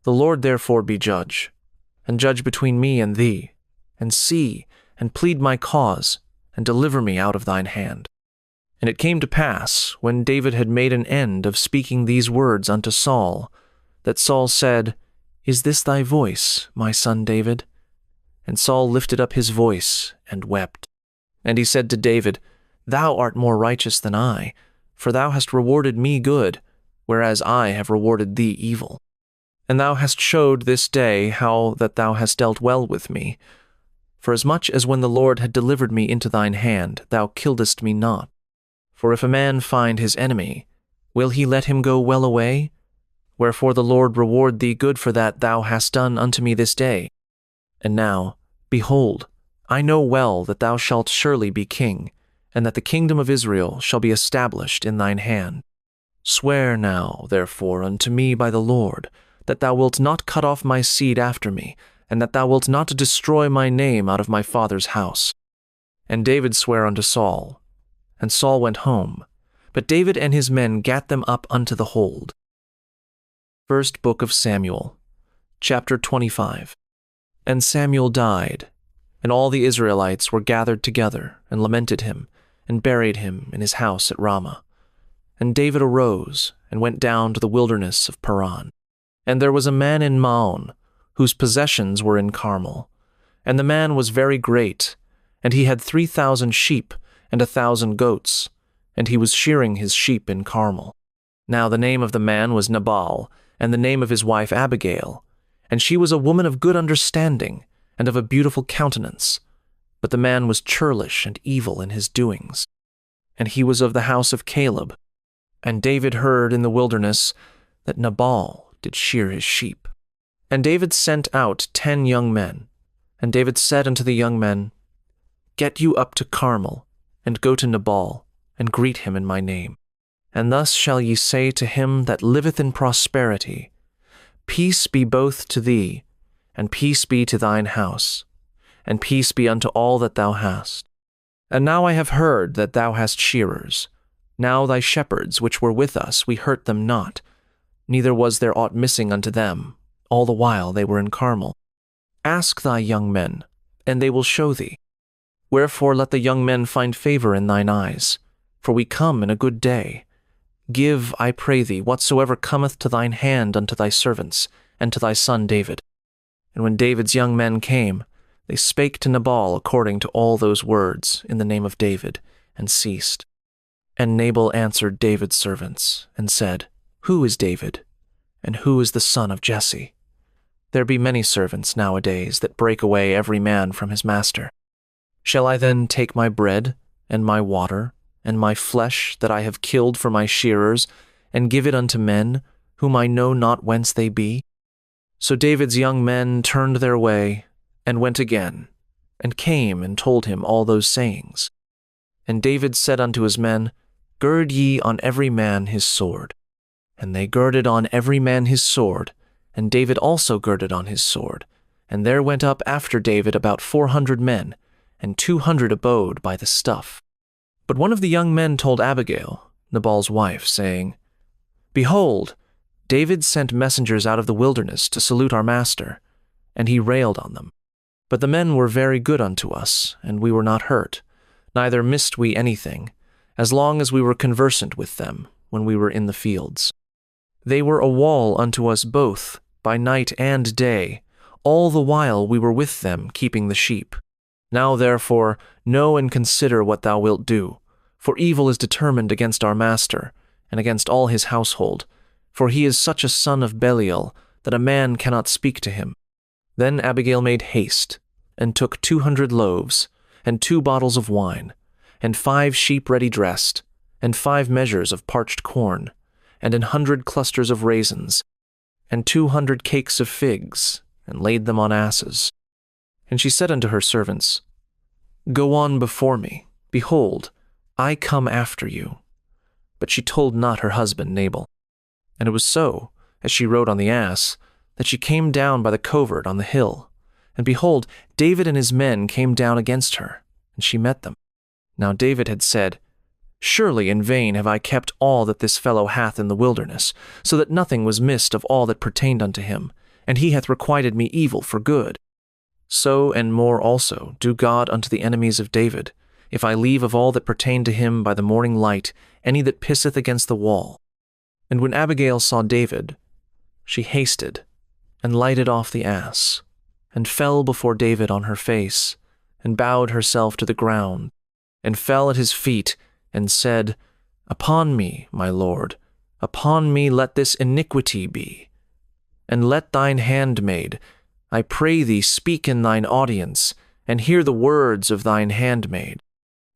The Lord therefore be judge, and judge between me and thee, and see, and plead my cause, and deliver me out of thine hand. And it came to pass, when David had made an end of speaking these words unto Saul, that Saul said, Is this thy voice, my son David? And Saul lifted up his voice, and wept. And he said to David, Thou art more righteous than I, for thou hast rewarded me good, whereas I have rewarded thee evil. And thou hast showed this day how that thou hast dealt well with me. For as much as when the Lord had delivered me into thine hand, thou killedst me not. For if a man find his enemy, will he let him go well away? Wherefore the Lord reward thee good for that thou hast done unto me this day. And now, behold, I know well that thou shalt surely be king, and that the kingdom of Israel shall be established in thine hand. Swear now, therefore, unto me by the Lord, that thou wilt not cut off my seed after me, and that thou wilt not destroy my name out of my father's house. And David sware unto Saul. And Saul went home, but David and his men gat them up unto the hold. First Book of Samuel, chapter 25. And Samuel died, and all the Israelites were gathered together, and lamented him, and buried him in his house at Ramah. And David arose, and went down to the wilderness of Paran. And there was a man in Maon, whose possessions were in Carmel. And the man was very great, and he had 3,000 sheep, and 1,000 goats, and he was shearing his sheep in Carmel. Now the name of the man was Nabal, and the name of his wife Abigail, and she was a woman of good understanding, and of a beautiful countenance. But the man was churlish and evil in his doings. And he was of the house of Caleb. And David heard in the wilderness that Nabal did shear his sheep. And David sent out 10 young men. And David said unto the young men, Get you up to Carmel, and go to Nabal, and greet him in my name. And thus shall ye say to him that liveth in prosperity, Peace be both to thee, and peace be to thine house, and peace be unto all that thou hast. And now I have heard that thou hast shearers. Now thy shepherds which were with us, we hurt them not, neither was there aught missing unto them, all the while they were in Carmel. Ask thy young men, and they will show thee. Wherefore let the young men find favor in thine eyes, for we come in a good day. Give, I pray thee, whatsoever cometh to thine hand unto thy servants, and to thy son David. And when David's young men came, they spake to Nabal according to all those words in the name of David, and ceased. And Nabal answered David's servants, and said, Who is David? And who is the son of Jesse? There be many servants nowadays that break away every man from his master. Shall I then take my bread, and my water, and my flesh that I have killed for my shearers, and give it unto men, whom I know not whence they be? So David's young men turned their way, and went again, and came and told him all those sayings. And David said unto his men, Gird ye on every man his sword. And they girded on every man his sword, and David also girded on his sword. And there went up after David about 400 men, and 200 abode by the stuff. But one of the young men told Abigail, Nabal's wife, saying, Behold, David sent messengers out of the wilderness to salute our master, and he railed on them. But the men were very good unto us, and we were not hurt, neither missed we anything, as long as we were conversant with them when we were in the fields. They were a wall unto us both, by night and day, all the while we were with them keeping the sheep. Now therefore know and consider what thou wilt do, for evil is determined against our master, and against all his household, for he is such a son of Belial, that a man cannot speak to him. Then Abigail made haste, and took 200 loaves, and 2 bottles of wine, and 5 sheep ready dressed, and 5 measures of parched corn, and 100 clusters of raisins, and 200 cakes of figs, and laid them on asses. And she said unto her servants, Go on before me, behold, I come after you. But she told not her husband Nabal. And it was so, as she rode on the ass, that she came down by the covert on the hill. And behold, David and his men came down against her, and she met them. Now David had said, Surely in vain have I kept all that this fellow hath in the wilderness, so that nothing was missed of all that pertained unto him, and he hath requited me evil for good. So and more also do God unto the enemies of David, if I leave of all that pertain to him by the morning light any that pisseth against the wall. And when Abigail saw David, she hasted, and lighted off the ass, and fell before David on her face, and bowed herself to the ground, and fell at his feet, and said, Upon me, my lord, upon me let this iniquity be. And let thine handmaid, I pray thee, speak in thine audience, and hear the words of thine handmaid.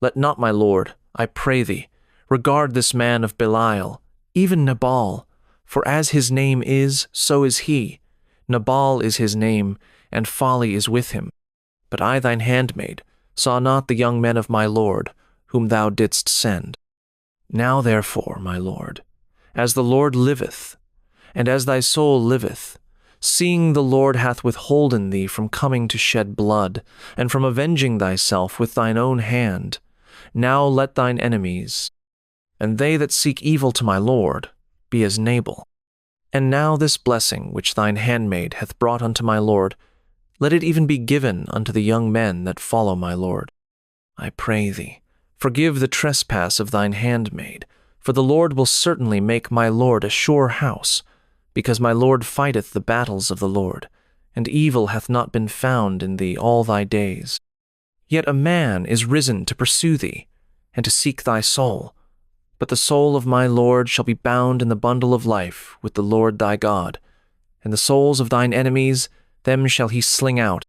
Let not my lord, I pray thee, regard this man of Belial, even Nabal, for as his name is, so is he. Nabal is his name, and folly is with him. But I thine handmaid saw not the young men of my lord, whom thou didst send. Now therefore, my lord, as the Lord liveth, and as thy soul liveth, seeing the Lord hath withholden thee from coming to shed blood, and from avenging thyself with thine own hand, now let thine enemies, and they that seek evil to my lord, be as Nabal. And now this blessing which thine handmaid hath brought unto my lord, let it even be given unto the young men that follow my lord. I pray thee, forgive the trespass of thine handmaid, for the Lord will certainly make my lord a sure house, because my lord fighteth the battles of the Lord, and evil hath not been found in thee all thy days. Yet a man is risen to pursue thee, and to seek thy soul. But the soul of my lord shall be bound in the bundle of life with the Lord thy God, and the souls of thine enemies, them shall he sling out,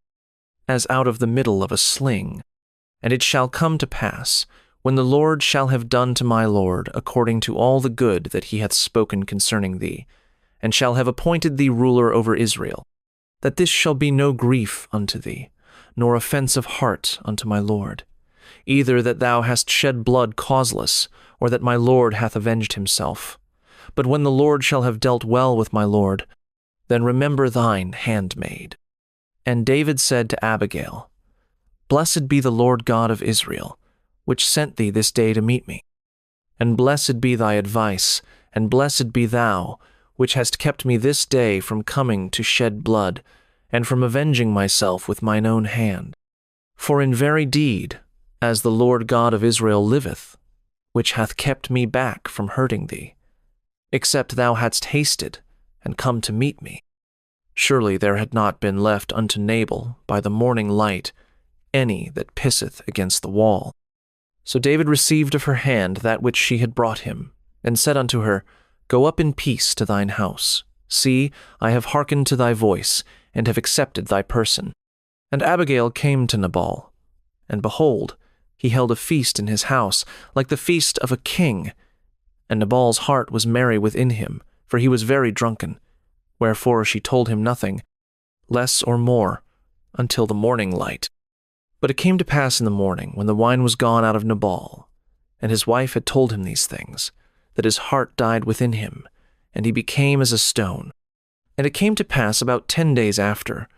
as out of the middle of a sling. And it shall come to pass, when the Lord shall have done to my lord according to all the good that he hath spoken concerning thee, and shall have appointed thee ruler over Israel, that this shall be no grief unto thee, nor offense of heart unto my lord, either that thou hast shed blood causeless, or that my lord hath avenged himself. But when the Lord shall have dealt well with my lord, then remember thine handmaid. And David said to Abigail, Blessed be the Lord God of Israel, which sent thee this day to meet me. And blessed be thy advice, and blessed be thou, which hast kept me this day from coming to shed blood, and from avenging myself with mine own hand. For in very deed, as the Lord God of Israel liveth, which hath kept me back from hurting thee, except thou hadst hasted, and come to meet me, surely there had not been left unto Nabal by the morning light any that pisseth against the wall. So David received of her hand that which she had brought him, and said unto her, Go up in peace to thine house, See, I have hearkened to thy voice, and have accepted thy person. And Abigail came to Nabal, and behold, he held a feast in his house, like the feast of a king. And Nabal's heart was merry within him, for he was very drunken. Wherefore she told him nothing, less or more, until the morning light. But it came to pass in the morning, when the wine was gone out of Nabal, and his wife had told him these things, that his heart died within him, and he became as a stone. And it came to pass about 10 days after,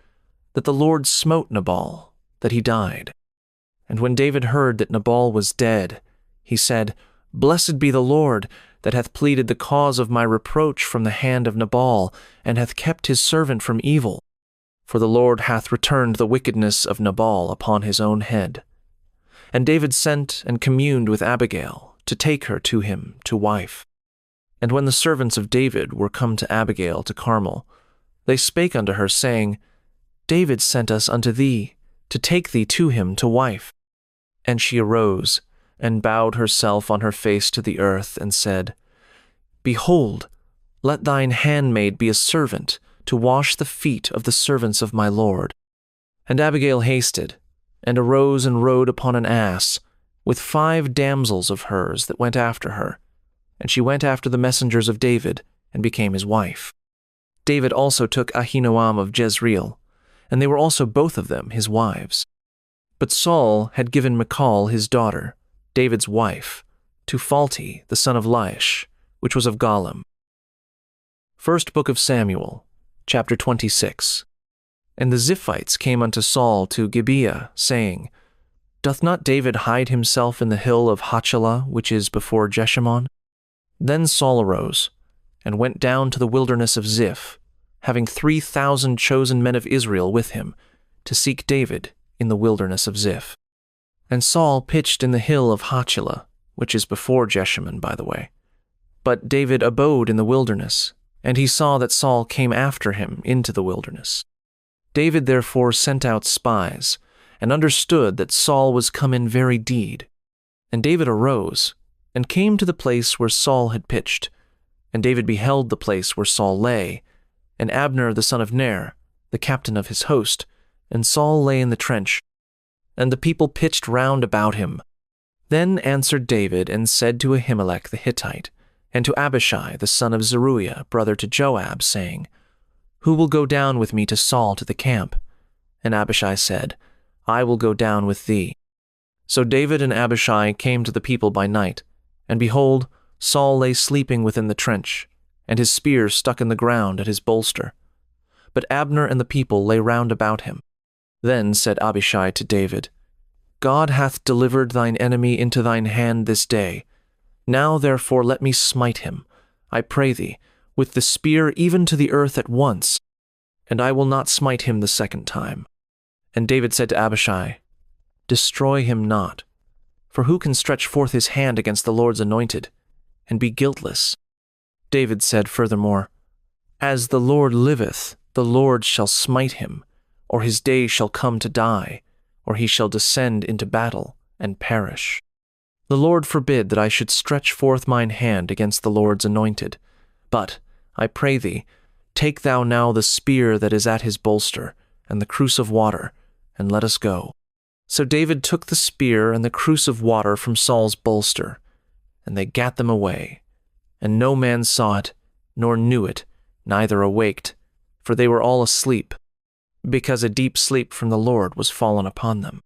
that the Lord smote Nabal, that he died. And when David heard that Nabal was dead, he said, Blessed be the Lord, that hath pleaded the cause of my reproach from the hand of Nabal, and hath kept his servant from evil. For the Lord hath returned the wickedness of Nabal upon his own head. And David sent and communed with Abigail, to take her to him to wife. And when the servants of David were come to Abigail to Carmel, they spake unto her, saying, David sent us unto thee, to take thee to him to wife. And she arose, and bowed herself on her face to the earth, and said, Behold, let thine handmaid be a servant, to wash the feet of the servants of my lord. And Abigail hasted, and arose and rode upon an ass, with 5 damsels of hers that went after her. And she went after the messengers of David, and became his wife. David also took Ahinoam of Jezreel, and they were also both of them his wives. But Saul had given Michal his daughter, David's wife, to Phalti the son of Laish, which was of Gallim. First Book of Samuel, chapter 26. And the Ziphites came unto Saul to Gibeah, saying, Doth not David hide himself in the hill of Hachilah, which is before Jeshimon? Then Saul arose, and went down to the wilderness of Ziph, having 3,000 chosen men of Israel with him, to seek David in the wilderness of Ziph. And Saul pitched in the hill of Hachilah, which is before Jeshimon, by the way. But David abode in the wilderness, and he saw that Saul came after him into the wilderness. David therefore sent out spies, and understood that Saul was come in very deed. And David arose, and came to the place where Saul had pitched. And David beheld the place where Saul lay, and Abner the son of Ner, the captain of his host, and Saul lay in the trench. And the people pitched round about him. Then answered David, and said to Ahimelech the Hittite, and to Abishai the son of Zeruiah, brother to Joab, saying, Who will go down with me to Saul to the camp? And Abishai said, I will go down with thee. So David and Abishai came to the people by night, and behold, Saul lay sleeping within the trench, and his spear stuck in the ground at his bolster. But Abner and the people lay round about him. Then said Abishai to David, God hath delivered thine enemy into thine hand this day. Now therefore let me smite him, I pray thee, with the spear even to the earth at once, and I will not smite him the second time. And David said to Abishai, Destroy him not, for who can stretch forth his hand against the Lord's anointed, and be guiltless? David said furthermore, As the Lord liveth, the Lord shall smite him, or his day shall come to die, or he shall descend into battle and perish. The Lord forbid that I should stretch forth mine hand against the Lord's anointed. But, I pray thee, take thou now the spear that is at his bolster, and the cruse of water, and let us go. So David took the spear and the cruse of water from Saul's bolster, and they gat them away. And no man saw it, nor knew it, neither awaked, for they were all asleep, because a deep sleep from the Lord was fallen upon them.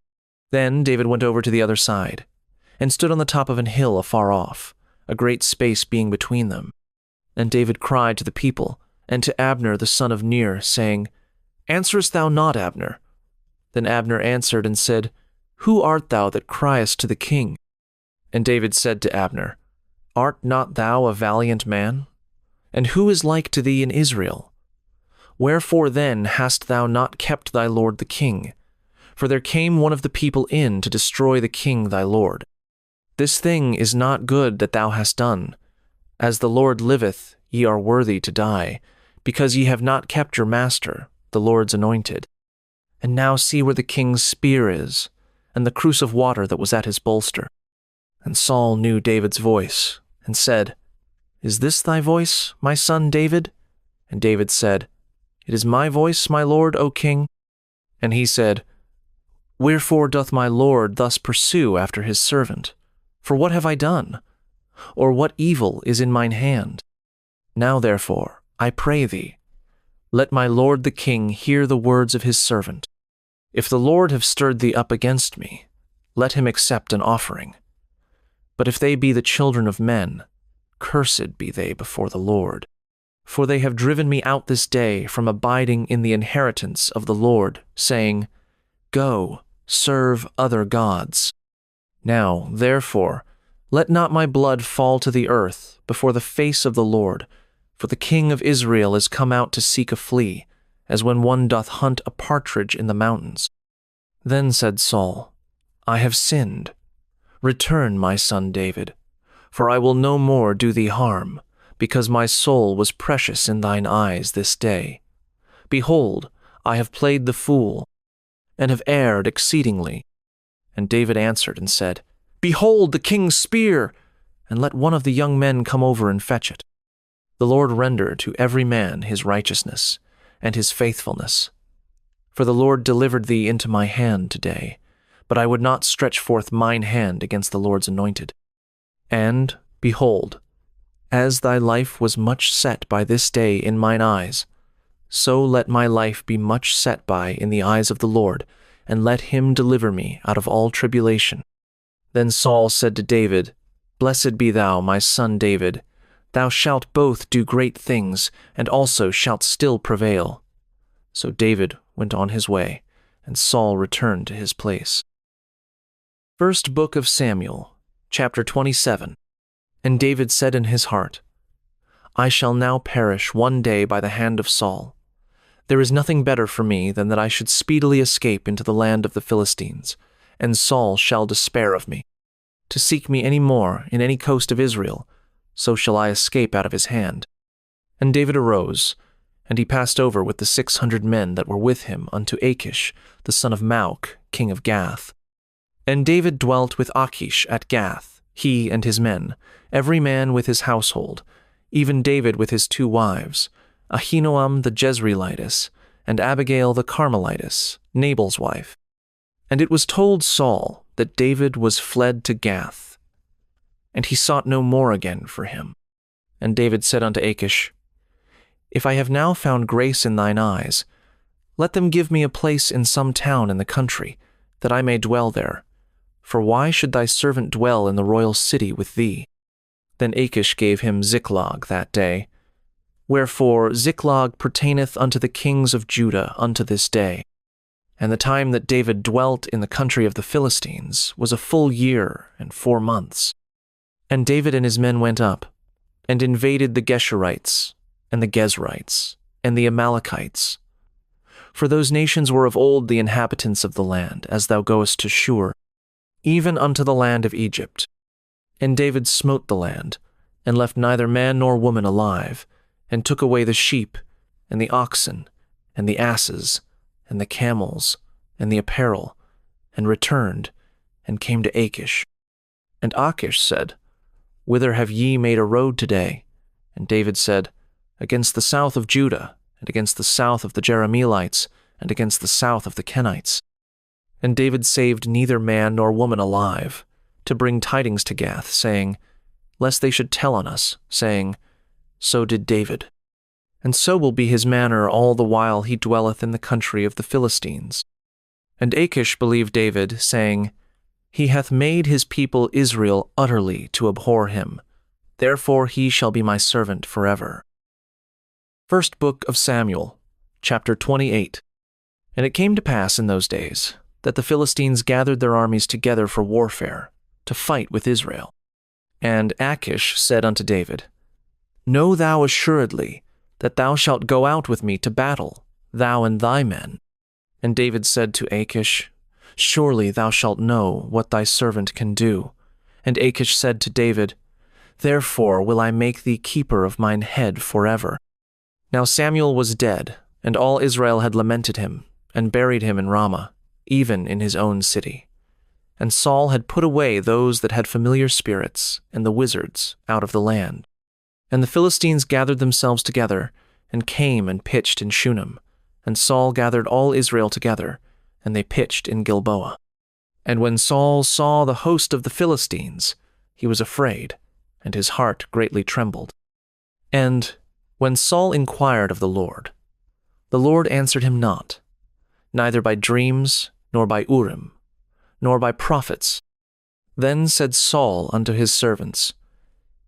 Then David went over to the other side, and stood on the top of an hill afar off, a great space being between them. And David cried to the people, and to Abner the son of Ner, saying, Answerest thou not, Abner? Then Abner answered and said, Who art thou that criest to the king? And David said to Abner, Art not thou a valiant man? And who is like to thee in Israel? Wherefore then hast thou not kept thy lord the king? For there came one of the people in to destroy the king thy lord. This thing is not good that thou hast done. As the Lord liveth, ye are worthy to die, because ye have not kept your master, the Lord's anointed. And now see where the king's spear is, and the cruse of water that was at his bolster. And Saul knew David's voice, and said, Is this thy voice, my son David? And David said, It is my voice, my lord, O king. And he said, Wherefore doth my lord thus pursue after his servant? For what have I done? Or what evil is in mine hand? Now therefore, I pray thee, let my lord the king hear the words of his servant. If the Lord have stirred thee up against me, let him accept an offering. But if they be the children of men, cursed be they before the Lord. For they have driven me out this day from abiding in the inheritance of the Lord, saying, Go, serve other gods. Now, therefore, let not my blood fall to the earth before the face of the Lord, for the king of Israel is come out to seek a flea, as when one doth hunt a partridge in the mountains. Then said Saul, I have sinned. Return, my son David, for I will no more do thee harm, because my soul was precious in thine eyes this day. Behold, I have played the fool, and have erred exceedingly. And David answered and said, Behold the king's spear, and let one of the young men come over and fetch it. The Lord render to every man his righteousness and his faithfulness. For the Lord delivered thee into my hand today, but I would not stretch forth mine hand against the Lord's anointed. And, behold, as thy life was much set by this day in mine eyes, so let my life be much set by in the eyes of the Lord, and let him deliver me out of all tribulation. Then Saul said to David, Blessed be thou, my son David. Thou shalt both do great things, and also shalt still prevail. So David went on his way, and Saul returned to his place. First Book of Samuel, chapter 27. And David said in his heart, I shall now perish one day by the hand of Saul. There is nothing better for me than that I should speedily escape into the land of the Philistines, and Saul shall despair of me. To seek me any more in any coast of Israel, so shall I escape out of his hand. And David arose, and he passed over with the 600 men that were with him unto Achish, the son of Maoch, king of Gath. And David dwelt with Achish at Gath, he and his men, every man with his household, even David with his 2 wives, Ahinoam the Jezreelitess, and Abigail the Carmelitess, Nabal's wife. And it was told Saul that David was fled to Gath, and he sought no more again for him. And David said unto Achish, If I have now found grace in thine eyes, let them give me a place in some town in the country, that I may dwell there. For why should thy servant dwell in the royal city with thee? Then Achish gave him Ziklag that day. Wherefore Ziklag pertaineth unto the kings of Judah unto this day. And the time that David dwelt in the country of the Philistines was a full year and 4 months. And David and his men went up, and invaded the Geshurites, and the Gezrites, and the Amalekites. For those nations were of old the inhabitants of the land, as thou goest to Shur, even unto the land of Egypt. And David smote the land, and left neither man nor woman alive, and took away the sheep, and the oxen, and the asses, and the camels, and the apparel, and returned, and came to Achish. And Achish said, Whither have ye made a road today? And David said, Against the south of Judah, and against the south of the Jerahmeelites, and against the south of the Kenites. And David saved neither man nor woman alive, to bring tidings to Gath, saying, Lest they should tell on us, saying, So did David. And so will be his manner all the while he dwelleth in the country of the Philistines. And Achish believed David, saying, He hath made his people Israel utterly to abhor him. Therefore he shall be my servant forever. First Book of Samuel, chapter 28. And it came to pass in those days that the Philistines gathered their armies together for warfare, to fight with Israel. And Achish said unto David, Know thou assuredly that thou shalt go out with me to battle, thou and thy men. And David said to Achish, Surely thou shalt know what thy servant can do. And Achish said to David, Therefore will I make thee keeper of mine head forever. Now Samuel was dead, and all Israel had lamented him, and buried him in Ramah, even in his own city. And Saul had put away those that had familiar spirits, and the wizards, out of the land. And the Philistines gathered themselves together, and came and pitched in Shunem. And Saul gathered all Israel together, and they pitched in Gilboa. And when Saul saw the host of the Philistines, he was afraid, and his heart greatly trembled. And when Saul inquired of the Lord answered him not, neither by dreams, nor by Urim, nor by prophets. Then said Saul unto his servants,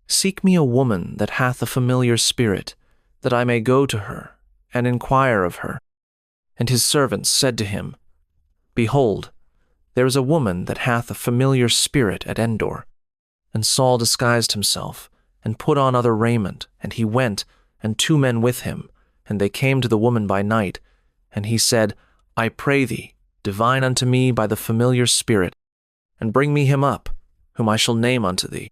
Seek me a woman that hath a familiar spirit, that I may go to her, and inquire of her. And his servants said to him, Behold, there is a woman that hath a familiar spirit at Endor. And Saul disguised himself, and put on other raiment, and he went, and 2 men with him, and they came to the woman by night. And he said, I pray thee, divine unto me by the familiar spirit, and bring me him up, whom I shall name unto thee.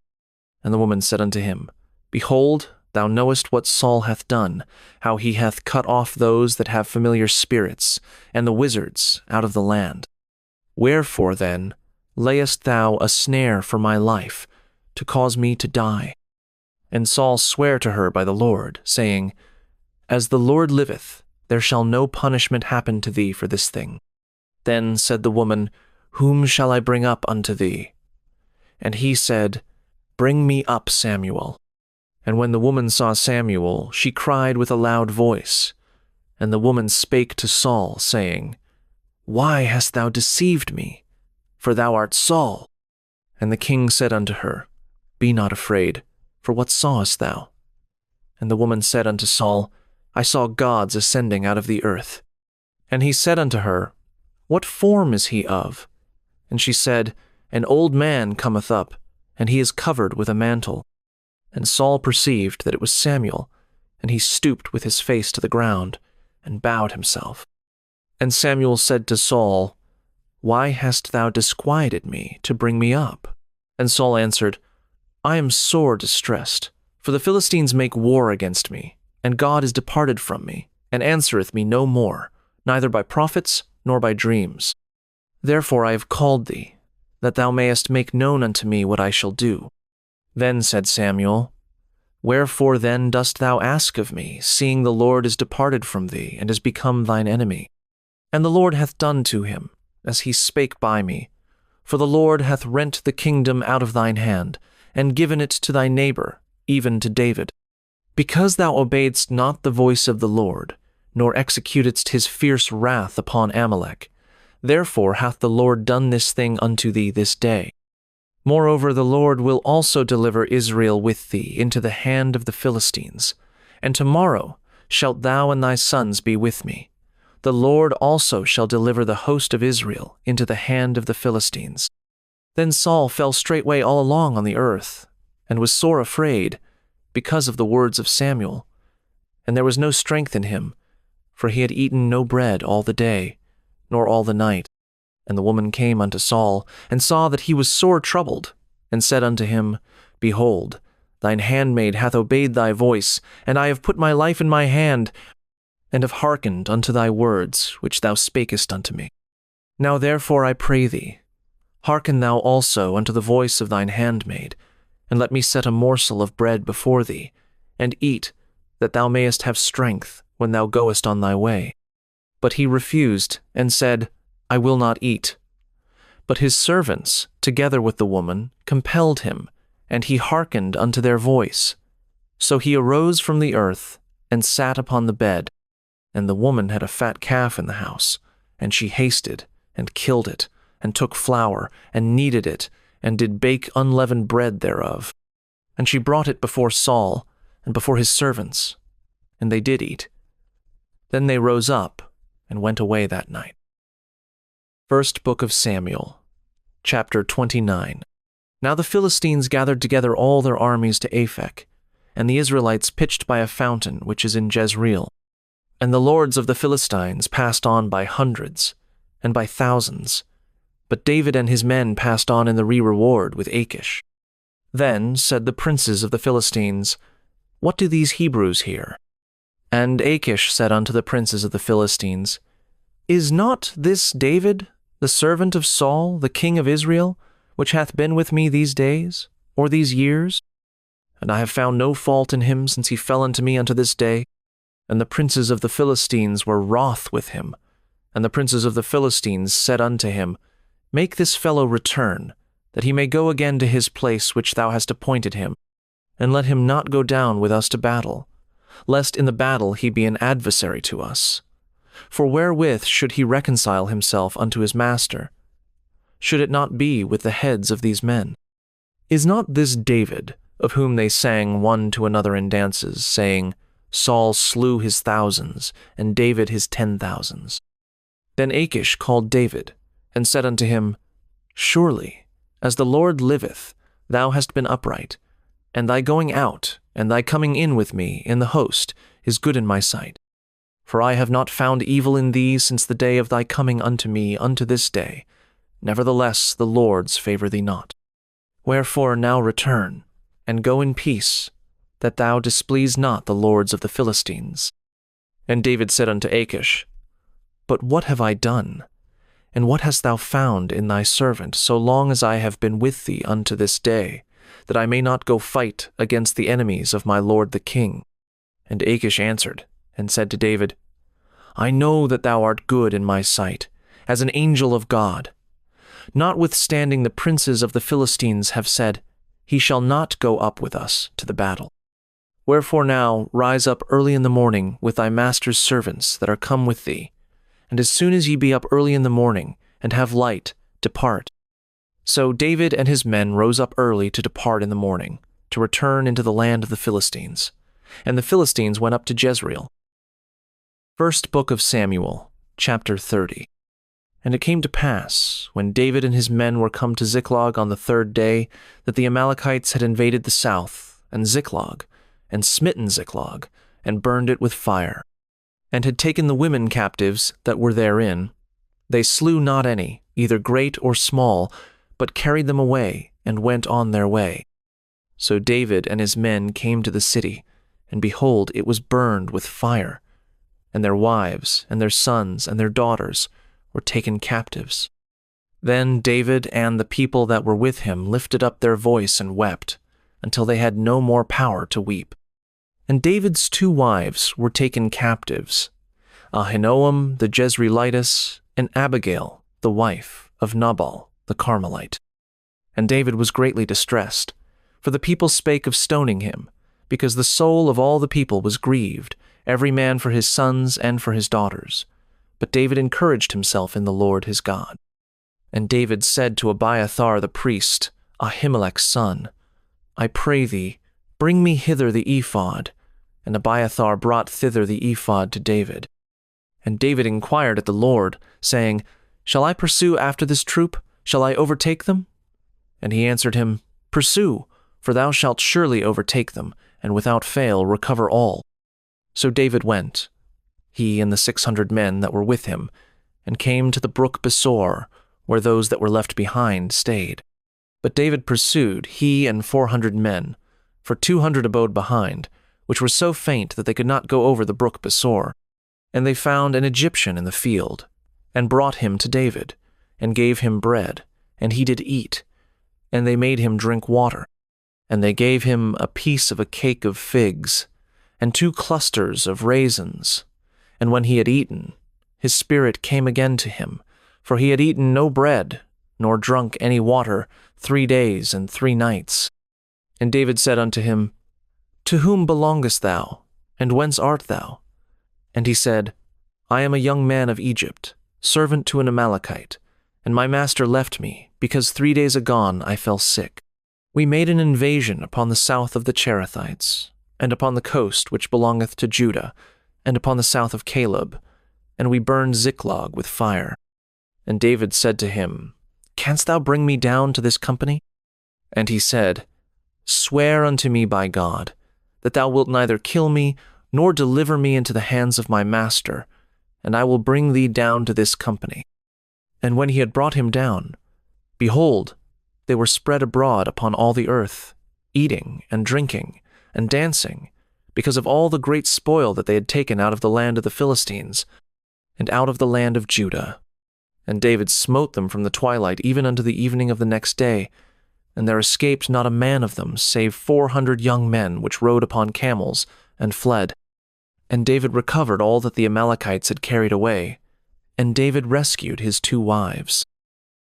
And the woman said unto him, Behold, thou knowest what Saul hath done, how he hath cut off those that have familiar spirits, and the wizards out of the land. Wherefore then layest thou a snare for my life, to cause me to die? And Saul sware to her by the Lord, saying, As the Lord liveth, there shall no punishment happen to thee for this thing. Then said the woman, Whom shall I bring up unto thee? And he said, Bring me up Samuel. And when the woman saw Samuel, she cried with a loud voice. And the woman spake to Saul, saying, Why hast thou deceived me? For thou art Saul. And the king said unto her, Be not afraid, for what sawest thou? And the woman said unto Saul, I saw gods ascending out of the earth. And he said unto her, What form is he of? And she said, An old man cometh up, and he is covered with a mantle. And Saul perceived that it was Samuel, and he stooped with his face to the ground, and bowed himself. And Samuel said to Saul, Why hast thou disquieted me to bring me up? And Saul answered, I am sore distressed, for the Philistines make war against me, and God is departed from me, and answereth me no more, neither by prophets nor by dreams. Therefore I have called thee, that thou mayest make known unto me what I shall do. Then said Samuel, Wherefore then dost thou ask of me, seeing the Lord is departed from thee, and is become thine enemy? And the Lord hath done to him, as he spake by me. For the Lord hath rent the kingdom out of thine hand, and given it to thy neighbor, even to David. Because thou obeyedst not the voice of the Lord, nor executedst his fierce wrath upon Amalek, therefore hath the Lord done this thing unto thee this day. Moreover, the Lord will also deliver Israel with thee into the hand of the Philistines, and tomorrow shalt thou and thy sons be with me. The Lord also shall deliver the host of Israel into the hand of the Philistines. Then Saul fell straightway all along on the earth, and was sore afraid, because of the words of Samuel. And there was no strength in him, for he had eaten no bread all the day, nor all the night. And the woman came unto Saul, and saw that he was sore troubled, and said unto him, Behold, thine handmaid hath obeyed thy voice, and I have put my life in my hand, and have hearkened unto thy words, which thou spakest unto me. Now therefore I pray thee, hearken thou also unto the voice of thine handmaid, and let me set a morsel of bread before thee, and eat, that thou mayest have strength when thou goest on thy way. But he refused, and said, I will not eat. But his servants, together with the woman, compelled him, and he hearkened unto their voice. So he arose from the earth, and sat upon the bed. And the woman had a fat calf in the house, and she hasted, and killed it, and took flour, and kneaded it, and did bake unleavened bread thereof. And she brought it before Saul, and before his servants, and they did eat. Then they rose up, and went away that night. First Book of Samuel, chapter 29. Now the Philistines gathered together all their armies to Aphek, and the Israelites pitched by a fountain which is in Jezreel. And the lords of the Philistines passed on by hundreds, and by thousands, but David and his men passed on in the reward with Achish. Then said the princes of the Philistines, What do these Hebrews here? And Achish said unto the princes of the Philistines, Is not this David, the servant of Saul, the king of Israel, which hath been with me these days, or these years? And I have found no fault in him since he fell unto me unto this day. And the princes of the Philistines were wroth with him. And the princes of the Philistines said unto him, Make this fellow return, that he may go again to his place which thou hast appointed him, and let him not go down with us to battle, lest in the battle he be an adversary to us. For wherewith should he reconcile himself unto his master? Should it not be with the heads of these men? Is not this David, of whom they sang one to another in dances, saying, Saul slew his thousands, and David his 10,000s? Then Achish called David, and said unto him, Surely, as the Lord liveth, thou hast been upright, and thy going out and thy coming in with me in the host is good in my sight. For I have not found evil in thee since the day of thy coming unto me unto this day. Nevertheless the Lord's favour thee not. Wherefore now return, and go in peace, that thou displease not the lords of the Philistines. And David said unto Achish, But what have I done? And what hast thou found in thy servant, so long as I have been with thee unto this day, that I may not go fight against the enemies of my lord the king? And Achish answered, and said to David, I know that thou art good in my sight, as an angel of God. Notwithstanding the princes of the Philistines have said, He shall not go up with us to the battle. Wherefore now rise up early in the morning with thy master's servants that are come with thee, and as soon as ye be up early in the morning, and have light, depart. So David and his men rose up early to depart in the morning, to return into the land of the Philistines. And the Philistines went up to Jezreel. First Book of Samuel, chapter 30. And it came to pass, when David and his men were come to Ziklag on the 3rd day, that the Amalekites had invaded the south, and Ziklag, and smitten Ziklag, and burned it with fire, and had taken the women captives that were therein. They slew not any, either great or small, but carried them away, and went on their way. So David and his men came to the city, and behold, it was burned with fire, and their wives, and their sons, and their daughters were taken captives. Then David and the people that were with him lifted up their voice and wept, until they had no more power to weep. And David's 2 wives were taken captives, Ahinoam the Jezreelitess, and Abigail, the wife of Nabal the Carmelite. And David was greatly distressed, for the people spake of stoning him, because the soul of all the people was grieved, every man for his sons and for his daughters. But David encouraged himself in the Lord his God. And David said to Abiathar the priest, Ahimelech's son, I pray thee, bring me hither the ephod. And Abiathar brought thither the ephod to David. And David inquired at the Lord, saying, Shall I pursue after this troop? Shall I overtake them? And he answered him, Pursue, for thou shalt surely overtake them, and without fail recover all. So David went, he and the 600 men that were with him, and came to the brook Besor, where those that were left behind stayed. But David pursued, he and 400 men, for 200 abode behind, which were so faint that they could not go over the brook Besor. And they found an Egyptian in the field, and brought him to David, and gave him bread, and he did eat, and they made him drink water. And they gave him a piece of a cake of figs, and 2 clusters of raisins. And when he had eaten, his spirit came again to him, for he had eaten no bread, nor drunk any water 3 days and 3 nights. And David said unto him, To whom belongest thou, and whence art thou? And he said, I am a young man of Egypt, servant to an Amalekite, and my master left me, because 3 days agone I fell sick. We made an invasion upon the south of the Cherethites, and upon the coast which belongeth to Judah, and upon the south of Caleb, and we burned Ziklag with fire. And David said to him, Canst thou bring me down to this company? And he said, Swear unto me by God, that thou wilt neither kill me, nor deliver me into the hands of my master, and I will bring thee down to this company. And when he had brought him down, behold, they were spread abroad upon all the earth, eating and drinking and dancing, because of all the great spoil that they had taken out of the land of the Philistines, and out of the land of Judah. And David smote them from the twilight even unto the evening of the next day, and there escaped not a man of them, save 400 young men which rode upon camels, and fled. And David recovered all that the Amalekites had carried away, and David rescued his 2 wives.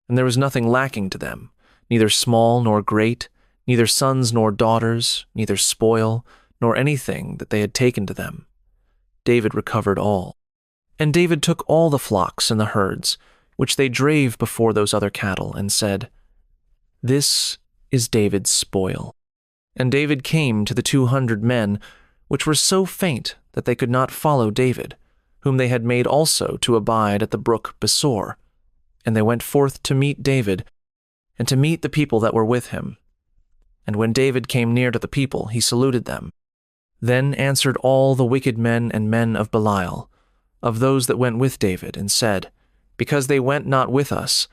And there was nothing lacking to them, neither small nor great, neither sons nor daughters, neither spoil, nor anything that they had taken to them. David recovered all. And David took all the flocks and the herds, which they drave before those other cattle, and said, "This is David's spoil." And David came to the 200 men, which were so faint that they could not follow David, whom they had made also to abide at the brook Besor. And they went forth to meet David, and to meet the people that were with him. And when David came near to the people, he saluted them. Then answered all the wicked men and men of Belial, of those that went with David, and said, "Because they went not with us,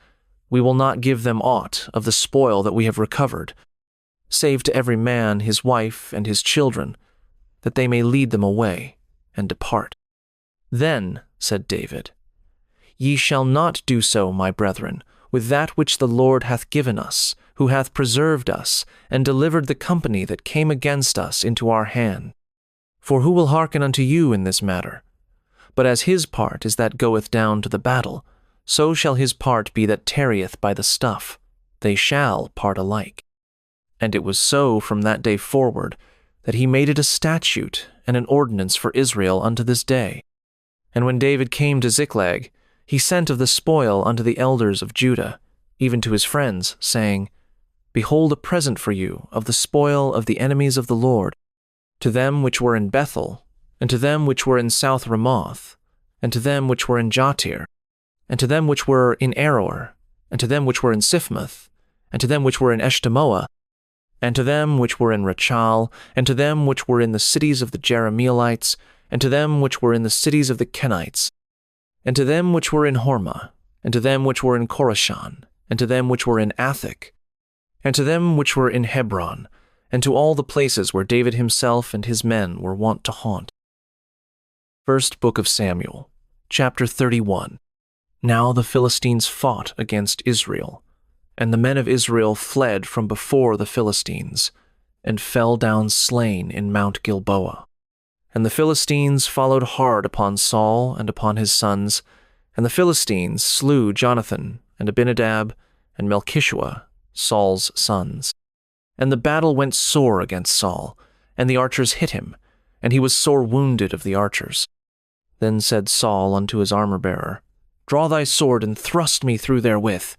we will not give them aught of the spoil that we have recovered, save to every man his wife and his children, that they may lead them away and depart." Then said David, "Ye shall not do so, my brethren, with that which the Lord hath given us, who hath preserved us, and delivered the company that came against us into our hand. For who will hearken unto you in this matter? But as his part is that goeth down to the battle, so shall his part be that tarrieth by the stuff. They shall part alike." And it was so from that day forward, that he made it a statute and an ordinance for Israel unto this day. And when David came to Ziklag, he sent of the spoil unto the elders of Judah, even to his friends, saying, "Behold a present for you of the spoil of the enemies of the Lord, to them which were in Bethel, and to them which were in South Ramoth, and to them which were in Jattir, and to them which were in Aroer, and to them which were in Siphmoth, and to them which were in Eshtemoa, and to them which were in Rachal, and to them which were in the cities of the Jerahmeelites, and to them which were in the cities of the Kenites, and to them which were in Hormah, and to them which were in Korashan, and to them which were in Athik, and to them which were in Hebron, and to all the places where David himself and his men were wont to haunt." First Book of Samuel, chapter 31. Now the Philistines fought against Israel, and the men of Israel fled from before the Philistines, and fell down slain in Mount Gilboa. And the Philistines followed hard upon Saul and upon his sons, and the Philistines slew Jonathan and Abinadab and Melchishua, Saul's sons. And the battle went sore against Saul, and the archers hit him, and he was sore wounded of the archers. Then said Saul unto his armor-bearer, "Draw thy sword and thrust me through therewith,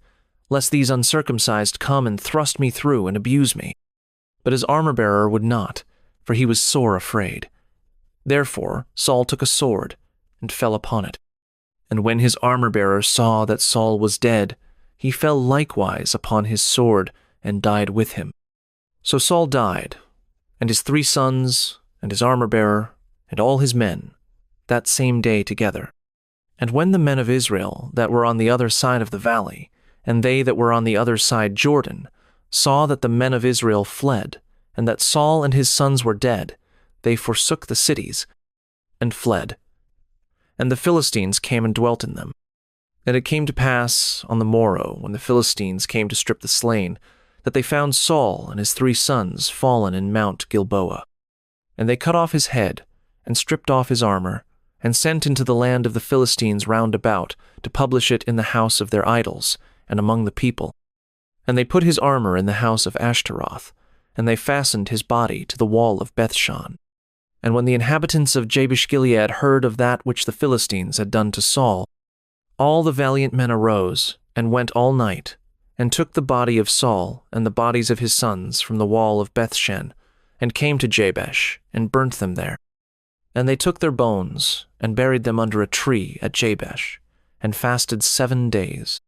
lest these uncircumcised come and thrust me through and abuse me." But his armor-bearer would not, for he was sore afraid. Therefore Saul took a sword, and fell upon it. And when his armor-bearer saw that Saul was dead, he fell likewise upon his sword, and died with him. So Saul died, and his 3 sons, and his armor-bearer, and all his men, that same day together. And when the men of Israel that were on the other side of the valley, and they that were on the other side Jordan, saw that the men of Israel fled, and that Saul and his sons were dead, they forsook the cities, and fled. And the Philistines came and dwelt in them. And it came to pass on the morrow, when the Philistines came to strip the slain, that they found Saul and his 3 sons fallen in Mount Gilboa. And they cut off his head, and stripped off his armor, and sent into the land of the Philistines round about, to publish it in the house of their idols, and among the people. And they put his armor in the house of Ashtaroth, and they fastened his body to the wall of Bethshan. And when the inhabitants of Jabesh-Gilead heard of that which the Philistines had done to Saul, all the valiant men arose, and went all night, and took the body of Saul and the bodies of his sons from the wall of Bethshan, and came to Jabesh, and burnt them there. And they took their bones, and buried them under a tree at Jabesh, and fasted 7 days.